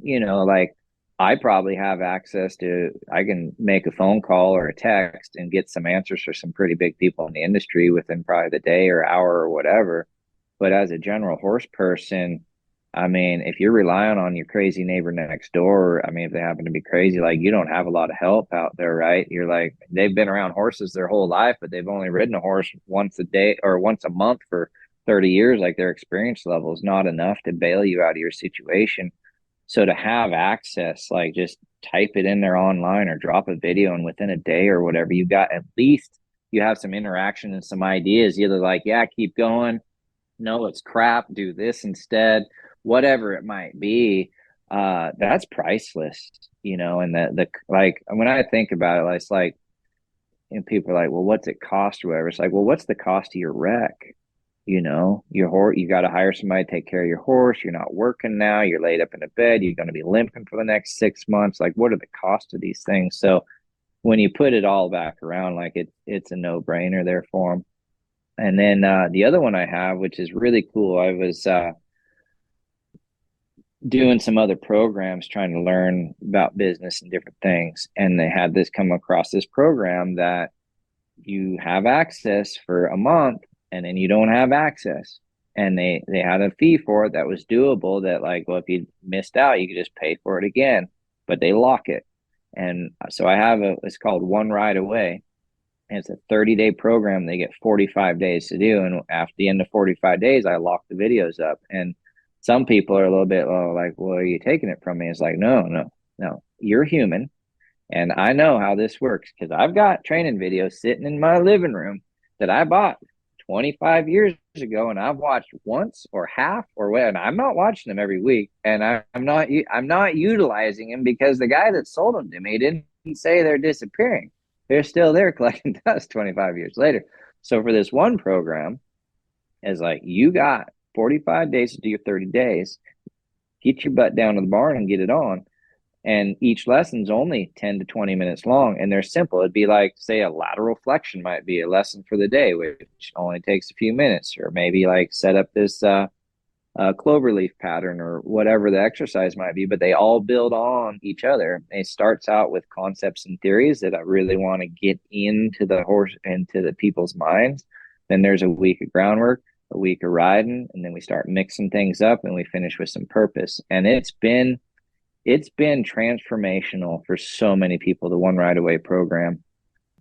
like I probably have access to, I can make a phone call or a text and get some answers for some pretty big people in the industry within probably the day or hour or whatever. But as a general horse person, I mean, if you're relying on your crazy neighbor next door, I mean, if they happen to be crazy, like you don't have a lot of help out there, right? You're like, they've been around horses their whole life, but they've only ridden a horse once a day or once a month for 30 years. Like their experience level is not enough to bail you out of your situation. So to have access, like just type it in there online or drop a video and within a day or whatever, you got at least you have some interaction and some ideas, either like, yeah, keep going. No, it's crap. Do this instead, whatever it might be. That's priceless, and the like when I think about it, it's like, and people are like, well, what's it cost or whatever? It's like, well, what's the cost of your wreck? Your horse, you got to hire somebody to take care of your horse. You're not working now. You're laid up in a bed. You're going to be limping for the next 6 months. Like, what are the costs of these things? So when you put it all back around, like it's a no brainer there for them. And then the other one I have, which is really cool, I was doing some other programs trying to learn about business and different things. And they had this come across this program that you have access for a month and then you don't have access. And they had a fee for it that was doable that like, well, if you missed out, you could just pay for it again. but they lock it. And so I have it's called One Ride Away. And it's a 30-day program. They get 45 days to do. And after the end of 45 days, I lock the videos up. And some people are a little bit like, well, are you taking it from me? It's like, no. You're human. And I know how this works because I've got training videos sitting in my living room that I bought 25 years ago, and I've watched once or half or when. I'm not watching them every week, and I'm not utilizing them because the guy that sold them to me didn't say they're disappearing. They're still there collecting dust 25 years later. So for this one program, is like, you got 45 days to do your 30 days. Get your butt down to the barn and get it on. And each lesson's only 10 to 20 minutes long, and they're simple. It'd be like, say, a lateral flexion might be a lesson for the day, which only takes a few minutes, or maybe like set up this cloverleaf pattern or whatever the exercise might be. But they all build on each other. It starts out with concepts and theories that I really want to get into the people's minds. Then there's a week of groundwork, a week of riding, and then we start mixing things up, and we finish with some purpose. And it's been transformational for so many people, the One Ride Away program.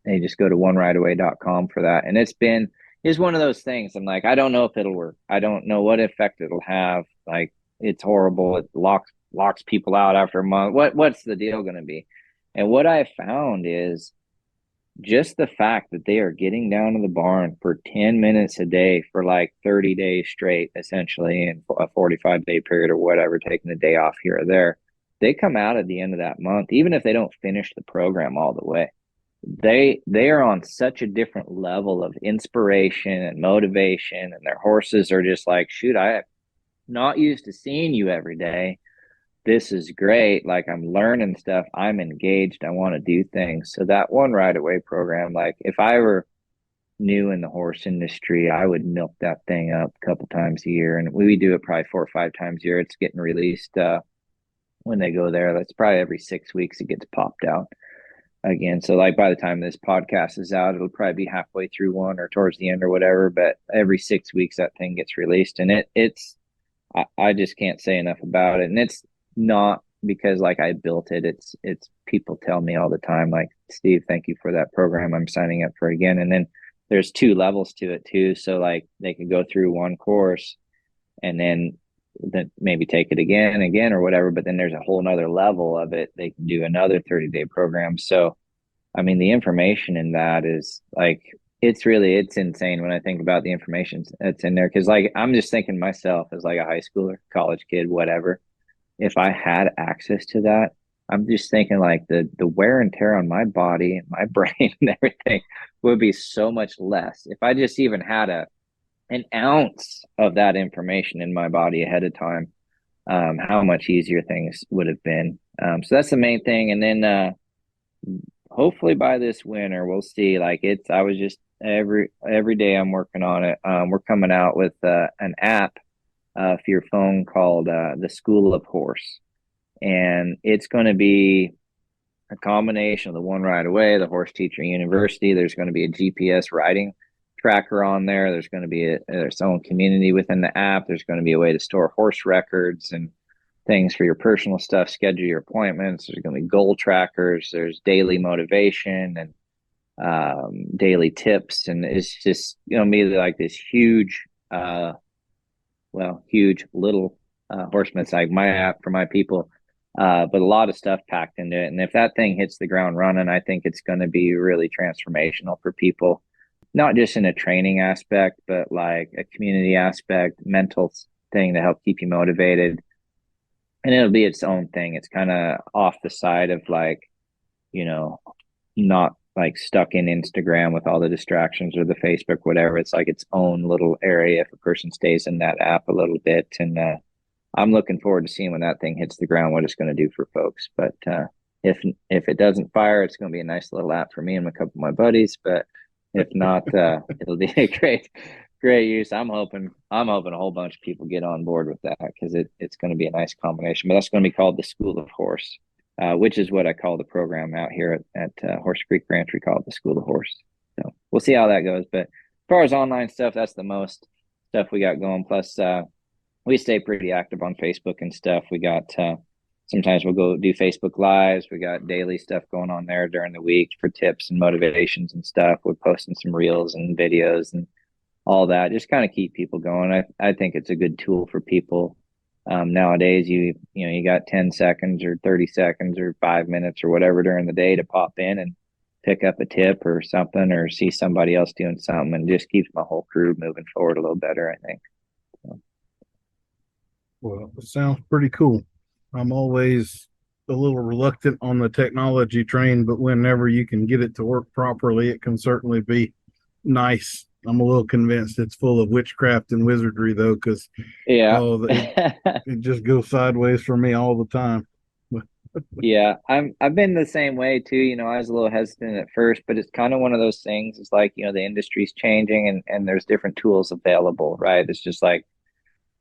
They just go to onerideaway.com for that. And it's one of those things. I'm like, I don't know if it'll work. I don't know what effect it'll have. Like, it's horrible. It locks people out after a month. What's the deal going to be? And what I found is just the fact that they are getting down to the barn for 10 minutes a day for like 30 days straight, essentially, in a 45-day period or whatever, taking a day off here or there. They come out at the end of that month, even if they don't finish the program all the way, they are on such a different level of inspiration and motivation, and their horses are just like, shoot, I'm not used to seeing you every day. This is great. Like, I'm learning stuff. I'm engaged. I want to do things. So that One Ride Away program, like, if I were new in the horse industry, I would milk that thing up a couple times a year. And we do it probably 4 or 5 times a year. It's getting released when they go there. That's probably every 6 weeks it gets popped out again. So like, by the time this podcast is out, it'll probably be halfway through one or towards the end or whatever, but every 6 weeks that thing gets released. And I just can't say enough about it. And it's not because like I built it. It's people tell me all the time, like, Steve, thank you for that program. I'm signing up for it again. And then there's 2 levels to it too. So like, they can go through one course and then maybe take it again or whatever, but then there's a whole nother level of it. They can do another 30-day program. So I mean, the information in that is like, it's insane when I think about the information that's in there. Cause like, I'm just thinking myself as like a high schooler, college kid, whatever, if I had access to that, I'm just thinking like the wear and tear on my body, my brain, and everything would be so much less if I just even had an ounce of that information in my body ahead of time. How much easier things would have been. So that's the main thing. And then hopefully by this winter, we'll see. Like, I was just every day I'm working on it. We're coming out with an app for your phone called the School of Horse. And it's going to be a combination of the One Ride Away, the Horse Teacher University. There's going to be a GPS riding tracker on there. There's going to be its own community within the app. There's going to be a way to store horse records and things for your personal stuff, schedule your appointments. There's going to be goal trackers. There's daily motivation and daily tips. And it's just, be like this huge little horseman site, my app for my people. But a lot of stuff packed into it. And if that thing hits the ground running, I think it's going to be really transformational for people, not just in a training aspect, but like a community aspect, mental thing to help keep you motivated. And it'll be its own thing. It's kind of off the side of like, not like stuck in Instagram with all the distractions or the Facebook, whatever. It's like its own little area if a person stays in that app a little bit. And I'm looking forward to seeing when that thing hits the ground, what it's going to do for folks. But if it doesn't fire, it's going to be a nice little app for me and a couple of my buddies. But if not, it'll be a great use. I'm hoping a whole bunch of people get on board with that because it's going to be a nice combination. But that's going to be called the School of Horse, which is what I call the program out here at Horse Creek Ranch. We call it the School of Horse. So we'll see how that goes. But as far as online stuff, that's the most stuff we got going. Plus, we stay pretty active on Facebook and stuff. We got sometimes we'll go do Facebook Lives. We got daily stuff going on there during the week for tips and motivations and stuff. We're posting some reels and videos and all that. Just kind of keep people going. I think it's a good tool for people. Nowadays, you got 10 seconds or 30 seconds or 5 minutes or whatever during the day to pop in and pick up a tip or something, or see somebody else doing something, and just keeps my whole crew moving forward a little better, I think. So. Well, it sounds pretty cool. I'm always a little reluctant on the technology train, but whenever you can get it to work properly, it can certainly be nice. I'm a little convinced it's full of witchcraft and wizardry, though, because Yeah. it just goes sideways for me all the time. Yeah, I've been the same way too. I was a little hesitant at first, but it's kind of one of those things. It's like, the industry's changing, and there's different tools available, right? It's just like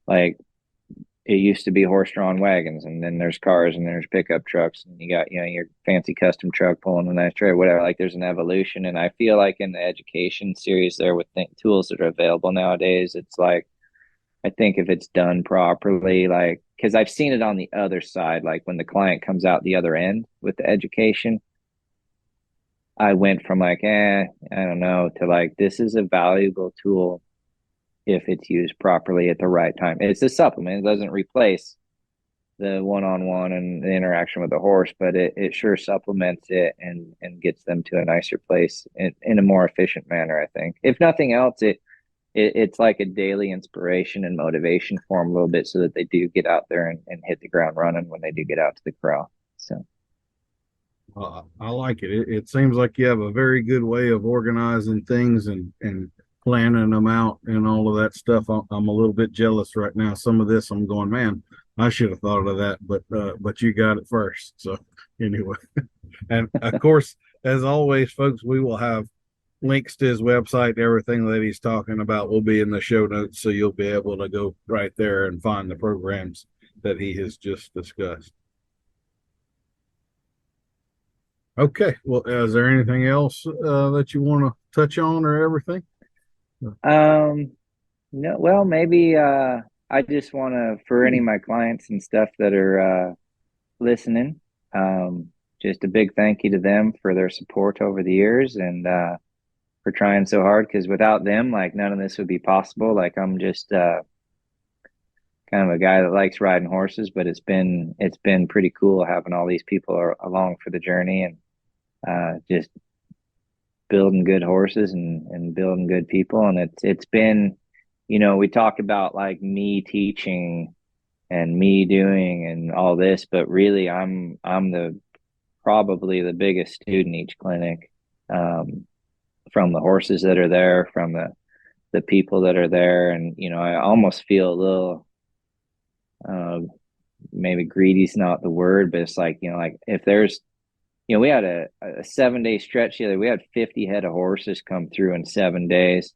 it used to be horse-drawn wagons, and then there's cars, and there's pickup trucks, and you got, your fancy custom truck pulling a nice trailer, whatever. Like, there's an evolution, and I feel like in the education series there, with tools that are available nowadays, it's like, I think if it's done properly, like, because I've seen it on the other side, like when the client comes out the other end with the education, I went from like, I don't know, to like, this is a valuable tool if it's used properly at the right time. It's a supplement. It doesn't replace the one-on-one and the interaction with the horse, but it sure supplements it, and gets them to a nicer place in a more efficient manner, I think. If nothing else, it's like a daily inspiration and motivation for them a little bit, so that they do get out there and hit the ground running when they do get out to the corral. So. I like it. It seems like you have a very good way of organizing things and planning them out and all of that stuff. I'm a little bit jealous right now. Some of this I'm going, man, I should have thought of that, but you got it first. So anyway, and of course, as always, folks, we will have links to his website. Everything that he's talking about will be in the show notes, so you'll be able to go right there and find the programs that he has just discussed. Okay. Well, is there anything else that you want to touch on, or everything? No, well, maybe I just want to, for any of my clients and stuff that are listening, just a big thank you to them for their support over the years, and for trying so hard, because without them, like, none of this would be possible. Like, I'm just kind of a guy that likes riding horses, but it's been pretty cool having all these people along for the journey, and just building good horses and building good people. And it's been, we talk about like me teaching and me doing and all this, but really I'm probably the biggest student each clinic, from the horses that are there, from the people that are there. And I almost feel a little, maybe greedy's not the word, but it's like, like, if there's, we had a 7-day stretch the other. We had 50 head of horses come through in 7 days,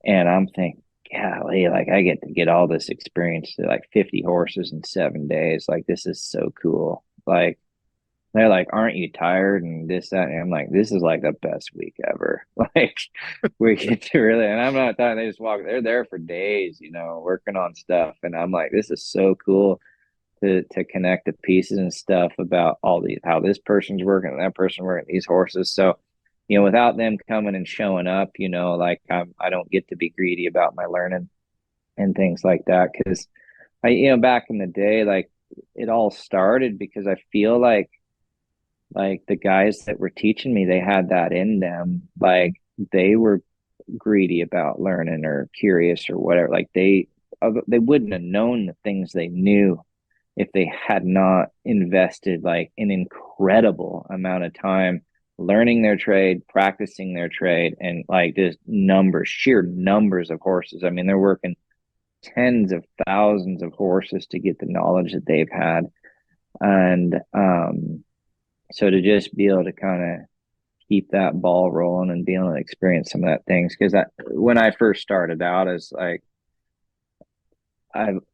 and I'm thinking, golly, like, I get to get all this experience, like 50 horses in 7 days. Like, this is so cool. Like, they're like, aren't you tired? And this, that. And I'm like, this is like the best week ever. Like, we get to really, and I'm not talking, they just walk, they're there for days, working on stuff. And I'm like, this is so cool to connect the pieces and stuff about how this person's working and that person's working these horses. So, without them coming and showing up, like, I don't get to be greedy about my learning and things like that. Cause back in the day, like, it all started because I feel like the guys that were teaching me, they had that in them. Like, they were greedy about learning or curious or whatever. Like, they wouldn't have known the things they knew if they had not invested like an incredible amount of time learning their trade, practicing their trade, and like just sheer numbers of horses. I mean, they're working tens of thousands of horses to get the knowledge that they've had. And so to just be able to kind of keep that ball rolling and be able to experience some of that things. Because when I first started out, as I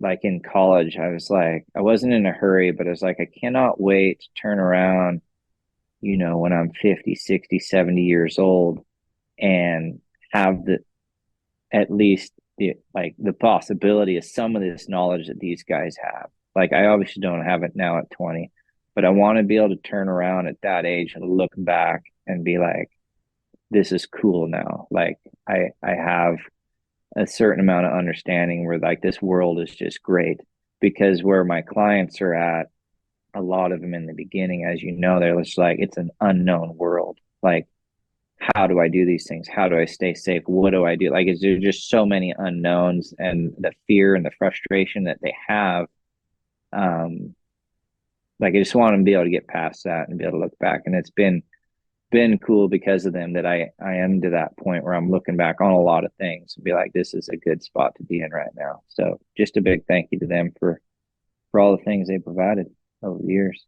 like in college, I was like, I wasn't in a hurry, but I was like, I cannot wait to turn around, when I'm 50, 60, 70 years old, and have at least the possibility of some of this knowledge that these guys have. Like I obviously don't have it now at 20, but I want to be able to turn around at that age and look back and be like, this is cool now. Like I have a certain amount of understanding where like this world is just great, because where my clients are at, a lot of them in the beginning, as you know, they're just like, it's an unknown world. Like, how do I do these things? How do I stay safe? What do I do? Like, is there just so many unknowns, and the fear and the frustration that they have? Um, like I just want them to be able to get past that and be able to look back. And it's been cool because of them that I am to that point where I'm looking back on a lot of things and be like, this is a good spot to be in right now. So just a big thank you to them for all the things they provided over the years.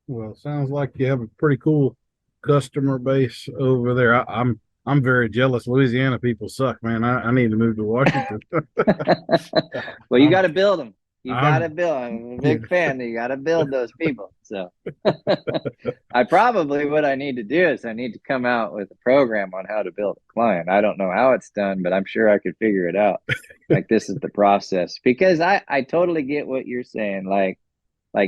Well, sounds like you have a pretty cool customer base over there. I'm very jealous. Louisiana people suck, man. I need to move to Washington. Well, you got to build them. You got to I'm build. I'm a big fan. You got to build those people. So I probably, what I need to do is I need to come out with a program on how to build a client. I don't know how it's done, but I'm sure I could figure it out. Like this is the process, because I totally get what you're saying. Like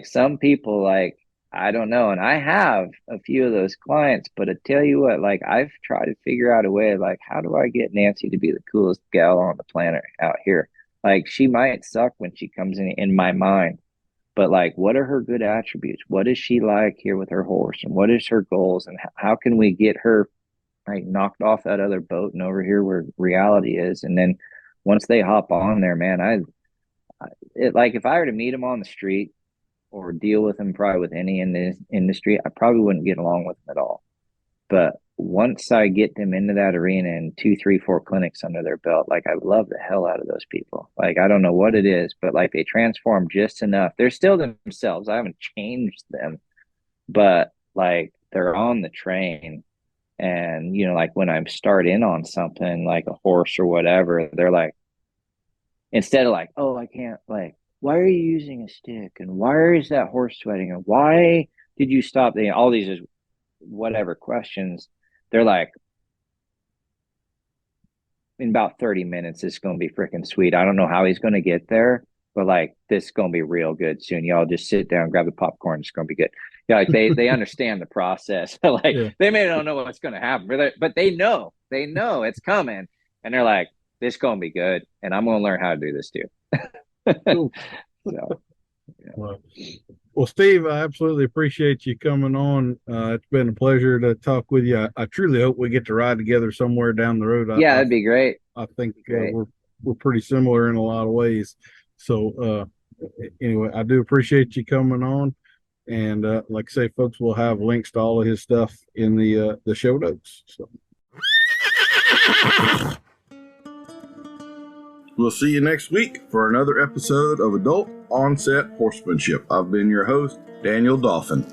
some people, like, I don't know. And I have a few of those clients, but I tell you what, like I've tried to figure out a way, like, how do I get Nancy to be the coolest gal on the planet out here? Like she might suck when she comes in my mind, but like, what are her good attributes? What is she like here with her horse? And what is her goals? And how can we get her like knocked off that other boat and over here where reality is? And then once they hop on there, man, like if I were to meet them on the street or deal with them probably with any in this industry, I probably wouldn't get along with them at all. But once I get them into that arena and 2, 3, 4 clinics under their belt, like I love the hell out of those people. Like I don't know what it is, but like they transform just enough. They're still themselves. I haven't changed them, but like they're on the train. And you know, like when I start in on something like a horse or whatever, they're like, instead of like, oh, I can't, like, why are you using a stick? And why is that horse sweating? And why did you stop? All these is whatever questions. They're like, in about 30 minutes, it's going to be freaking sweet. I don't know how he's going to get there, but like, this is going to be real good soon. Y'all just sit down, grab the popcorn. It's going to be good. Yeah, like they understand the process. Like yeah. they may not know what's going to happen, but they know it's coming. And they're like, this is going to be good. And I'm going to learn how to do this too. Cool. So, yeah. Well, Steve, I absolutely appreciate you coming on. It's been a pleasure to talk with you. I truly hope we get to ride together somewhere down the road. Yeah, that'd be great. I think we're pretty similar in a lot of ways. So anyway, I do appreciate you coming on. And like I say, folks, we'll have links to all of his stuff in the show notes. So we'll see you next week for another episode of Adult Onset Horsemanship. I've been your host, Daniel Dolphin.